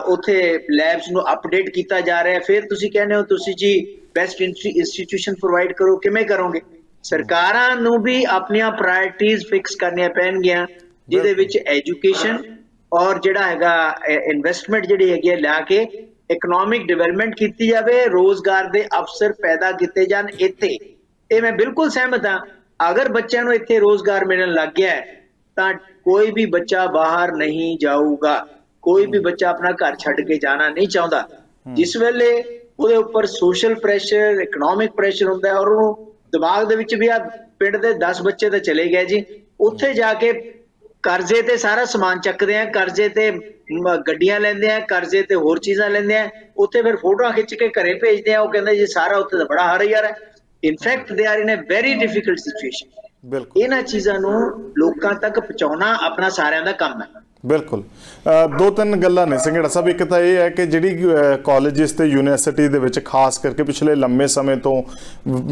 ਉੱਥੇ ਲੈਬਸ ਨੂੰ ਅਪਡੇਟ ਕੀਤਾ ਜਾ ਰਿਹਾ। ਫਿਰ ਤੁਸੀਂ ਕਹਿੰਦੇ ਹੋ ਤੁਸੀਂ ਜੀ ਬੈਸਟ ਇੰਸਟੀਟਿਊਸ਼ਨ ਪ੍ਰੋਵਾਈਡ ਕਰੋ, ਕਿਵੇਂ ਕਰੋਗੇ? ਸਰਕਾਰਾਂ ਨੂੰ ਵੀ ਆਪਣੀਆਂ ਪ੍ਰਾਇਰਟੀਜ਼ ਫਿਕਸ ਕਰਨੀਆਂ ਪੈਣਗੀਆਂ ਜਿਹਦੇ ਵਿੱਚ ਐਜੂਕੇਸ਼ਨ ਔਰ ਜਿਹੜਾ ਹੈਗਾ ਇਨਵੈਸਟਮੈਂਟ ਜਿਹੜੀ ਹੈਗੀ ਹੈ ਲਾ ਕੇ ਇਕਨੋਮਿਕ ਡਿਵੈਲਪਮੈਂਟ ਕੀਤੀ ਜਾਵੇ, ਰੋਜ਼ਗਾਰ ਦੇ ਅਵਸਰ ਪੈਦਾ ਕੀਤੇ ਜਾਣ ਇੱਥੇ। ਇਹ ਮੈਂ ਬਿਲਕੁਲ ਸਹਿਮਤ ਹਾਂ। ਅਗਰ ਬੱਚਿਆਂ ਨੂੰ ਇੱਥੇ ਰੋਜ਼ਗਾਰ ਮਿਲਣ ਲੱਗ ਗਿਆ ਤਾਂ ਕੋਈ ਵੀ ਬੱਚਾ ਬਾਹਰ ਨਹੀਂ ਜਾਊਗਾ, ਕੋਈ ਵੀ ਬੱਚਾ ਆਪਣਾ ਘਰ ਛੱਡ ਕੇ ਜਾਣਾ ਨਹੀਂ ਚਾਹੁੰਦਾ। ਜਿਸ ਵੇਲੇ ਉਹਦੇ ਉੱਪਰ ਸੋਸ਼ਲ ਪ੍ਰੈਸ਼ਰ, ਇਕਨੋਮਿਕ ਪ੍ਰੈਸ਼ਰ ਹੁੰਦਾ ਔਰ ਉਹਨੂੰ ਦਿਮਾਗ ਦੇ ਵਿੱਚ ਵੀ ਆ ਪਿੰਡ ਦੇ 10 ਬੱਚੇ ਤਾਂ ਚਲੇ ਗਏ ਜੀ, ਉੱਥੇ ਜਾ ਕੇ ਕਰਜ਼ੇ ਤੇ ਸਾਰਾ ਸਮਾਨ ਚੱਕਦੇ ਆ, ਕਰਜ਼ੇ ਤੇ ਗੱਡੀਆਂ ਲੈਂਦੇ ਆ, ਕਰਜ਼ੇ ਤੇ ਹੋਰ ਚੀਜ਼ਾਂ ਲੈਂਦੇ ਆ, ਉੱਥੇ ਫਿਰ ਫੋਟੋਆਂ ਖਿੱਚ ਕੇ ਘਰੇ ਭੇਜਦੇ ਆ। ਉਹ ਕਹਿੰਦੇ ਜੀ ਸਾਰਾ ਉੱਥੇ ਤਾਂ ਬੜਾ ਹਾਰ ਯਾਰ ਹੈ। In fact they are in a very difficult situation. ਬਿਲਕੁਲ ਇਹਨਾਂ ਚੀਜ਼ਾਂ ਨੂੰ ਲੋਕਾਂ ਤੱਕ ਪਹੁੰਚਾਉਣਾ ਆਪਣਾ ਸਾਰਿਆਂ ਦਾ ਕੰਮ ਹੈ। ਬਿਲਕੁਲ 2-3 ਗੱਲਾਂ ਨੇ ਸੰਘੇੜਾ ਸਾਹਿਬ। ਇੱਕ ਤਾਂ ਇਹ ਹੈ ਕਿ ਜਿਹੜੀ ਕਾਲਜਸ ਤੇ ਯੂਨੀਵਰਸਿਟੀ ਦੇ ਵਿੱਚ ਖਾਸ ਕਰਕੇ ਪਿਛਲੇ ਲੰਮੇ ਸਮੇਂ ਤੋਂ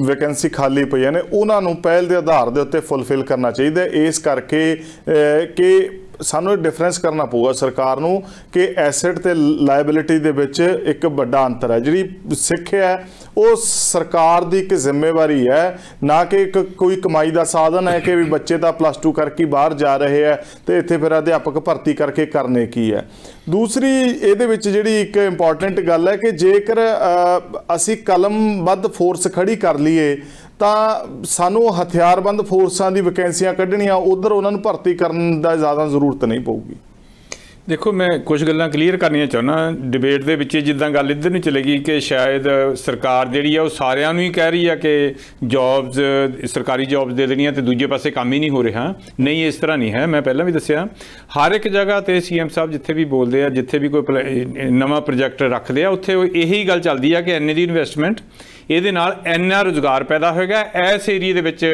ਵੈਕੈਂਸੀ ਖਾਲੀ ਪਈਆਂ ਨੇ ਉਹਨਾਂ ਨੂੰ ਪਹਿਲ ਦੇ ਆਧਾਰ ਦੇ ਉੱਤੇ ਫੁੱਲਫਿਲ ਕਰਨਾ ਚਾਹੀਦਾ। ਇਸ ਕਰਕੇ ਕਿ ਸਾਨੂੰ ਡਿਫਰੈਂਸ ਕਰਨਾ ਪਊਗਾ ਸਰਕਾਰ ਨੂੰ ਕਿ ਐਸੈਟ ਤੇ ਲਾਇਬਿਲਿਟੀ ਦੇ ਵਿੱਚ ਇੱਕ ਵੱਡਾ ਅੰਤਰ ਹੈ। ਜਿਹੜੀ ਸਿੱਖਿਆ ਹੈ ਉਹ ਸਰਕਾਰ ਦੀ ਇੱਕ ਜ਼ਿੰਮੇਵਾਰੀ ਹੈ, ਨਾ ਕਿ ਇੱਕ ਕੋਈ ਕਮਾਈ ਦਾ ਸਾਧਨ ਹੈ ਕਿ ਵੀ ਬੱਚੇ ਤਾਂ +2 ਕਰਕੇ ਬਾਹਰ ਜਾ ਰਹੇ ਹੈ ਤੇ ਇੱਥੇ ਫਿਰ ਅਧਿਆਪਕ ਭਰਤੀ ਕਰਕੇ ਕਰਨੇ ਕੀ ਹੈ। ਦੂਸਰੀ ਇਹਦੇ ਵਿੱਚ ਜਿਹੜੀ ਇੱਕ ਇੰਪੋਰਟੈਂਟ ਗੱਲ ਹੈ ਕਿ ਜੇਕਰ ਅਸੀਂ ਕਲਮਬੱਧ ਫੋਰਸ ਖੜੀ ਕਰ ਲਈਏ ਤਾਂ ਸਾਨੂੰ ਹਥਿਆਰਬੰਦ ਫੋਰਸਾਂ ਦੀ ਵੈਕੈਂਸੀਆਂ ਕੱਢਣੀਆਂ, ਉਧਰ ਉਹਨਾਂ ਨੂੰ ਭਰਤੀ ਕਰਨ ਦਾ ਜ਼ਿਆਦਾ ਜ਼ਰੂਰਤ ਨਹੀਂ ਪਊਗੀ। ਦੇਖੋ ਮੈਂ ਕੁਝ ਗੱਲਾਂ ਕਲੀਅਰ ਕਰਨੀਆਂ ਚਾਹੁੰਦਾ ਡਿਬੇਟ ਦੇ ਵਿੱਚ, ਜਿੱਦਾਂ ਗੱਲ ਇੱਧਰ ਨੂੰ ਚਲੇਗੀ ਕਿ ਸ਼ਾਇਦ ਸਰਕਾਰ ਜਿਹੜੀ ਆ ਉਹ ਸਾਰਿਆਂ ਨੂੰ ਹੀ ਕਹਿ ਰਹੀ ਆ ਕਿ ਜੌਬਸ, ਸਰਕਾਰੀ ਜੌਬਸ ਦੇ ਦੇਣੀਆਂ ਤੇ ਦੂਜੇ ਪਾਸੇ ਕੰਮ ਹੀ ਨਹੀਂ ਹੋ ਰਿਹਾ। ਨਹੀਂ, ਇਸ ਤਰ੍ਹਾਂ ਨਹੀਂ ਹੈ। ਮੈਂ ਪਹਿਲਾਂ ਵੀ ਦੱਸਿਆ ਹਰ ਇੱਕ ਜਗ੍ਹਾ ਤੇ ਸੀਐਮ ਸਾਹਿਬ ਜਿੱਥੇ ਵੀ ਬੋਲਦੇ ਆ, ਜਿੱਥੇ ਵੀ ਕੋਈ ਨਵਾਂ ਪ੍ਰੋਜੈਕਟ ਰੱਖਦੇ ਆ, ਉੱਥੇ ਇਹੀ ਗੱਲ ਚੱਲਦੀ ਆ ਕਿ ਇੰਨੇ ਦੀ ਇਨਵੈਸਟਮੈਂਟ, ਇਹਦੇ ਨਾਲ ਇੰਨਾ ਰੁਜ਼ਗਾਰ ਪੈਦਾ ਹੋਏਗਾ, ਇਸ ਏਰੀਏ ਦੇ ਵਿੱਚ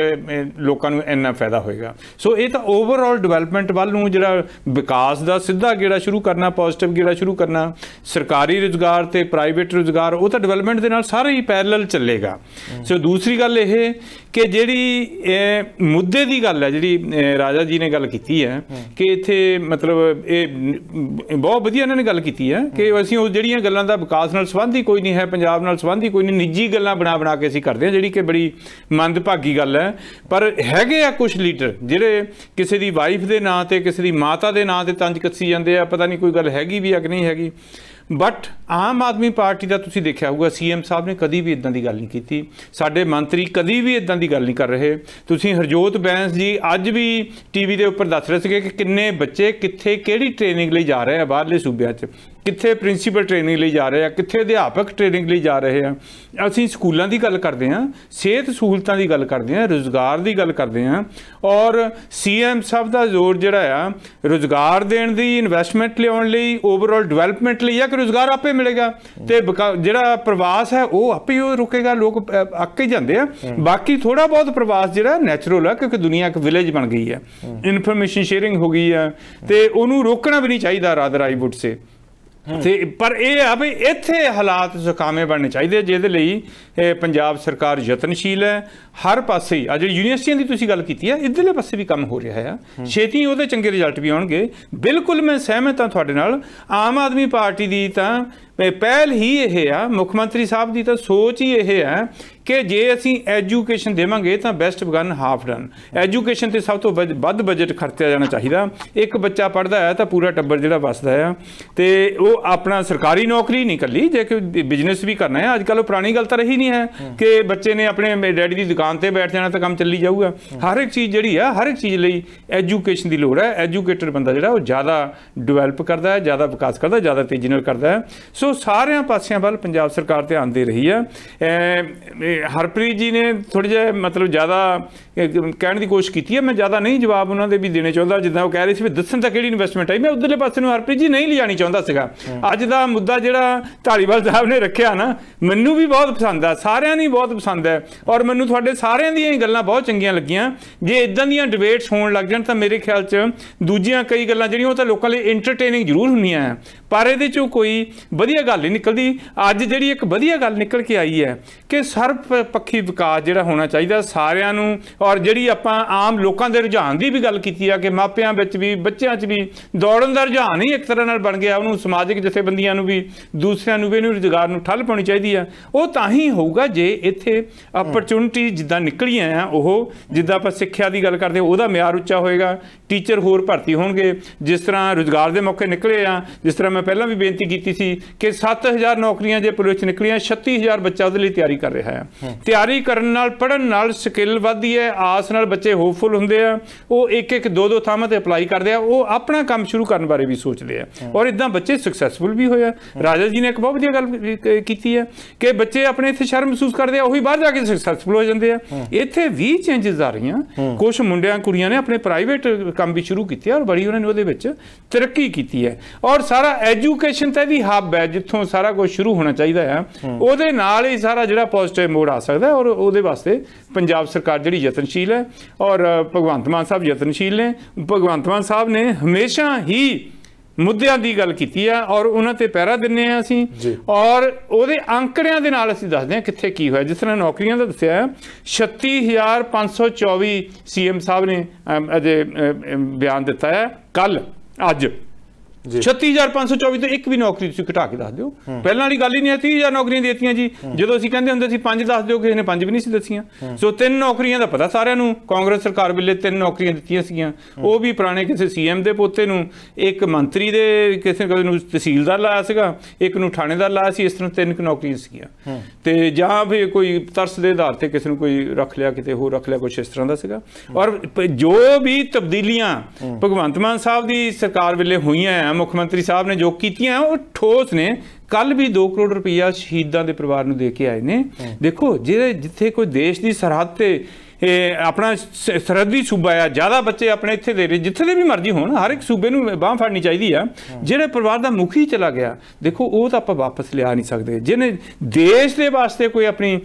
ਲੋਕਾਂ ਨੂੰ ਇੰਨਾ ਫਾਇਦਾ ਹੋਏਗਾ। ਸੋ ਇਹ ਤਾਂ ਓਵਰਆਲ ਡਿਵੈਲਪਮੈਂਟ ਵੱਲ ਨੂੰ ਜਿਹੜਾ ਵਿਕਾਸ ਦਾ ਸਿੱਧਾ ਗੇੜਾ ਸ਼ੁਰੂ ਕਰਨਾ, ਪੋਜ਼ਿਟਿਵ ਗੇੜਾ ਸ਼ੁਰੂ ਕਰਨਾ, ਸਰਕਾਰੀ ਰੁਜ਼ਗਾਰ ਤੇ ਪ੍ਰਾਈਵੇਟ ਰੁਜ਼ਗਾਰ, ਉਹ ਤਾਂ ਡਿਵੈਲਪਮੈਂਟ ਦੇ ਨਾਲ ਸਾਰਾ ਹੀ ਪੈਰਲਲ ਚੱਲੇਗਾ। ਸੋ ਦੂਸਰੀ ਗੱਲ ਇਹ ਕਿ ਜਿਹੜੀ ਮੁੱਦੇ ਦੀ ਗੱਲ ਹੈ, ਜਿਹੜੀ ਰਾਜਾ ਜੀ ਨੇ ਗੱਲ ਕੀਤੀ ਹੈ ਕਿ ਇੱਥੇ ਮਤਲਬ ਇਹ ਬਹੁਤ ਵਧੀਆ ਇਹਨਾਂ ਨੇ ਗੱਲ ਕੀਤੀ ਹੈ ਕਿ ਅਸੀਂ ਉਹ ਜਿਹੜੀਆਂ ਗੱਲਾਂ ਦਾ ਵਿਕਾਸ ਨਾਲ ਸੰਬੰਧ ਹੀ ਕੋਈ ਨਹੀਂ ਹੈ, ਪੰਜਾਬ ਨਾਲ ਸੰਬੰਧ ਹੀ ਕੋਈ ਨਹੀਂ, ਨਿੱਜੀ ਗੱਲਾਂ ਬਣਾ ਕੇ ਅਸੀਂ ਕਰਦੇ ਹਾਂ, ਜਿਹੜੀ ਕਿ ਬੜੀ ਮੰਦਭਾਗੀ ਗੱਲ ਹੈ। ਪਰ ਹੈਗੇ ਆ ਕੁਝ ਲੀਡਰ ਜਿਹੜੇ ਕਿਸੇ ਦੀ ਵਾਈਫ ਦੇ ਨਾਂ ਤੇ, ਕਿਸੇ ਦੀ ਮਾਤਾ ਦੇ ਨਾਂ ਤੇ ਤੰਜ ਕੱਸੀ ਜਾਂਦੇ ਆ, ਪਤਾ ਨਹੀਂ ਕੋਈ ਗੱਲ ਹੈਗੀ ਵੀ ਆ ਕਿ ਨਹੀਂ ਹੈਗੀ। ਬਟ ਆਮ ਆਦਮੀ ਪਾਰਟੀ ਦਾ ਤੁਸੀਂ ਦੇਖਿਆ ਹੋਊਗਾ ਸੀਐਮ ਸਾਹਿਬ ਨੇ ਕਦੀ ਵੀ ਇਦਾਂ ਦੀ ਗੱਲ ਨਹੀਂ ਕੀਤੀ, ਸਾਡੇ ਮੰਤਰੀ ਕਦੀ ਵੀ ਇਦਾਂ ਦੀ ਗੱਲ ਨਹੀਂ ਕਰ ਰਹੇ। ਤੁਸੀਂ ਹਰਜੋਤ ਬੈਂਸ ਜੀ ਅੱਜ ਵੀ ਟੀਵੀ ਦੇ ਉੱਪਰ ਦੱਸ ਰਹੇ ਸੀਗੇ ਕਿ ਕਿੰਨੇ ਬੱਚੇ ਕਿੱਥੇ ਕਿਹੜੀ ਟ੍ਰੇਨਿੰਗ ਲਈ ਜਾ ਰਹੇ ਆ ਬਾਹਰਲੇ ਸੂਬਿਆਂ 'ਚ, ਕਿੱਥੇ ਪ੍ਰਿੰਸੀਪਲ ਟ੍ਰੇਨਿੰਗ ਲਈ ਜਾ ਰਹੇ ਆ, ਕਿੱਥੇ ਅਧਿਆਪਕ ਟ੍ਰੇਨਿੰਗ ਲਈ ਜਾ ਰਹੇ ਆ। ਅਸੀਂ ਸਕੂਲਾਂ ਦੀ ਗੱਲ ਕਰਦੇ ਹਾਂ, ਸਿਹਤ ਸਹੂਲਤਾਂ ਦੀ ਗੱਲ ਕਰਦੇ ਹਾਂ, ਰੁਜ਼ਗਾਰ ਦੀ ਗੱਲ ਕਰਦੇ ਹਾਂ, ਔਰ ਸੀਐਮ ਸਾਹਿਬ ਦਾ ਜ਼ੋਰ ਜਿਹੜਾ ਆ ਰੁਜ਼ਗਾਰ ਦੇਣ ਦੀ, ਇਨਵੈਸਟਮੈਂਟ ਲਿਆਉਣ ਲਈ, ਓਵਰਆਲ ਡਿਵੈਲਪਮੈਂਟ ਲਈ ਆ ਕਿ ਰੁਜ਼ਗਾਰ ਆਪੇ ਮਿਲੇਗਾ ਤੇ ਜਿਹੜਾ ਪ੍ਰਵਾਸ ਹੈ ਉਹ ਆਪੇ ਉਹ ਰੁਕੇਗਾ। ਲੋਕ ਅੱਕ ਹੀ ਜਾਂਦੇ ਆ। ਬਾਕੀ ਥੋੜਾ ਬਹੁਤ ਪ੍ਰਵਾਸ ਜਿਹੜਾ ਨੈਚੁਰਲ ਆ ਕਿਉਂਕਿ ਦੁਨੀਆ ਇੱਕ ਵਿਲੇਜ ਬਣ ਗਈ ਹੈ, ਇਨਫੋਰਮੇਸ਼ਨ ਸ਼ੇਅਰਿੰਗ ਹੋ ਗਈ ਹੈ ਤੇ ਉਹਨੂੰ ਰੋਕਣਾ ਵੀ ਨਹੀਂ ਚਾਹੀਦਾ, ਰਾਦਰ ਆਈ ਵੁੱਡ ਸੇ। ਤੇ ਪਰ ਇਹ ਆ ਵੀ ਇੱਥੇ ਹਾਲਾਤ ਸੁਖਾਵੇਂ ਬਣਨੇ ਚਾਹੀਦੇ, ਜਿਹਦੇ ਲਈ ਪੰਜਾਬ ਸਰਕਾਰ ਯਤਨਸ਼ੀਲ ਹੈ ਹਰ ਪਾਸੇ ਹੀ। ਆ ਜਿਹੜੀ ਯੂਨੀਵਰਸਿਟੀਆਂ ਦੀ ਤੁਸੀਂ ਗੱਲ ਕੀਤੀ ਹੈ, ਇੱਧਰਲੇ ਪਾਸੇ ਵੀ ਕੰਮ ਹੋ ਰਿਹਾ ਆ, ਛੇਤੀ ਉਹਦੇ ਚੰਗੇ ਰਿਜ਼ਲਟ ਵੀ ਆਉਣਗੇ। ਬਿਲਕੁਲ ਮੈਂ ਸਹਿਮਤ ਹਾਂ ਤੁਹਾਡੇ ਨਾਲ। ਆਮ ਆਦਮੀ ਪਾਰਟੀ ਦੀ ਤਾਂ ਪਹਿਲ ਹੀ ਇਹ ਆ, ਮੁੱਖ ਮੰਤਰੀ ਸਾਹਿਬ ਦੀ ਤਾਂ ਸੋਚ ਹੀ ਇਹ ਹੈ ਕਿ ਜੇ ਅਸੀਂ ਐਜੂਕੇਸ਼ਨ ਦੇਵਾਂਗੇ ਤਾਂ ਬੈਸਟ ਬਗਨ ਹਾਫ ਡਨ। ਐਜੂਕੇਸ਼ਨ ਤੇ ਸਭ ਤੋਂ ਵੱਧ ਬਜਟ ਖਰਚਿਆ ਜਾਣਾ ਚਾਹੀਦਾ। ਇੱਕ ਬੱਚਾ ਪੜ੍ਹਦਾ ਹੈ ਤਾਂ ਪੂਰਾ ਟੱਬਰ ਜਿਹੜਾ ਵੱਸਦਾ ਆ, ਤੇ ਉਹ ਆਪਣਾ ਸਰਕਾਰੀ ਨੌਕਰੀ ਨਹੀਂ ਇਕੱਲੀ, ਜੇ ਕੋਈ ਬਿਜ਼ਨਸ ਵੀ ਕਰਨਾ ਹੈ। ਅੱਜ ਕੱਲ੍ਹ ਉਹ ਪੁਰਾਣੀ ਗੱਲ ਤਾਂ ਰਹੀ ਨਹੀਂ ਹੈ ਕਿ ਬੱਚੇ ਨੇ ਆਪਣੇ ਡੈਡੀ ਦੀ ਦੁਕਾਨ ਤੇ ਬੈਠ ਜਾਣਾ ਤਾਂ ਕੰਮ ਚੱਲੀ ਜਾਊਗਾ। ਹਰ ਇੱਕ ਚੀਜ਼ ਜਿਹੜੀ ਆ, ਹਰ ਇੱਕ ਚੀਜ਼ ਲਈ ਐਜੂਕੇਸ਼ਨ ਦੀ ਲੋੜ ਹੈ। ਐਜੂਕੇਟਡ ਬੰਦਾ ਜਿਹੜਾ ਉਹ ਜ਼ਿਆਦਾ ਡਿਵੈਲਪ ਕਰਦਾ ਹੈ, ਜ਼ਿਆਦਾ ਵਿਕਾਸ ਕਰਦਾ, ਜ਼ਿਆਦਾ ਤੇਜ਼ੀ ਨਾਲ ਕਰਦਾ ਹੈ। ਸੋ ਸਾਰਿਆਂ ਪਾਸਿਆਂ ਵੱਲ ਪੰਜਾਬ ਸਰਕਾਰ ਧਿਆਨ ਦੇ ਰਹੀ ਹੈ। ਹਰਪ੍ਰੀਤ ਜੀ ਨੇ ਥੋੜ੍ਹਾ ਜਿਹਾ ਮਤਲਬ ਜ਼ਿਆਦਾ ਕਹਿਣ ਦੀ ਕੋਸ਼ਿਸ਼ ਕੀਤੀ ਹੈ। ਮੈਂ ਜ਼ਿਆਦਾ ਨਹੀਂ ਜਵਾਬ ਉਹਨਾਂ ਦੇ ਵੀ ਦੇਣੇ ਚਾਹੁੰਦਾ, ਜਿੱਦਾਂ ਉਹ ਕਹਿ ਰਹੇ ਸੀ ਵੀ ਦੱਸਣ ਤਾਂ ਕਿਹੜੀ ਇਨਵੈਸਟਮੈਂਟ ਆਈ। ਮੈਂ ਉੱਧਰਲੇ ਪਾਸੇ ਨੂੰ ਹਰਪ੍ਰੀਤ ਜੀ ਨਹੀਂ ਲਿਜਾਣੀ ਚਾਹੁੰਦਾ ਸੀਗਾ। ਅੱਜ ਦਾ ਮੁੱਦਾ ਜਿਹੜਾ ਧਾਲੀਵਾਲ ਸਾਹਿਬ ਨੇ ਰੱਖਿਆ ਨਾ, ਮੈਨੂੰ ਵੀ ਬਹੁਤ ਪਸੰਦ ਆ, ਸਾਰਿਆਂ ਨੂੰ ਬਹੁਤ ਪਸੰਦ ਹੈ, ਔਰ ਮੈਨੂੰ ਤੁਹਾਡੇ ਸਾਰਿਆਂ ਦੀਆਂ ਹੀ ਗੱਲਾਂ ਬਹੁਤ ਚੰਗੀਆਂ ਲੱਗੀਆਂ। ਜੇ ਇੱਦਾਂ ਦੀਆਂ ਡਿਬੇਟਸ ਹੋਣ ਲੱਗ ਜਾਣ ਤਾਂ ਮੇਰੇ ਖਿਆਲ 'ਚ ਦੂਜੀਆਂ ਕਈ ਗੱਲਾਂ ਜਿਹੜੀਆਂ ਉਹ ਤਾਂ ਲੋਕਾਂ ਲਈ ਇੰਟਰਟੇਨਿੰਗ ਜ਼ਰੂਰ ਹੁੰਦੀਆਂ ਹੈ, ਪਰ ਇਹਦੇ 'ਚੋਂ ਕੋਈ ਵਧੀਆ ਗੱਲ ਨਹੀਂ ਨਿਕਲਦੀ। ਅੱਜ ਜਿਹੜੀ ਇੱਕ ਵਧੀਆ ਗੱਲ ਨਿਕਲ ਕੇ ਆਈ ਹੈ ਕਿ ਸਰਬ ਪੱਖੀ ਵਿਕਾਸ ਜਿਹੜਾ ਹੋਣਾ ਚਾਹੀਦਾ ਸਾਰਿਆਂ ਨੂੰ, ਔਰ ਜਿਹੜੀ ਆਪਾਂ ਆਮ ਲੋਕਾਂ ਦੇ ਰੁਝਾਨ ਦੀ ਵੀ ਗੱਲ ਕੀਤੀ ਆ ਕਿ ਮਾਪਿਆਂ ਵਿੱਚ ਵੀ ਬੱਚਿਆਂ 'ਚ ਵੀ ਦੌੜਨ ਦਾ ਰੁਝਾਨ ਹੀ ਇੱਕ ਤਰ੍ਹਾਂ ਨਾਲ ਬਣ ਗਿਆ। ਉਹਨੂੰ ਸਮਾਜਿਕ ਜਥੇਬੰਦੀਆਂ ਨੂੰ ਵੀ, ਦੂਸਰਿਆਂ ਨੂੰ ਵੀ ਇਹਨੂੰ ਰੁਜ਼ਗਾਰ ਨੂੰ ਠੱਲ ਪਾਉਣੀ ਚਾਹੀਦੀ ਆ। ਉਹ ਤਾਂ ਹੀ ਹੋਊਗਾ ਜੇ ਇੱਥੇ ਅਪਰਚੁਨਿਟੀ ਜਿੱਦਾਂ ਨਿਕਲੀਆਂ ਆ, ਉਹ ਜਿੱਦਾਂ ਆਪਾਂ ਸਿੱਖਿਆ ਦੀ ਗੱਲ ਕਰਦੇ ਉਹਦਾ ਮਿਆਰ ਉੱਚਾ ਹੋਏਗਾ, ਟੀਚਰ ਹੋਰ ਭਰਤੀ ਹੋਣਗੇ, ਜਿਸ ਤਰ੍ਹਾਂ ਰੁਜ਼ਗਾਰ ਦੇ ਮੌਕੇ ਨਿਕਲੇ ਆ। ਜਿਸ ਤਰ੍ਹਾਂ ਮੈਂ ਪਹਿਲਾਂ ਵੀ ਬੇਨਤੀ ਕੀਤੀ ਸੀ ਕਿ 7000 ਨੌਕਰੀਆਂ ਜੇ ਪੁਲਿਸ 'ਚ ਨਿਕਲੀਆਂ, 36000 ਬੱਚਾ ਉਹਦੇ ਲਈ ਤਿਆਰੀ ਕਰ ਰਿਹਾ ਹੈ। ਤਿਆਰੀ ਕਰਨ ਨਾਲ, ਪੜ੍ਹਨ ਨਾਲ ਸਕਿੱਲ ਵੱਧਦੀ ਹੈ, ਆਸ ਨਾਲ ਬੱਚੇ ਹੋਪਫੁਲ ਹੁੰਦੇ ਆ, ਉਹ ਇੱਕ ਦੋ ਥਾਵਾਂ ਤੇ ਅਪਲਾਈ ਕਰਦੇ ਆ, ਉਹ ਆਪਣਾ ਕੰਮ ਸ਼ੁਰੂ ਕਰਨ ਬਾਰੇ ਵੀ ਸੋਚਦੇ ਆ, ਔਰ ਇਦਾਂ ਬੱਚੇ ਸਕਸੈਸਫੁਲ ਵੀ ਹੋਇਆ। ਰਾਜਾ ਜੀ ਨੇ ਇੱਕ ਬਹੁਤ ਵਧੀਆ ਗੱਲ ਕੀਤੀ ਹੈ ਕਿ ਬੱਚੇ ਆਪਣੇ ਇੱਥੇ ਸ਼ਰਮ ਮਹਿਸੂਸ ਕਰਦੇ ਆ, ਉਹੀ ਬਾਹਰ ਜਾ ਕੇ ਸਕਸੈਸਫੁਲ ਹੋ ਜਾਂਦੇ ਆ। ਇੱਥੇ ਵੀ ਚੇਂਜਸ ਆ ਰਹੀਆਂ। ਕੁਝ ਮੁੰਡਿਆਂ ਕੁੜੀਆਂ ਨੇ ਆਪਣੇ ਪ੍ਰਾਈਵੇਟ ਕੰਮ ਵੀ ਸ਼ੁਰੂ ਕੀਤੇ ਔਰ ਬੜੀ ਉਹਨਾਂ ਨੇ ਉਹਦੇ ਵਿੱਚ ਤਰੱਕੀ ਕੀਤੀ ਹੈ। ਔਰ ਸਾਰਾ ਐਜੂਕੇਸ਼ਨ ਤਾਂ ਇਹਦੀ ਹੱਬ ਹੈ ਜਿੱਥੋਂ ਸਾਰਾ ਕੁਝ ਸ਼ੁਰੂ ਹੋਣਾ ਚਾਹੀਦਾ ਹੈ। ਉਹਦੇ ਨਾਲ ਹੀ ਸਾਰਾ ਜਿਹੜਾ ਪੋਜ਼ਿਟਿਵ ਮੋੜ ਆ ਸਕਦਾ, ਔਰ ਉਹਦੇ ਵਾਸਤੇ ਪੰਜਾਬ ਸਰਕਾਰ ਜਿਹੜੀ ਯਤਨਸ਼ੀਲ ਹੈ, ਔਰ ਭਗਵੰਤ ਮਾਨ ਸਾਹਿਬ ਯਤਨਸ਼ੀਲ ਨੇ। ਭਗਵੰਤ ਮਾਨ ਸਾਹਿਬ ਨੇ ਹਮੇਸ਼ਾ ਹੀ ਮੁੱਦਿਆਂ ਦੀ ਗੱਲ ਕੀਤੀ ਆ ਔਰ ਉਹਨਾਂ ਤੇ ਪਹਿਰਾ ਦਿੰਦੇ ਆ ਅਸੀਂ, ਔਰ ਉਹਦੇ ਅੰਕੜਿਆਂ ਦੇ ਨਾਲ ਅਸੀਂ ਦੱਸਦੇ ਹਾਂ ਕਿੱਥੇ ਕੀ ਹੋਇਆ। ਜਿਸ ਤਰ੍ਹਾਂ ਨੌਕਰੀਆਂ ਦਾ ਦੱਸਿਆ 36524 ਸੀਐਮ ਸਾਹਿਬ ਨੇ ਅਜੇ ਬਿਆਨ ਦਿੱਤਾ ਹੈ ਕੱਲ ਅੱਜ। 36524 ਤੋਂ ਇੱਕ ਵੀ ਨੌਕਰੀ ਤੁਸੀਂ ਘਟਾ ਕੇ ਦੱਸ ਦਿਓ। ਪਹਿਲਾਂ ਵਾਲੀ ਗੱਲ ਹੀ ਨਹੀਂ ਹੈ, 30000 ਨੌਕਰੀਆਂ ਦੇਤੀਆਂ ਜੀ। ਜਦੋਂ ਅਸੀਂ ਕਹਿੰਦੇ ਹੁੰਦੇ ਸੀ 5 ਦੱਸ ਦਿਓ, ਕਿਸੇ ਨੇ 5 ਵੀ ਨਹੀਂ ਸੀ ਦੱਸੀਆਂ। ਸੋ 3 ਨੌਕਰੀਆਂ ਦਾ ਪਤਾ ਸਾਰਿਆਂ ਨੂੰ, ਕਾਂਗਰਸ ਸਰਕਾਰ ਵੇਲੇ 3 ਨੌਕਰੀਆਂ ਦਿੱਤੀਆਂ ਸੀਗੀਆਂ, ਉਹ ਵੀ ਪੁਰਾਣੇ ਕਿਸੇ ਸੀਐਮ ਦੇ ਪੋਤੇ ਨੂੰ, ਇੱਕ ਮੰਤਰੀ ਦੇ ਕਿਸੇ ਨੂੰ ਤਹਿਸੀਲਦਾਰ ਲਾਇਆ ਸੀਗਾ, ਇੱਕ ਨੂੰ ਥਾਣੇਦਾਰ ਲਾਇਆ ਸੀ। ਇਸ ਤਰ੍ਹਾਂ 3 ਨੌਕਰੀਆਂ ਸੀਗੀਆਂ, ਤੇ ਜਾਂ ਫਿਰ ਕੋਈ ਤਰਸ ਦੇ ਆਧਾਰ ਤੇ ਕਿਸੇ ਨੂੰ ਕੋਈ ਰੱਖ ਲਿਆ, ਕਿਤੇ ਹੋਰ ਰੱਖ ਲਿਆ, ਕੁਛ ਇਸ ਤਰ੍ਹਾਂ ਦਾ ਸੀਗਾ। ਔਰ ਜੋ ਵੀ ਤਬਦੀਲੀਆਂ ਭਗਵੰਤ ਮਾਨ ਸਾਹਿਬ ਦੀ ਸਰਕਾਰ ਵੇਲੇ ਹੋਈਆਂ ਆ ਮੁੱਖ ਮੰਤਰੀ ਸਾਹਿਬ ਨੇ ਜੋ ਕੀਤੀਆਂ ਉਹ ਠੋਸ ਨੇ। ਕੱਲ ਵੀ 2 ਕਰੋੜ ਰੁਪਈਆ ਸ਼ਹੀਦਾਂ ਦੇ ਪਰਿਵਾਰ ਨੂੰ ਦੇ ਕੇ ਆਏ ਨੇ। ਦੇਖੋ ਜਿੱਥੇ ਕੋਈ ਦੇਸ਼ ਦੀ ਸਰਹੱਦ ਤੇ ਆਪਣਾ ਸਰਹੱਦੀ ਸੂਬਾ ਆ, ਜ਼ਿਆਦਾ ਬੱਚੇ ਆਪਣੇ ਇੱਥੇ ਦੇ ਰਹੇ, ਜਿੱਥੇ ਦੇ ਵੀ ਮਰਜ਼ੀ ਹੋਣ, ਹਰ ਇੱਕ ਸੂਬੇ ਨੂੰ ਬਾਂਹ ਫੜਨੀ ਚਾਹੀਦੀ ਆ। ਜਿਹੜੇ ਪਰਿਵਾਰ ਦਾ ਮੁਖੀ ਚਲਾ ਗਿਆ, ਦੇਖੋ ਉਹ ਤਾਂ ਆਪਾਂ ਵਾਪਸ ਲਿਆ ਨਹੀਂ ਸਕਦੇ। ਜਿਹਨੇ ਦੇਸ਼ ਦੇ ਵਾਸਤੇ ਕੋਈ ਆਪਣੀ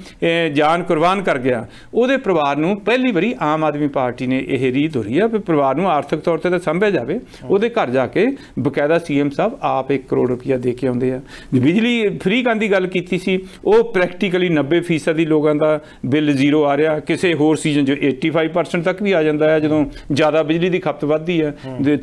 ਜਾਨ ਕੁਰਬਾਨ ਕਰ ਗਿਆ, ਉਹਦੇ ਪਰਿਵਾਰ ਨੂੰ ਪਹਿਲੀ ਵਾਰੀ ਆਮ ਆਦਮੀ ਪਾਰਟੀ ਨੇ ਇਹ ਰੀਤ ਹੋ ਰਹੀ ਆ ਵੀ ਪਰਿਵਾਰ ਨੂੰ ਆਰਥਿਕ ਤੌਰ ਤੇ ਤਾਂ ਸੰਭਿਆ ਜਾਵੇ। ਉਹਦੇ ਘਰ ਜਾ ਕੇ ਬਕਾਇਦਾ CM ਸਾਹਿਬ ਆਪ 1 ਕਰੋੜ ਰੁਪਈਆ ਦੇ ਕੇ ਆਉਂਦੇ ਆ। ਬਿਜਲੀ ਫ੍ਰੀ ਕਰਨ ਦੀ ਗੱਲ ਕੀਤੀ ਸੀ, ਉਹ ਪ੍ਰੈਕਟੀਕਲੀ 90% ਲੋਕਾਂ ਦਾ ਬਿੱਲ ਜ਼ੀਰੋ ਆ ਰਿਹਾ। ਕਿਸੇ ਹੋਰ ਸੀਜ਼ਨ 'ਚ 85% ਤੱਕ ਵੀ ਆ ਜਾਂਦਾ ਹੈ ਜਦੋਂ ਜ਼ਿਆਦਾ ਬਿਜਲੀ ਦੀ ਖਪਤ ਵੱਧਦੀ ਹੈ,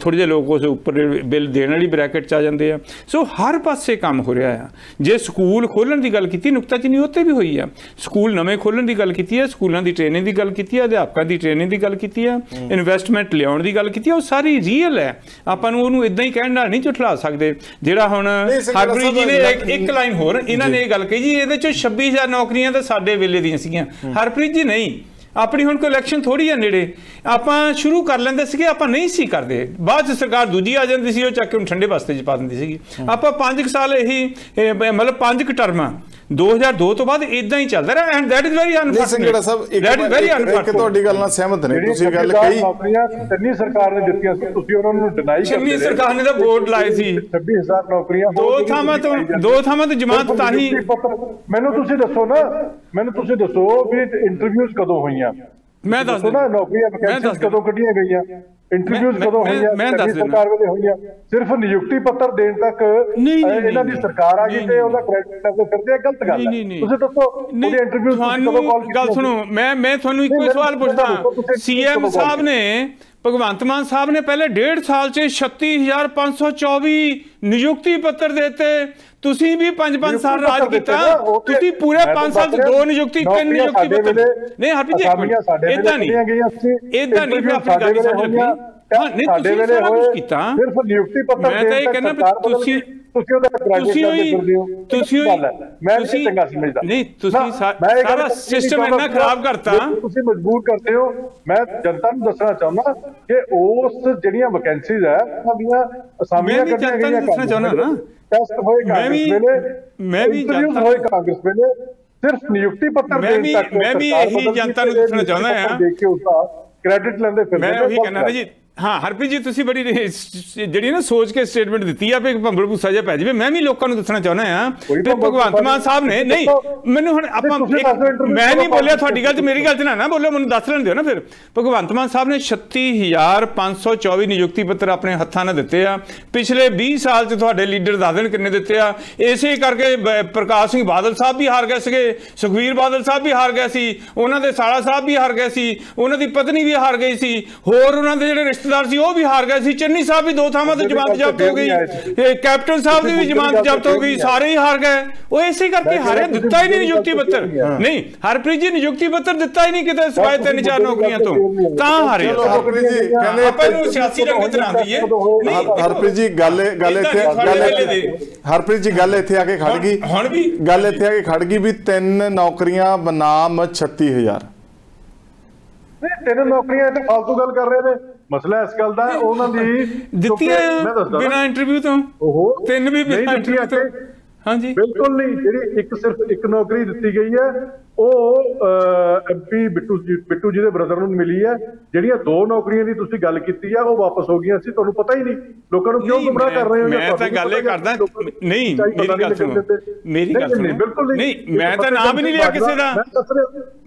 ਥੋੜ੍ਹੇ ਜਿਹੇ ਲੋਕ ਉਸ ਉੱਪਰ ਬਿੱਲ ਦੇਣ ਵਾਲੀ ਬ੍ਰੈਕਟ 'ਚ ਆ ਜਾਂਦੇ ਆ। ਸੋ ਹਰ ਪਾਸੇ ਕੰਮ ਹੋ ਰਿਹਾ ਆ। ਜੇ ਸਕੂਲ ਖੋਲ੍ਹਣ ਦੀ ਗੱਲ ਕੀਤੀ, ਨੁਕਤਾਚੀਨੀ ਉੱਤੇ ਵੀ ਹੋਈ ਆ। ਸਕੂਲ ਨਵੇਂ ਖੋਲ੍ਹਣ ਦੀ ਗੱਲ ਕੀਤੀ ਹੈ, ਸਕੂਲਾਂ ਦੀ ਟ੍ਰੇਨਿੰਗ ਦੀ ਗੱਲ ਕੀਤੀ ਹੈ, ਅਧਿਆਪਕਾਂ ਦੀ ਟ੍ਰੇਨਿੰਗ ਦੀ ਗੱਲ ਕੀਤੀ ਹੈ, ਇਨਵੈਸਟਮੈਂਟ ਲਿਆਉਣ ਦੀ ਗੱਲ ਕੀਤੀ ਹੈ। ਉਹ ਸਾਰੀ ਰੀਅਲ ਹੈ। ਆਪਾਂ ਨੂੰ ਉਹਨੂੰ ਇਦਾਂ ਹੀ ਕਹਿਣ ਨਾਲ ਨਹੀਂ ਝੁਠਲਾ ਸਕਦੇ। ਜਿਹੜਾ ਹੁਣ ਹਰਪ੍ਰੀਤ ਜੀ ਨੇ ਇੱਕ ਲਾਈਨ ਹੋਰ ਇਹਨਾਂ ਨੇ ਇਹ ਗੱਲ ਕਹੀ ਜੀ ਇਹਦੇ 'ਚੋਂ 26,000 ਨੌਕਰੀਆਂ ਤਾਂ ਸਾਡੇ ਵੇਲੇ ਦੀਆਂ ਸੀਗੀਆਂ। ਹਰਪ੍ਰੀਤ ਜੀ ਨਹੀਂ, ਆਪਣੀ ਹੁਣ ਕੋਈ ਇਲੈਕਸ਼ਨ ਥੋੜੀ ਆ ਨੇੜੇ, ਆਪਾਂ ਸ਼ੁਰੂ ਕਰ ਲੈਂਦੇ ਸੀਗੇ, ਆਪਾਂ ਨਹੀਂ ਸੀ ਕਰਦੇ। ਬਾਅਦ 'ਚ ਸਰਕਾਰ ਦੂਜੀ ਆ ਜਾਂਦੀ ਸੀ, ਉਹ ਚੱਕ ਕੇ ਹੁਣ ਠੰਡੇ ਬਸਤੇ 'ਚ ਪਾ ਦਿੰਦੀ ਸੀਗੀ। ਆਪਾਂ 5 ਸਾਲ ਇਹੀ ਮਤਲਬ 5 ਟਰਮਾਂ 2002 ਤੋਂ ਬਾਅਦ ਇਦਾਂ ਹੀ ਚੱਲਦਾ ਰਿਹਾ। And that is very unfortunate ਸਾਹਿਬ। ਇੱਕ ਤੁਹਾਡੀ ਗੱਲ ਨਾਲ ਸਹਿਮਤ ਨੇ ਤੁਸੀਂ। ਗੱਲ ਕਹੀ ਨੌਕਰੀਆਂ ਚੰਨੀ ਸਰਕਾਰ ਨੇ ਦਿੱਤੀਆਂ ਸੀ, ਤੁਸੀਂ ਉਹਨਾਂ ਨੂੰ ਡਿਨਾਈ ਕਰਦੇ। ਚੰਨੀ ਸਰਕਾਰ ਨੇ ਤਾਂ ਬੋਰਡ ਲਾਏ ਸੀ 26,000 ਨੌਕਰੀਆਂ ਦੋ ਥਾਵਾਂ ਤੋਂ ਜਮਾਤ ਤਾਂ ਹੀ। ਮੈਨੂੰ ਤੁਸੀਂ ਦੱਸੋ ਨਾ, ਮੈਨੂੰ ਤੁਸੀਂ ਦੱਸੋ ਵੀ ਇੰਟਰਵਿਊਜ਼ ਕਦੋਂ ਹੋਈਆਂ? ਮੈਂ ਦੱਸ ਦਿੰਦਾ। ਨੌਕਰੀਆਂ ਵੈਕੈਂਸੀਜ਼ ਕਦੋਂ ਕੱਢੀਆਂ ਗਈਆਂ? ਇੰਟਰਵਿਊਜ਼ ਕਦੋਂ ਹੋਈਆਂ? ਮੈਂ ਦੱਸ ਦਿੰਦਾ। ਸਰਕਾਰ ਵੇਲੇ ਹੋਈਆਂ। ਸਿਰਫ ਨਿਯੁਕਤੀ ਪੱਤਰ ਦੇਣ ਤੱਕ ਇਹਨਾਂ ਦੀ ਸਰਕਾਰ ਆ ਗਈ ਤੇ ਉਹਦਾ ਕ੍ਰੈਡਿਟ ਲੈਂਦੇ ਫਿਰਦੇ। ਗਲਤ ਗੱਲ ਹੈ। ਤੁਸੀਂ ਦੱਸੋ ਉਹਦੇ ਇੰਟਰਵਿਊਜ਼ ਕਦੋਂ ਕਾਲ ਕੀਤੇ? ਗੱਲ ਸੁਣੋ, ਮੈਂ ਤੁਹਾਨੂੰ ਇੱਕੋ ਸਵਾਲ ਪੁੱਛਦਾ। CM ਸਾਹਿਬ ਨੇ, ਭਗਵੰਤ ਮਾਨ ਸਾਹਿਬ ਨੇ ਪਹਿਲੇ 1.5 ਸਾਲ 'ਚ 36,524 ਨਿਯੁਕਤੀ ਪੱਤਰ ਦਿੱਤੇ। ਤੁਸੀਂ ਵੀ 5-5 ਸਾਲ ਰਾਜ ਕੀਤਾ, ਤੁਸੀਂ ਪੂਰੇ 5 ਸਾਲ 'ਚ 2 ਨਿਯੁਕਤੀ 3 ਨਿਯੁਕਤੀ ਪੱਤਰ ਨਹੀਂ। ਹਰਪ੍ਰੀਤ ਜੀ ਇਦਾਂ ਨਹੀਂ, ਇਦਾਂ ਨਹੀਂ। ਮੈਂ ਆਪਣੀ ਗੱਲ ਸਮਝ ਲੱਗੀ। ਹਾਂ ਨਹੀਂ, ਤੁਸੀਂ ਸਾਰਾ ਕੁਝ ਕੀਤਾ। ਸਿਰਫ ਨਿਯੁਕਤੀ ਪੱਤਰ ਮੈਂ ਤਾਂ ਇਹ ਕਹਿੰਦਾ ਵੀ ਤੁਸੀਂ ਚੰਗਾ ਸਮਝਦਾ ਨਹੀਂ। ਤੁਸੀਂ ਸਾਰਾ ਸਿਸਟਮ ਇੰਨਾ ਖਰਾਬ ਕਰਤਾ। ਤੁਸੀਂ ਮਜਬੂਰ ਕਰਦੇ ਹੋ। ਮੈਂ ਜਨਤਾ ਨੂੰ ਦੱਸਣਾ ਚਾਹੁੰਦਾ ਕਿ ਉਸ ਜਿਹੜੀਆਂ ਵੈਕੈਂਸੀਜ਼ ਹੈ ਉਹਦੀਆਂ ਅਸਾਮੀਆਂ ਕੱਢੀਆਂ ਗਈਆਂ। ਦੱਸਣਾ ਚਾਹੁੰਦਾ ਨਾ, ਟੈਸਟ ਹੋਏ ਕਾਂਗਰਸ ਵੇਲੇ, ਮੈਂ ਵੀ ਹੋਏ ਕਾਂਗਰਸ ਵੇਲੇ, ਸਿਰਫ ਨਿਯੁਕਤੀ ਪੱਤਰ ਦੇਣ ਤੱਕ ਮੈਂ ਵੀ ਇਹੀ ਜਨਤਾ ਨੂੰ ਦੱਸਣਾ ਚਾਹੁੰਦਾ ਹਾਂ। ਦੇਖ ਕੇ ਉਸਦਾ ਕ੍ਰੈਡਿਟ ਲੈਂਦੇ ਫਿਰਦੇ। ਮੈਂ ਉਹੀ ਕਹਿਣਾ ਨਾ ਜੀ। ਹਾਂ ਹਰਪ੍ਰੀਤ ਜੀ, ਤੁਸੀਂ ਬੜੀ ਜਿਹੜੀ ਨਾ ਸੋਚ ਕੇ ਸਟੇਟਮੈਂਟ ਦਿੱਤੀ ਆ ਵੀ ਭੰਬਲ ਭੂਸਾ ਜਿਹਾ ਪੈ ਜਾਵੇ। ਮੈਂ ਵੀ ਲੋਕਾਂ ਨੂੰ ਦੱਸਣਾ ਚਾਹੁੰਦਾ ਹਾਂ ਕਿ ਭਗਵੰਤ ਮਾਨ ਸਾਹਿਬ ਨੇ ਨਹੀਂ, ਮੈਨੂੰ ਹੁਣ ਆਪਾਂ ਮੈਂ ਨਹੀਂ ਬੋਲਿਆ ਤੁਹਾਡੀ ਗੱਲ 'ਚ, ਮੇਰੀ ਗੱਲ 'ਚ ਨਾ ਬੋਲੋ, ਮੈਨੂੰ ਦੱਸ ਲੈਣ ਦਿਓ ਨਾ। ਫਿਰ ਭਗਵੰਤ ਮਾਨ ਸਾਹਿਬ ਨੇ 36,524 ਨਿਯੁਕਤੀ ਪੱਤਰ ਆਪਣੇ ਹੱਥਾਂ ਨਾਲ ਦਿੱਤੇ ਆ। ਪਿਛਲੇ 20 ਸਾਲ 'ਚ ਤੁਹਾਡੇ ਲੀਡਰ ਦੱਸ ਦੇਣ ਕਿੰਨੇ ਦਿੱਤੇ ਆ। ਇਸੇ ਕਰਕੇ ਪ੍ਰਕਾਸ਼ ਸਿੰਘ ਬਾਦਲ ਸਾਹਿਬ ਵੀ ਹਾਰ ਗਏ ਸੀਗੇ, ਸੁਖਬੀਰ ਬਾਦਲ ਸਾਹਿਬ ਵੀ ਹਾਰ ਗਏ ਸੀ, ਉਹਨਾਂ ਦੇ ਸਾਲਾ ਸਾਹਿਬ ਵੀ ਹਾਰ ਗਏ ਸੀ, ਉਹਨਾਂ ਦੀ ਪਤਨੀ ਵੀ ਹਾਰ ਗਈ ਸੀ, ਹੋਰ ਉਹਨਾਂ ਦੇ ਜਿਹੜੇ ਰਿਸ਼ਤੇਦਾਰ ਸੀ ਉਹ ਵੀ ਹਾਰ ਗਏ ਸੀ। ਚੰਨੀ ਸਾਹਿਬ ਵੀ 2 ਥਾਵਾਂ ਤੇ ਜ਼ਮਾਨਤ ਜ਼ਬਤ ਹੋ ਗਈ, ਕੈਪਟਨ ਸਾਹਿਬ ਦੀ ਵੀ ਜ਼ਮਾਨਤ ਜ਼ਬਤ ਹੋ ਗਈ, ਸਾਰੇ ਹੀ ਹਾਰ ਗਏ। ਉਹ ਇਸੇ ਕਰਕੇ ਹਾਰੇ, ਦਿੱਤਾ ਹੀ ਨਹੀਂ ਨਿਯੁਕਤੀ ਪੱਤਰ। ਨਹੀਂ ਹਰਪ੍ਰੀਤ ਜੀ, ਨਿਯੁਕਤੀ ਪੱਤਰ ਦਿੱਤਾ ਹੀ ਨਹੀਂ ਕਿਤੇ ਸਿਵਾਏ 3-4 ਨੌਕਰੀਆਂ ਤੋਂ, ਤਾਂ ਹਾਰੇ। ਹਰਪ੍ਰੀਤ ਜੀ ਕਹਿੰਦੇ ਆਪਾਂ ਨੂੰ ਸਿਆਸੀ ਰੰਗਤ ਨਾ ਦਈਏ। ਹਰਪ੍ਰੀਤ ਜੀ ਗੱਲ ਇੱਥੇ ਹਰਪ੍ਰੀਤ ਜੀ ਗੱਲ ਇੱਥੇ ਆ ਕੇ ਖੜ ਗਈ। ਹੁਣ ਵੀ ਗੱਲ ਇੱਥੇ ਆ ਕੇ ਖੜ ਗਈ ਵੀ 3 ਨੌਕਰੀਆਂ ਬਨਾਮ 36,000। 3 ਨੌਕਰੀਆਂ ਤੇ ਫालतू ਗੱਲ ਕਰ ਰਹੇ ਨੇ। ਮਸਲਾ ਇਸ ਗੱਲ ਦਾ ਉਹਨਾਂ ਦੀ ਦਿੱਤੀਆਂ ਬਿਨਾਂ ਇੰਟਰਵਿਊ ਤੋਂ। ਉਹ 3 ਵੀ ਬਿਨਾਂ ਇੰਟਰਵਿਊ ਤੋਂ। ਹਾਂਜੀ ਬਿਲਕੁਲ ਨਹੀਂ। ਜਿਹੜੀ ਸਿਰਫ ਇੱਕ ਨੌਕਰੀ ਦਿੱਤੀ ਗਈ ਹੈ ਉਹ MP ਬਿੱਟੂ ਜੀ ਦੇ ਬ੍ਰਦਰ ਨੂੰ ਮਿਲੀ ਹੈ। ਜਿਹੜੀਆਂ 2 ਨੌਕਰੀਆਂ ਦੀ ਤੁਸੀਂ ਗੱਲ ਕੀਤੀ ਹੈ ਉਹ ਵਾਪਸ ਹੋ ਗਈਆਂ ਸੀ। ਤੁਹਾਨੂੰ ਪਤਾ ਹੀ ਨਹੀਂ। ਲੋਕਾਂ ਨੂੰ ਕਿਉਂ ਗੁੰਮਰਾਹ ਕਰ ਰਹੇ ਹੋ? ਮੈਂ ਤਾਂ ਗੱਲ ਇਹ ਕਰਦਾ ਨਹੀਂ, ਮੇਰੀ ਗੱਲ ਸੁਣੋ, ਮੇਰੀ ਗੱਲ ਸੁਣੋ। ਬਿਲਕੁਲ ਨਹੀਂ, ਮੈਂ ਤਾਂ ਨਾਮ ਵੀ ਨਹੀਂ ਲਿਆ ਕਿਸੇ ਦਾ।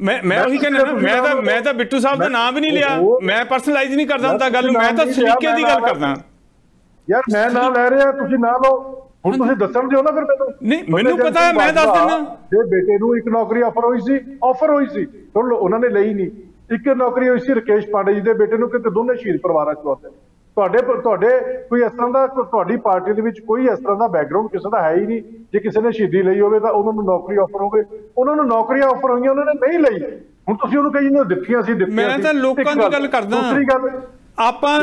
ਮੈਂ ਉਹੀ ਕਹਿੰਦਾ ਨਾ, ਮੈਂ ਤਾਂ ਬਿੱਟੂ ਸਾਹਿਬ ਦਾ ਨਾਮ ਵੀ ਨਹੀਂ ਲਿਆ। ਮੈਂ ਪਰਸਨਲਾਈਜ਼ ਨਹੀਂ ਕਰਦਾ ਹੁੰਦਾ ਗੱਲ ਨੂੰ। ਮੈਂ ਤਾਂ ਸਲੀਕੇ ਦੀ ਗੱਲ ਕਰਦਾ। ਯਾਰ ਮੈਂ ਨਾਮ ਲੈ ਰਿਹਾ, ਤੁਸੀਂ ਨਾ ਲਓ। ਹੁਣ ਤੁਸੀਂ ਦੱਸਣ ਦਿਓ ਨਾ ਫਿਰ ਮੈਨੂੰ। ਨਹੀਂ, ਮੈਨੂੰ ਪਤਾ ਹੈ, ਮੈਂ ਦੱਸ ਦਿੰਦਾ। ਜੇ ਬੇਟੇ ਨੂੰ ਇੱਕ ਨੌਕਰੀ ਆਫਰ ਹੋਈ ਸੀ, ਸੁਣ ਲਓ, ਉਹਨਾਂ ਨੇ ਲਈ ਨਹੀਂ। ਇੱਕ ਨੌਕਰੀ ਹੋਈ ਸੀ ਰਕੇਸ਼ ਪਾਂਡੇ ਜੀ ਦੇ ਬੇਟੇ ਨੂੰ, ਕਿਤੇ ਦੋਨੇ ਸ਼ਹੀਦ ਪਰਿਵਾਰਾਂ ਚੋਂ ਆਉਂਦੇ। ਤੁਹਾਡੇ ਕੋਈ ਇਸ ਤਰ੍ਹਾਂ ਦਾ, ਤੁਹਾਡੀ ਪਾਰਟੀ ਦੇ ਵਿੱਚ ਕੋਈ ਇਸ ਤਰ੍ਹਾਂ ਦਾ ਬੈਕਗ੍ਰਾਉਂਡ ਕਿਸੇ ਦਾ ਹੈ ਹੀ ਨਹੀਂ। ਜੇ ਕਿਸੇ ਨੇ ਸ਼ਹੀਦੀ ਲਈ ਹੋਵੇ ਤਾਂ ਉਹਨਾਂ ਨੂੰ ਨੌਕਰੀ ਆਫਰ ਹੋਵੇ। ਉਹਨਾਂ ਨੂੰ ਨੌਕਰੀਆਂ ਆਫਰ ਹੋਈਆਂ, ਉਹਨਾਂ ਨੇ ਨਹੀਂ ਲਈ। ਹੁਣ ਤੁਸੀਂ ਉਹਨੂੰ ਕਹੀ ਦਿੱਤੀਆਂ ਸੀ। ਮੈਂ ਤਾਂ ਲੋਕਾਂ ਦੀ ਗੱਲ ਕਰਦਾ। ਦੂਸਰੀ ਗੱਲ, ਆਪਾਂ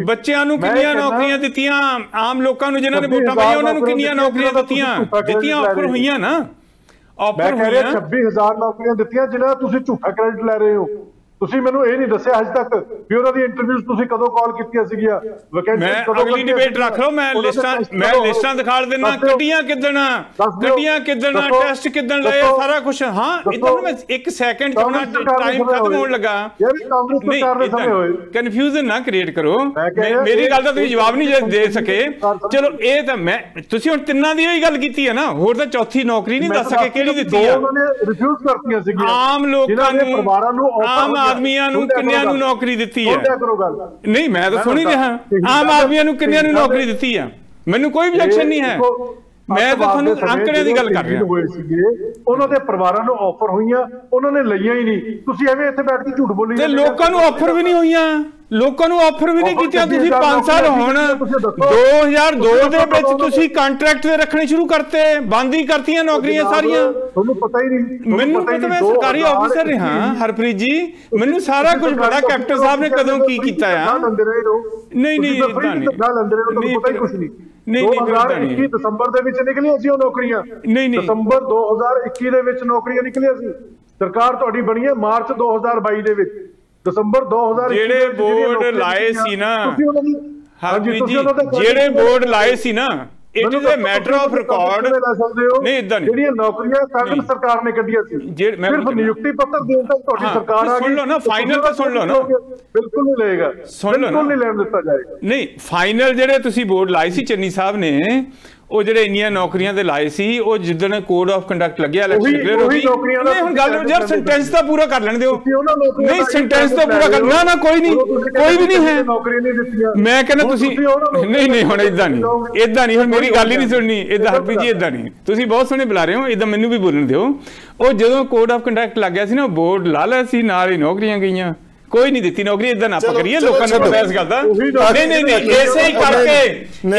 ਬੱਚਿਆਂ ਨੂੰ ਕਿੰਨੀਆਂ ਨੌਕਰੀਆਂ ਦਿੱਤੀਆਂ, ਆਮ ਲੋਕਾਂ ਨੂੰ ਜਿਨ੍ਹਾਂ ਨੇ ਵੋਟਾਂ ਪਾਈਆਂ ਉਹਨਾਂ ਨੂੰ ਕਿੰਨੀਆਂ ਨੌਕਰੀਆਂ ਦਿੱਤੀਆਂ ਆਫਰ ਹੋਈਆਂ ਨਾ। ਮੈਂ ਕਹਿ ਰਿਹਾ 26,000 ਨੌਕਰੀਆਂ ਦਿੱਤੀਆਂ ਜਿਨ੍ਹਾਂ ਦਾ ਤੁਸੀਂ ਝੂਠਾ ਕ੍ਰੈਡਿਟ ਲੈ ਰਹੇ ਹੋ। ਤੁਸੀਂ ਮੈਨੂੰ ਇਹ ਨਹੀਂ ਦੱਸਿਆ ਅੱਜ ਤੱਕ ਵੀ ਉਹਨਾਂ ਦੀ ਇੰਟਰਵਿਊਜ਼ ਤੁਸੀਂ ਕਦੋਂ ਕਾਲ ਕੀਤੀਆਂ ਸੀਗੀਆਂ, ਮੈਂ ਅਗਲੀ ਡਿਬੇਟ ਰੱਖ ਲਓ, ਮੈਂ ਲਿਸਟਾਂ ਦਿਖਾ ਦੇਣਾ, ਕੱਢੀਆਂ ਕਿੱਦਣ ਟੈਸਟ ਕਿੱਦਣ ਲਏ ਸਾਰਾ ਕੁਝ। ਹਾਂ ਇਦਾਂ ਮੈਂ 1 ਸੈਕਿੰਡ ਚਾਹਣਾ, ਟਾਈਮ ਖਤਮ ਹੋਣ ਲੱਗਾ। ਕਨਫਿਊਜ਼ਨ ਨਾ ਕ੍ਰੀਏਟ ਕਰੋ, ਮੇਰੀ ਗੱਲ ਦਾ ਤੁਸੀਂ ਜਵਾਬ ਨਹੀਂ ਦੇ ਸਕੇ। ਚਲੋ ਇਹ ਤਾਂ ਮੈਂ ਤੁਸੀਂ ਹੁਣ ਤਿੰਨਾਂ ਦੀ ਹੀ ਗੱਲ ਕੀਤੀ ਹੈ ਨਾ, ਹੋਰ ਤਾਂ ਚੌਥੀ ਨੌਕਰੀ ਨਹੀਂ ਦੱਸ ਸਕੇ ਕਿਹੜੀ ਦਿੱਤੀ ਆ। ਰਿਫਿਊਜ਼ ਕਰਤੀਆਂ ਸੀਗੀਆਂ ਆਮ ਲੋਕਾਂ ਨੂੰ, ਆਮ ਆਦਮੀਆਂ ਨੂੰ ਕਿੰਨਿਆਂ ਨੂੰ ਨੌਕਰੀ ਦਿੱਤੀ ਹੈ? ਨਹੀਂ ਮੈਂ ਤਾਂ ਸੁਣ ਹੀ ਰਿਹਾ, ਆਮ ਆਦਮੀਆਂ ਨੂੰ ਕਿੰਨਿਆਂ ਨੂੰ ਨੌਕਰੀ ਦਿੱਤੀ ਆ? ਮੈਨੂੰ ਕੋਈ objection ਨਹੀਂ ਹੈ, ਮੈਂ ਤਾਂ ਤੁਹਾਨੂੰ ਅੰਕੜਿਆਂ ਦੀ ਗੱਲ ਕਰ ਰਿਹਾ। ਉਹਨਾਂ ਦੇ ਪਰਿਵਾਰਾਂ ਨੂੰ ਆਫਰ ਹੋਈਆਂ, ਉਹਨਾਂ ਨੇ ਲਈਆਂ ਹੀ ਨਹੀਂ। ਤੁਸੀਂ ਐਵੇਂ ਇੱਥੇ ਬੈਠ ਕੇ ਝੂਠ ਬੋਲੀ ਤੇ ਲੋਕਾਂ ਨੂੰ ਆਫਰ ਵੀ ਨਹੀਂ ਹੋਈਆਂ, ਲੋਕਾਂ ਨੂੰ ਆਫਰ ਵੀ ਨਹੀਂ ਕੀਤੀਆਂ। ਤੁਸੀਂ 5 ਸਾਲ ਹੁਣ 2002 ਦੇ ਵਿੱਚ ਤੁਸੀਂ ਕੰਟਰੈਕਟ ਤੇ ਰੱਖਣੇ ਸ਼ੁਰੂ ਕਰਤੇ, ਬੰਦ ਹੀ ਕਰਤੀਆਂ ਨੌਕਰੀਆਂ ਸਾਰੀਆਂ। ਤੁਹਾਨੂੰ ਪਤਾ ਹੀ ਨਹੀਂ। ਮੈਨੂੰ ਪਤਾ, ਮੈਂ ਸਰਕਾਰੀ ਆਫੀਸਰ ਰਿਹਾ ਹਰਪ੍ਰੀਤ ਜੀ, ਮੈਨੂੰ ਸਾਰਾ ਕੁਝ ਪਤਾ ਕੈਪਟਨ ਸਾਹਿਬ ਨੇ ਕਦੋਂ ਕੀ ਕੀਤਾ ਆ। ਨਹੀਂ ਨਹੀਂ ਇਦਾਂ ਨਹੀਂ, ਨਹੀਂ 2021 ਦਸੰਬਰ ਦੇ ਵਿੱਚ ਨਿਕਲੀਆਂ ਸੀ ਉਹ ਨੌਕਰੀਆਂ। ਨਹੀਂ ਦਸੰਬਰ 2021 ਦੇ ਵਿੱਚ ਨੌਕਰੀਆਂ ਨਿਕਲੀਆਂ ਸੀ। ਸਰਕਾਰ ਤੁਹਾਡੀ ਬਣੀ ਹੈ ਮਾਰਚ 2022 ਦੇ ਵਿੱਚ। ਦਸੰਬਰ 2021 ਜਿਹੜੇ ਬੋਰਡ ਲਾਏ ਸੀ ਨਾ ਹਰਪ੍ਰੀਤ ਜੀ, ਜਿਹੜੇ ਬੋਰਡ ਲਾਏ ਸੀ ਨਾ, it is a matter of record. ਨਹੀਂ ਇਦਾਂ ਨਹੀਂ, ਜਿਹੜੀਆਂ ਨੌਕਰੀਆਂ ਕਾਂਗਰਸ ਸਰਕਾਰ ਨੇ ਕੱਢੀਆਂ ਸੀ, ਸਿਰਫ ਨਿਯੁਕਤੀ ਪੱਤਰ ਦੇਣ ਤੱਕ ਤੁਹਾਡੀ ਸਰਕਾਰ ਆ ਗਈ। ਸੁਣ ਲਓ ਨਾ, ਫਾਈਨਲ ਤਾਂ ਸੁਣ ਲਓ ਨਾ। ਬਿਲਕੁਲ ਨਹੀਂ ਲਏਗਾ, ਬਿਲਕੁਲ ਨਹੀਂ ਲੈਣ ਦਿੱਤਾ ਜਾਏਗਾ। ਨਹੀਂ ਫਾਈਨਲ ਜਿਹੜੇ ਤੁਸੀਂ ਬੋਰਡ ਲਾਏ ਸੀ ਚੰਨੀ ਸਾਹਿਬ ਨੇ, ਉਹ ਜਿਹੜੇ ਇੰਨੀਆਂ ਨੌਕਰੀਆਂ ਦੇ ਲਾਏ ਸੀ, ਉਹ ਜਿੱਦਣ ਕੋਡ ਆਫ ਕੰਡਕਟ ਲੱਗਿਆ ਇਲੈਕਸ਼ਨ ਕਲੀਅਰ ਹੋ ਗਈ। ਨਹੀਂ ਹੁਣ ਗੱਲ ਯਾਰ ਸੈਂਟੈਂਸ ਤਾਂ ਪੂਰਾ ਕਰ ਲੈਣ ਦਿਓ। ਨਹੀਂ ਸੈਂਟੈਂਸ ਤਾਂ ਪੂਰਾ ਕਰ, ਨਾ ਕੋਈ ਨਹੀਂ, ਕੋਈ ਵੀ ਨਹੀਂ ਹੈ। ਮੈਂ ਕਹਿੰਦਾ ਤੁਸੀਂ ਨਹੀਂ ਹੁਣ ਇਦਾਂ ਨਹੀਂ, ਹੁਣ ਮੇਰੀ ਗੱਲ ਹੀ ਨਹੀਂ ਸੁਣਨੀ ਇਦਾਂ। ਹਰਪ੍ਰੀਤ ਜੀ ਇਦਾਂ ਨਹੀਂ, ਤੁਸੀਂ ਬਹੁਤ ਸੋਹਣੇ ਬੁਲਾ ਰਹੇ ਹੋ, ਇਦਾਂ ਮੈਨੂੰ ਵੀ ਬੋਲਣ ਦਿਓ। ਉਹ ਜਦੋਂ ਕੋਡ ਆਫ ਕੰਡਕਟ ਲੱਗ ਗਿਆ ਸੀ ਨਾ, ਬੋਰਡ ਲਾ ਲਿਆ ਸੀ, ਨਾਲ ਹੀ ਨੌਕਰੀਆਂ ਗਈਆਂ। ਕੋਈ ਨਹੀਂ ਦਿੱਤੀ ਨੌਕਰੀ, ਇਦਾਂ ਨਾ ਪਕੜੀਏ, ਲੋਕਾਂ ਨੂੰ ਪਤਾ ਇਸ ਗੱਲ ਦਾ। ਨਹੀਂ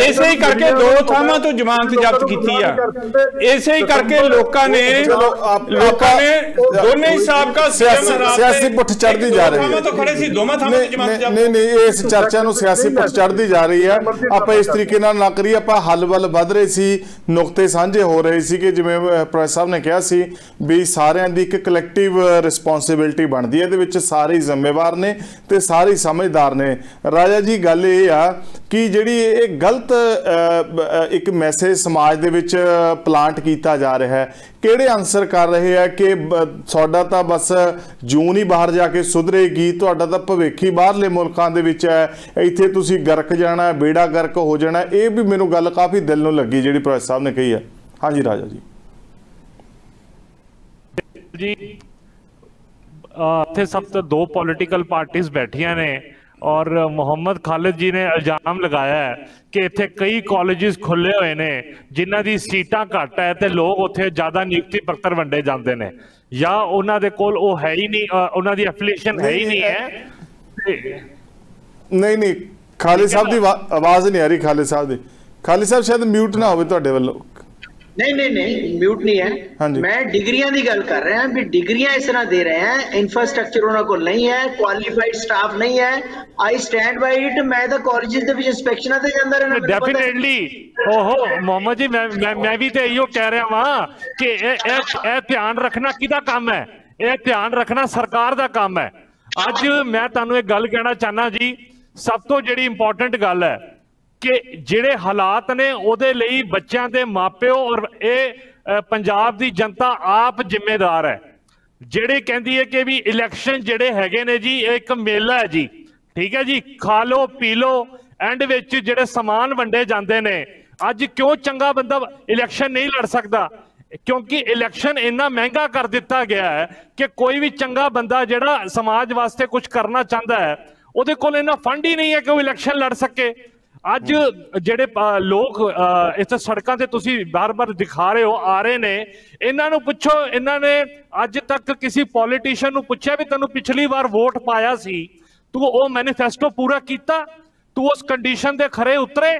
ਇਸੇ ਹੀ ਕਰਕੇ 2 ਥਾਵਾਂ ਤੋਂ ਜ਼ਮਾਨਤ ਜ਼ਬਤ ਕੀਤੀ ਆ। ਇਸੇ ਹੀ ਕਰਕੇ ਲੋਕਾਂ ਨੇ ਦੋਨੇ ਹੀ ਸਾਬਕਾ ਸਿਆਸੀ ਪੁੱਠ ਚੜ੍ਹਦੀ ਜਾ ਰਹੀ ਹੈ। ਤੋਂ ਖੜੇ ਸੀ, ਦੋਵਾਂ ਥਾਵਾਂ ਤੋਂ ਜ਼ਮਾਨਤ ਜ਼ਬਤ। ਨਹੀਂ ਇਸ ਚਰਚਾ ਨੂੰ ਸਿਆਸੀ ਪੁੱਠ ਚੜ੍ਹਦੀ ਜਾ ਰਹੀ ਹੈ। ਆਪਾਂ ਇਸ ਤਰੀਕੇ ਨਾਲ ਨਾ ਕਰੀਏ। ਆਪਾਂ ਹੱਲ ਵੱਲ ਵੱਧ ਰਹੇ ਸੀ, ਨੁਕਤੇ ਸਾਂਝੇ ਹੋ ਰਹੇ ਸੀ ਕਿ ਜਿਵੇਂ ਪ੍ਰੋਫੈਸਰ ਸਾਹਿਬ ਨੇ ਕਿਹਾ ਸੀ ਵੀ ਸਾਰਿਆਂ ਦੀ ਇੱਕ ਕਲੈਕਟਿਵ ਰਿਸਪੌਂਸਿਬਿਲਟੀ ਬਣਦੀ ਹੈ, ਇਹਦੇ ਵਿੱਚ ਸਾਰੇ ਜ਼ਿੰਮੇਵਾਰ ਨੇ ਤੇ ਸਾਰੇ ਸਮਝਦਾਰ ਨੇ। ਰਾਜਾ ਜੀ ਗੱਲ ਇਹ ਆ ਕਿ ਜਿਹੜੀ ਇਹ ਗਲਤ ਇੱਕ ਮੈਸੇਜ ਸਮਾਜ ਦੇ ਵਿੱਚ ਪਲਾਂਟ ਕੀਤਾ ਜਾ ਰਿਹਾ ਹੈ, ਕਿਹੜੇ ਅਨਸਰ ਕਰ ਰਹੇ ਆ ਕਿ ਤੁਹਾਡਾ ਤਾਂ ਬਸ ਜੂਨ ਹੀ ਬਾਹਰ ਜਾ ਕੇ ਸੁਧਰੇਗੀ, ਤੁਹਾਡਾ ਤਾਂ ਭਵਿੱਖ ਹੀ ਬਾਹਰਲੇ ਮੁਲਕਾਂ ਦੇ ਵਿੱਚ ਹੈ, ਇੱਥੇ ਤੁਸੀਂ ਗਰਕ ਜਾਣਾ, ਬੇੜਾ ਗਰਕ ਹੋ ਜਾਣਾ। ਇਹ ਵੀ ਮੈਨੂੰ ਗੱਲ ਕਾਫੀ ਦਿਲ ਨੂੰ ਲੱਗੀ ਜਿਹੜੀ ਪ੍ਰੋਫੈਸਰ ਸਾਹਿਬ ਨੇ ਕਹੀ ਹੈ। ਹਾਂਜੀ ਰਾਜਾ ਜੀ। ਇੱਥੇ ਸਭ ਤੋਂ 2 ਪੋਲੀਟੀਕਲ ਪਾਰਟੀਆਂ ਬੈਠੀਆਂ ਨੇ ਔਰ ਮੁਹੰਮਦ ਖਾਲਿਦ ਜੀ ਨੇ ਇਲਜ਼ਾਮ ਲਗਾਇਆ ਹੈ ਕਿ ਇੱਥੇ ਕਈ ਕਾਲਜਿਸ ਖੁੱਲੇ ਹੋਏ ਨੇ ਜਿਨ੍ਹਾਂ ਦੀ ਸੀਟਾਂ ਘੱਟ ਹੈ ਤੇ ਲੋਕ ਉੱਥੇ ਜ਼ਿਆਦਾ ਨਿਯੁਕਤੀ ਪੱਤਰ ਵੰਡੇ ਜਾਂਦੇ ਨੇ, ਜਾਂ ਉਹਨਾਂ ਦੇ ਕੋਲ ਉਹ ਹੈ ਹੀ ਨਹੀਂ, ਉਹਨਾਂ ਦੀ ਐਫੀਲੀਏਸ਼ਨ ਹੈ ਹੀ ਨਹੀਂ ਹੈ। ਨਹੀਂ ਖਾਲਿਦ ਸਾਹਿਬ ਦੀ ਆਵਾਜ਼ ਨਹੀਂ ਆ ਰਹੀ। ਖਾਲਿਦ ਸਾਹਿਬ ਸ਼ਾਇਦ ਮਿਊਟ ਨਾ ਹੋਵੇ ਤੁਹਾਡੇ ਵੱਲੋਂ। नहीं म्यूट नहीं है। मैं डिग्रियां दी गल कर रहा भी डिग्रियां इस तरह दे रहे हैं, इंफ्रास्ट्रक्चर उन्होंने को नहीं है, क्वालिफाइड स्टाफ नहीं है। I stand by it. मैं तो कॉलेजेस दे विच इंस्पेक्शनां ते ਜਾਂਦਾ ਰਹਿਣਾ। डेफिनेटली ओहो मोहम्मद जी मैं भी तो इहो कह रहा वां कि ਇਹ ਧਿਆਨ ਰੱਖਣਾ ਕਿਹਦਾ ਕੰਮ ਹੈ? ਇਹ ਧਿਆਨ ਰੱਖਣਾ ਸਰਕਾਰ ਦਾ ਕੰਮ ਹੈ। ਅੱਜ ਮੈਂ ਤੁਹਾਨੂੰ ਇੱਕ ਗੱਲ ਕਹਿਣਾ ਚਾਹਨਾ ਜੀ, ਸਭ ਤੋਂ ਜਿਹੜੀ ਇੰਪੋਰਟੈਂਟ ਗੱਲ ਹੈ ਕਿ ਜਿਹੜੇ ਹਾਲਾਤ ਨੇ ਉਹਦੇ ਲਈ ਬੱਚਿਆਂ ਦੇ ਮਾਪਿਓ ਔਰ ਇਹ ਪੰਜਾਬ ਦੀ ਜਨਤਾ ਆਪ ਜ਼ਿੰਮੇਦਾਰ ਹੈ। ਜਿਹੜੇ ਕਹਿੰਦੀ ਹੈ ਕਿ ਵੀ ਇਲੈਕਸ਼ਨ ਜਿਹੜੇ ਹੈਗੇ ਨੇ ਜੀ ਇਹ ਇੱਕ ਮੇਲਾ ਹੈ ਜੀ, ਠੀਕ ਹੈ ਜੀ, ਖਾ ਲੋ ਪੀ ਲੋ, ਐਂਡ ਵਿੱਚ ਜਿਹੜੇ ਸਮਾਨ ਵੰਡੇ ਜਾਂਦੇ ਨੇ। ਅੱਜ ਕਿਉਂ ਚੰਗਾ ਬੰਦਾ ਇਲੈਕਸ਼ਨ ਨਹੀਂ ਲੜ ਸਕਦਾ? ਕਿਉਂਕਿ ਇਲੈਕਸ਼ਨ ਇੰਨਾ ਮਹਿੰਗਾ ਕਰ ਦਿੱਤਾ ਗਿਆ ਹੈ ਕਿ ਕੋਈ ਵੀ ਚੰਗਾ ਬੰਦਾ ਜਿਹੜਾ ਸਮਾਜ ਵਾਸਤੇ ਕੁਝ ਕਰਨਾ ਚਾਹੁੰਦਾ ਹੈ ਉਹਦੇ ਕੋਲ ਇੰਨਾ ਫੰਡ ਹੀ ਨਹੀਂ ਹੈ ਕਿ ਉਹ ਇਲੈਕਸ਼ਨ ਲੜ ਸਕੇ। ਅੱਜ ਜਿਹੜੇ ਲੋਕ ਇੱਥੇ ਸੜਕਾਂ ਤੇ ਤੁਸੀਂ ਬਾਰ-ਬਾਰ ਦਿਖਾ ਰਹੇ ਹੋ ਆ ਰਹੇ ਨੇ, ਇਹਨਾਂ ਨੂੰ ਪੁੱਛੋ, ਇਹਨਾਂ ਨੇ ਅੱਜ ਤੱਕ ਕਿਸੇ ਪੋਲੀਟੀਸ਼ੀਅਨ ਨੂੰ ਪੁੱਛਿਆ ਵੀ ਤੈਨੂੰ ਪਿਛਲੀ ਵਾਰ ਵੋਟ ਪਾਇਆ ਸੀ, ਤੂੰ ਉਹ ਮੈਨੀਫੈਸਟੋ ਪੂਰਾ ਕੀਤਾ, ਤੂੰ ਉਸ ਕੰਡੀਸ਼ਨ ਦੇ ਖਰੇ ਉਤਰੇ?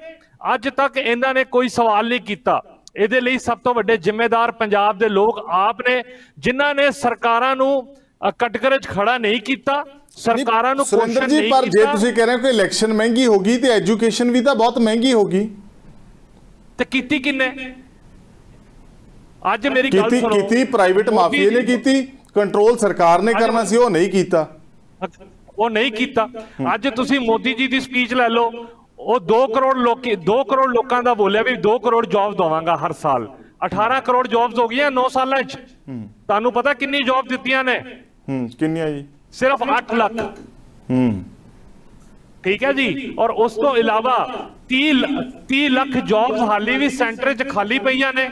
ਅੱਜ ਤੱਕ ਇਹਨਾਂ ਨੇ ਕੋਈ ਸਵਾਲ ਨਹੀਂ ਕੀਤਾ। ਇਹਦੇ ਲਈ ਸਭ ਤੋਂ ਵੱਡੇ ਜ਼ਿੰਮੇਦਾਰ ਪੰਜਾਬ ਦੇ ਲੋਕ ਆਪ ਨੇ, ਜਿਨ੍ਹਾਂ ਨੇ ਸਰਕਾਰਾਂ ਨੂੰ ਕਟਘਰੇ 'ਚ ਖੜਾ ਨਹੀਂ ਕੀਤਾ, ਸਰਕਾਰਾਂ ਨੂੰ ਸੁਰਿੰਦਰ ਜੀ। ਪਰ ਜੇ ਤੁਸੀਂ ਕਹਿ ਰਹੇ ਹੋ ਕਿ ਇਲੈਕਸ਼ਨ ਮਹਿੰਗੀ ਹੋਗੀ ਤੇ ਐਜੂਕੇਸ਼ਨ ਵੀ ਤਾਂ ਬਹੁਤ ਮਹਿੰਗੀ ਹੋਗੀ, ਤੇ ਕੀਤੀ ਕਿੰਨੇ? ਅੱਜ ਮੇਰੀ ਗੱਲ ਸੁਣੋ, ਕੀਤੀ ਪ੍ਰਾਈਵੇਟ ਮਾਫੀਏ ਨੇ ਕੀਤੀ, ਕੰਟਰੋਲ ਸਰਕਾਰ ਨੇ ਕਰਨਾ ਸੀ, ਉਹ ਨਹੀਂ ਕੀਤਾ। ਉਹ ਨਹੀਂ ਕੀਤਾ। ਅੱਜ ਤੁਸੀਂ ਮੋਦੀ ਜੀ ਦੀ ਸਪੀਚ ਲੈ ਲਓ, ਉਹ 2 ਕਰੋੜ ਲੋਕਾਂ ਦਾ ਬੋਲਿਆ ਵੀ 2 ਕਰੋੜ ਜੌਬ ਦਵਾਂਗਾ ਹਰ ਸਾਲ। 18 ਕਰੋੜ ਜੌਬਸ ਹੋ ਗਈਆਂ 9 ਸਾਲਾਂ 'ਚ। ਤੁਹਾਨੂੰ ਪਤਾ ਕਿੰਨੀ ਜੌਬ ਦਿੱਤੀਆਂ ਨੇ? ਕਿੰਨੀਆਂ ਜੀ? ਸਿਰਫ 8 ਲੱਖ। ਠੀਕ ਹੈ ਜੀ। ਔਰ ਉਸ ਤੋਂ ਇਲਾਵਾ 30 ਲੱਖ ਜੌਬਸ ਹਾਲੀ ਵੀ ਸੈਂਟਰ 'ਚ ਖਾਲੀ ਪਈਆਂ ਨੇ,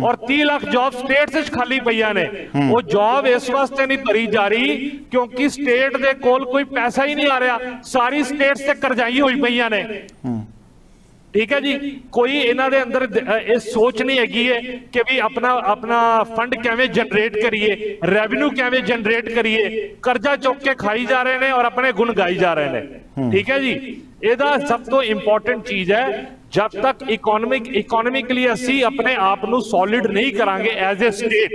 ਔਰ 30 ਲੱਖ ਜੌਬ ਸਟੇਟਸ 'ਚ ਖਾਲੀ ਪਈਆਂ ਨੇ। ਉਹ ਜੌਬ ਇਸ ਵਾਸਤੇ ਨਹੀਂ ਭਰੀ ਜਾ ਰਹੀ ਕਿਉਂਕਿ ਸਟੇਟ ਦੇ ਕੋਲ ਕੋਈ ਪੈਸਾ ਹੀ ਨਹੀਂ ਆ ਰਿਹਾ, ਸਾਰੀ ਸਟੇਟਸ ਤੇ ਕਰਜ਼ਾਈ ਹੋਈ ਪਈਆਂ ਨੇ। ਠੀਕ ਹੈ ਜੀ। ਕੋਈ ਇਹਨਾਂ ਦੇ ਅੰਦਰ ਇਹ ਸੋਚ ਨਹੀਂ ਹੈਗੀ ਹੈ ਕਿ ਵੀ ਆਪਣਾ ਫੰਡ ਕਿਵੇਂ ਜਨਰੇਟ ਕਰੀਏ, ਰੈਵਨਿਊ ਕਿਵੇਂ ਜਨਰੇਟ ਕਰੀਏ। ਕਰਜ਼ਾ ਚੁੱਕ ਕੇ ਖਾਈ ਜਾ ਰਹੇ ਨੇ ਔਰ ਆਪਣੇ ਗੁਣ ਗਾਈ ਜਾ ਰਹੇ ਨੇ। ਠੀਕ ਹੈ ਜੀ। ਇਹਦਾ ਸਭ ਤੋਂ ਇੰਪੋਰਟੈਂਟ ਚੀਜ਼ ਹੈ, ਜਦ ਤੱਕ ਇਕਨੋਮਿਕਲੀ ਅਸੀਂ ਆਪਣੇ ਆਪ ਨੂੰ ਸੋਲਿਡ ਨਹੀਂ ਕਰਾਂਗੇ ਐਜ਼ ਅ ਸਟੇਟ,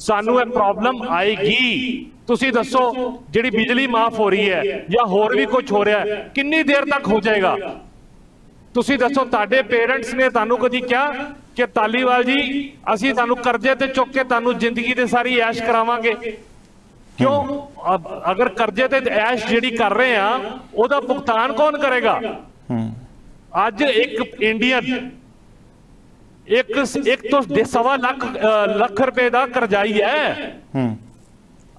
ਸਾਨੂੰ ਇਹ ਪ੍ਰੋਬਲਮ ਆਏਗੀ। ਤੁਸੀਂ ਦੱਸੋ, ਜਿਹੜੀ ਬਿਜਲੀ ਮਾਫ ਹੋ ਰਹੀ ਹੈ ਜਾਂ ਹੋਰ ਵੀ ਕੁਝ ਹੋ ਰਿਹਾ ਹੈ, ਕਿੰਨੀ ਦੇਰ ਤੱਕ ਹੋ ਜਾਏਗਾ? ਤੁਸੀਂ ਦੱਸੋ, ਤੁਹਾਡੇ ਪੇਰੈਂਟਸ ਨੇ ਤੁਹਾਨੂੰ ਕਦੀ ਕਿਹਾ ਕਿ ਤਾਲੀਵਾਲ ਜੀ ਅਸੀਂ ਤੁਹਾਨੂੰ ਕਰਜ਼ੇ ਤੇ ਚੁੱਕ ਕੇ ਤੁਹਾਨੂੰ ਜ਼ਿੰਦਗੀ ਦੇ ਸਾਰੀ ਐਸ਼ ਕਰਾਵਾਂਗੇ? ਕਿਉਂ? ਅਗਰ ਕਰਜ਼ੇ ਤੇ ਐਸ਼ ਜਿਹੜੀ ਕਰ ਰਹੇ ਆ ਉਹਦਾ ਭੁਗਤਾਨ ਕੌਣ ਕਰੇਗਾ? ਅੱਜ ਇੱਕ ਇੰਡੀਅਨ ਇੱਕ ਤੋਂ 1.25 ਲੱਖ ਰੁਪਏ ਦਾ ਕਰਜ਼ਾਈ ਹੈ।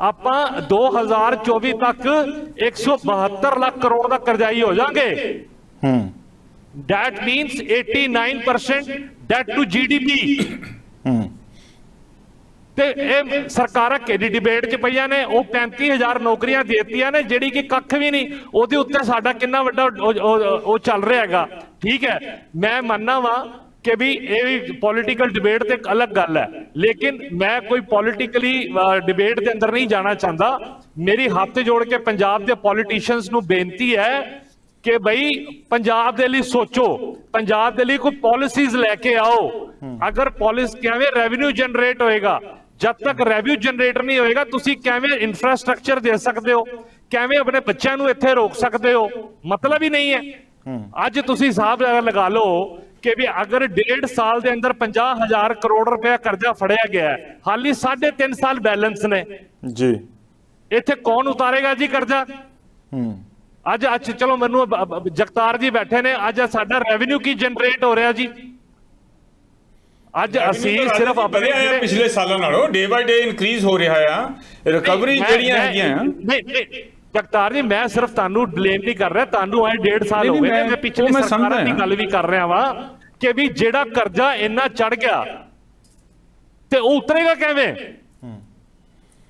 ਆਪਾਂ 2024 ਤੱਕ 172 ਲੱਖ ਕਰੋੜ ਦਾ ਕਰਜ਼ਾਈ ਹੋ ਜਾਾਂਗੇ। That means 89% debt to GDP। ਤੇ ਇਹ ਸਰਕਾਰਾਂ ਕਿਹੜੀ ਡਿਬੇਟ 'ਚ ਪਈਆਂ ਨੇ? ਉਹ 35,000 ਨੌਕਰੀਆਂ ਦੇਤੀਆਂ ਨੇ ਜਿਹੜੀ ਕਿ ਕੱਖ ਵੀ ਨਹੀਂ। ਉਹਦੇ ਉੱਤੇ ਸਾਡਾ ਕਿੰਨਾ ਵੱਡਾ ਉਹ ਚੱਲ ਰਿਹਾ ਹੈਗਾ। ਠੀਕ ਹੈ, ਮੈਂ ਮੰਨਦਾ ਵਾਂ ਕਿ ਵੀ ਇਹ ਵੀ ਪੋਲੀਟੀਕਲ ਡਿਬੇਟ ਤੇ ਇੱਕ ਅਲੱਗ ਗੱਲ ਹੈ, ਲੇਕਿਨ ਮੈਂ ਕੋਈ ਪੋਲੀਟੀਕਲੀ ਡਿਬੇਟ ਦੇ ਅੰਦਰ ਨਹੀਂ ਜਾਣਾ ਚਾਹੁੰਦਾ। ਮੇਰੀ ਹੱਥ ਜੋੜ ਕੇ ਪੰਜਾਬ ਦੇ ਪੋਲੀਟੀਸ਼ੀਅਨਸ ਨੂੰ ਬੇਨਤੀ ਹੈ ਕਿ ਬਈ ਪੰਜਾਬ ਦੇ ਲਈ ਸੋਚੋ, ਪੰਜਾਬ ਦੇ ਲਈ ਕੋਈ ਪਾਲਿਸੀਜ਼ ਲੈ ਕੇ ਆਓ। ਅਗਰ ਪਾਲਿਸੀ ਕਿਵੇਂ ਰੈਵਨਿਊ ਜਨਰੇਟ ਹੋਏਗਾ, ਜਦ ਤੱਕ ਰੈਵਨਿਊ ਜਨਰੇਟਰ ਨਹੀਂ ਹੋਏਗਾ ਤੁਸੀਂ ਕਿਵੇਂ ਇਨਫਰਾਸਟ੍ਰਕਚਰ ਦੇ ਸਕਦੇ ਹੋ, ਕਿਵੇਂ ਆਪਣੇ ਬੱਚਿਆਂ ਨੂੰ ਇੱਥੇ ਰੋਕ ਸਕਦੇ ਹੋ? ਮਤਲਬ ਹੀ ਨਹੀਂ ਹੈ। ਅੱਜ ਤੁਸੀਂ ਹਿਸਾਬ ਲਗਾ ਲਓ ਕਿ ਵੀ ਅਗਰ 1.5 ਸਾਲ ਦੇ ਅੰਦਰ 50,000 ਕਰੋੜ ਰੁਪਏ ਕਰਜ਼ਾ ਫੜਿਆ ਗਿਆ, ਹਾਲੀ 3.5 ਸਾਲ ਬੈਲੈਂਸ ਨੇ ਜੀ। ਇੱਥੇ ਕੌਣ ਉਤਾਰੇਗਾ ਜੀ ਕਰਜ਼ਾ? ਅੱਜ ਚਲੋ ਮੈਨੂੰ ਜਗਤਾਰ ਜੀ ਬੈਠੇ ਨੇ, ਅੱਜ ਸਾਡਾ ਰੈਵਨਿਊ ਕੀ ਜਨਰੇਟ ਹੋ ਰਿਹਾ ਜੀ? ਅੱਜ ਅਸੀਂ ਸਿਰਫ ਆਪਣੇ ਪਿਛਲੇ ਸਾਲਾਂ ਨਾਲੋਂ ਡੇ ਬਾਈ ਡੇ ਇਨਕਰੀਜ਼ ਹੋ ਰਿਹਾ ਆ, ਰਿਕਵਰੀ ਜਿਹੜੀਆਂ ਹੈਗੀਆਂ। ਨਹੀਂ ਜਗਤਾਰ ਜੀ, ਮੈਂ ਸਿਰਫ ਤੁਹਾਨੂੰ ਬਲੇਮ ਨਹੀਂ ਕਰ ਰਿਹਾ, ਤੁਹਾਨੂੰ ਐ 1.5 ਸਾਲ ਹੋ ਗਏ, ਮੈਂ ਪਿਛਲੇ ਸਰਕਾਰਾਂ ਦੀ ਗੱਲ ਵੀ ਕਰ ਰਿਹਾ ਵਾਂ ਕਿ ਵੀ ਜਿਹੜਾ ਕਰਜ਼ਾ ਇੰਨਾ ਚੜ ਗਿਆ ਤੇ ਉਹ ਉਤਰੇਗਾ ਕਿਵੇਂ?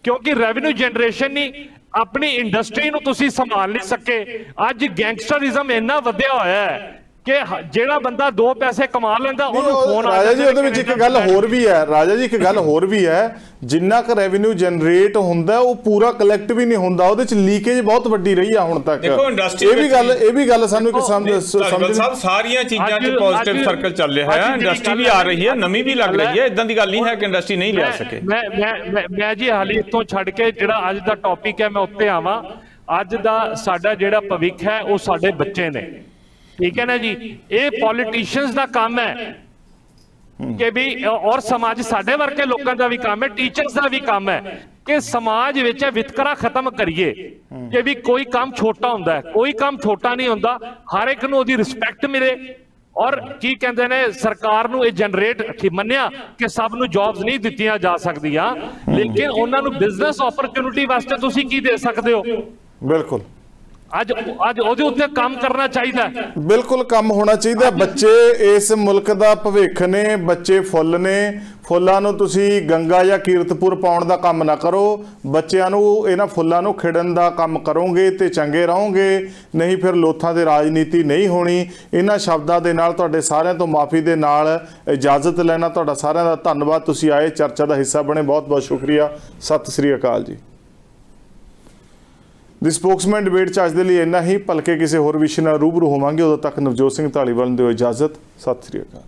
ਕਿਉਂਕਿ ਰੈਵਨਿਊ ਜਨਰੇਸ਼ਨ ਨਹੀਂ, ਆਪਣੀ ਇੰਡਸਟਰੀ ਨੂੰ ਤੁਸੀਂ ਸੰਭਾਲ ਨਹੀਂ ਸਕੇ। ਅੱਜ ਗੈਂਗਸਟਰਿਜ਼ਮ ਇੰਨਾ ਵਧਿਆ ਹੋਇਆ ਹੈ ਕਿ ਜਿਹੜਾ ਬੰਦਾ 2 ਪੈਸੇ ਕਮਾ ਲੈਂਦਾ ਉਹਨੂੰ ਫੋਨ ਆ ਜਾਂਦਾ। ਰਾਜਾ ਜੀ, ਉਹਦੇ ਵਿੱਚ ਇੱਕ ਗੱਲ ਹੋਰ ਵੀ ਹੈ, ਰਾਜਾ ਜੀ ਇੱਕ ਗੱਲ ਹੋਰ ਵੀ ਹੈ, ਜਿੰਨਾ ਕੁ ਰੈਵਨਿਊ ਜਨਰੇਟ ਹੁੰਦਾ ਉਹ ਪੂਰਾ ਕਲੈਕਟ ਵੀ ਨਹੀਂ ਹੁੰਦਾ, ਉਹਦੇ ਚ ਲੀਕੇਜ ਬਹੁਤ ਵੱਡੀ ਰਹੀ ਆ ਹੁਣ ਤੱਕ। ਦੇਖੋ ਇੰਡਸਟਰੀ ਇਹ ਵੀ ਗੱਲ ਸਾਨੂੰ ਇੱਕ ਸਮਝ ਸਾਹਿਬ ਸਾਰੀਆਂ ਚੀਜ਼ਾਂ 'ਚ ਪੋਜ਼ਿਟਿਵ ਸਰਕਲ ਚੱਲ ਰਿਹਾ ਹੈ, ਇੰਡਸਟਰੀ ਵੀ ਆ ਰਹੀ ਹੈ, ਨਵੀਂ ਵੀ ਲੱਗ ਰਹੀ ਹੈ। ਇਦਾਂ ਦੀ ਗੱਲ ਨਹੀਂ ਹੈ ਕਿ ਇੰਡਸਟਰੀ ਨਹੀਂ ਲਿਆ ਸਕੇ। ਮੈਂ ਜੀ ਹਾਲੀ ਇੱਥੋਂ ਛੱਡ ਕੇ ਜਿਹੜਾ ਅੱਜ ਦਾ ਟੌਪਿਕ ਹੈ ਮੈਂ ਉੱਤੇ ਆਵਾਂ। ਅੱਜ ਦਾ ਸਾਡਾ ਜਿਹੜਾ ਭਵਿੱਖ ਹੈ ਉਹ ਸਾਡੇ ਬੱਚੇ ਨੇ। ਠੀਕ ਹੈ ਨਾ ਜੀ। ਇਹ ਪੋਲੀਟੀਸ਼ੀਅਨਸ ਦਾ ਕੰਮ ਹੈ ਕਿ ਵੀ, ਔਰ ਸਮਾਜ ਸਾਡੇ ਵਰਗੇ ਲੋਕਾਂ ਦਾ ਵੀ ਕੰਮ ਹੈ, ਟੀਚਰਸ ਦਾ ਵੀ ਕੰਮ ਹੈ ਕਿ ਸਮਾਜ ਵਿੱਚ ਵਿਤਕਰਾ ਖਤਮ ਕਰੀਏ ਕਿ ਵੀ ਕੋਈ ਕੰਮ ਛੋਟਾ ਹੁੰਦਾ ਹੈ, ਕੋਈ ਕੰਮ ਛੋਟਾ ਨਹੀਂ ਹੁੰਦਾ, ਹਰ ਇੱਕ ਨੂੰ ਉਹਦੀ ਰਿਸਪੈਕਟ ਮਿਲੇ। ਔਰ ਕੀ ਕਹਿੰਦੇ ਨੇ, ਸਰਕਾਰ ਨੂੰ ਇਹ ਜਨਰੇਟ ਮੰਨਿਆ ਕਿ ਸਭ ਨੂੰ ਜੌਬਸ ਨਹੀਂ ਦਿੱਤੀਆਂ ਜਾ ਸਕਦੀਆਂ, ਲੇਕਿਨ ਉਹਨਾਂ ਨੂੰ ਬਿਜ਼ਨਸ ਓਪਰਚੁਨਿਟੀ ਵਾਸਤੇ ਤੁਸੀਂ ਕੀ ਦੇ ਸਕਦੇ ਹੋ? ਬਿਲਕੁਲ ਅੱਜ ਉਹਦੇ ਉੱਤੇ ਕੰਮ ਕਰਨਾ ਚਾਹੀਦਾ। ਬਿਲਕੁਲ ਕੰਮ ਹੋਣਾ ਚਾਹੀਦਾ। ਬੱਚੇ ਇਸ ਮੁਲਕ ਦਾ ਭਵਿੱਖ ਨੇ, ਬੱਚੇ ਫੁੱਲ ਨੇ। ਫੁੱਲਾਂ ਨੂੰ ਤੁਸੀਂ ਗੰਗਾ ਜਾਂ ਕੀਰਤਪੁਰ ਪਾਉਣ ਦਾ ਕੰਮ ਨਾ ਕਰੋ, ਬੱਚਿਆਂ ਨੂੰ ਇਹਨਾਂ ਫੁੱਲਾਂ ਨੂੰ ਖਿੜਨ ਦਾ ਕੰਮ ਕਰੋਗੇ ਤੇ ਚੰਗੇ ਰਹੋਗੇ, ਨਹੀਂ ਫਿਰ ਲੋਥਾਂ ਦੀ ਰਾਜਨੀਤੀ ਨਹੀਂ ਹੋਣੀ। ਇਹਨਾਂ ਸ਼ਬਦਾਂ ਦੇ ਨਾਲ ਤੁਹਾਡੇ ਸਾਰਿਆਂ ਤੋਂ ਮਾਫੀ ਦੇ ਨਾਲ ਇਜਾਜ਼ਤ ਲੈਣਾ। ਤੁਹਾਡਾ ਸਾਰਿਆਂ ਦਾ ਧੰਨਵਾਦ, ਤੁਸੀਂ ਆਏ, ਚਰਚਾ ਦਾ ਹਿੱਸਾ ਬਣੇ, ਬਹੁਤ ਬਹੁਤ ਸ਼ੁਕਰੀਆ। ਸਤਿ ਸ੍ਰੀ ਅਕਾਲ ਜੀ। ਦੀ ਸਪੋਕਸਮੈਨ ਡਿਬੇਟ 'ਚ ਅੱਜ ਦੇ ਲਈ ਇੰਨਾ ਹੀ। ਭਲਕੇ ਕਿਸੇ ਹੋਰ ਵਿਸ਼ੇ ਨਾਲ ਰੂਬਰੂ ਹੋਵਾਂਗੇ, ਉਦੋਂ ਤੱਕ ਨਵਜੋਤ ਸਿੰਘ ਧਾਲੀਵਾਲ ਨੂੰ ਦਿਓ ਇਜਾਜ਼ਤ। ਸਤਿ ਸ੍ਰੀ ਅਕਾਲ।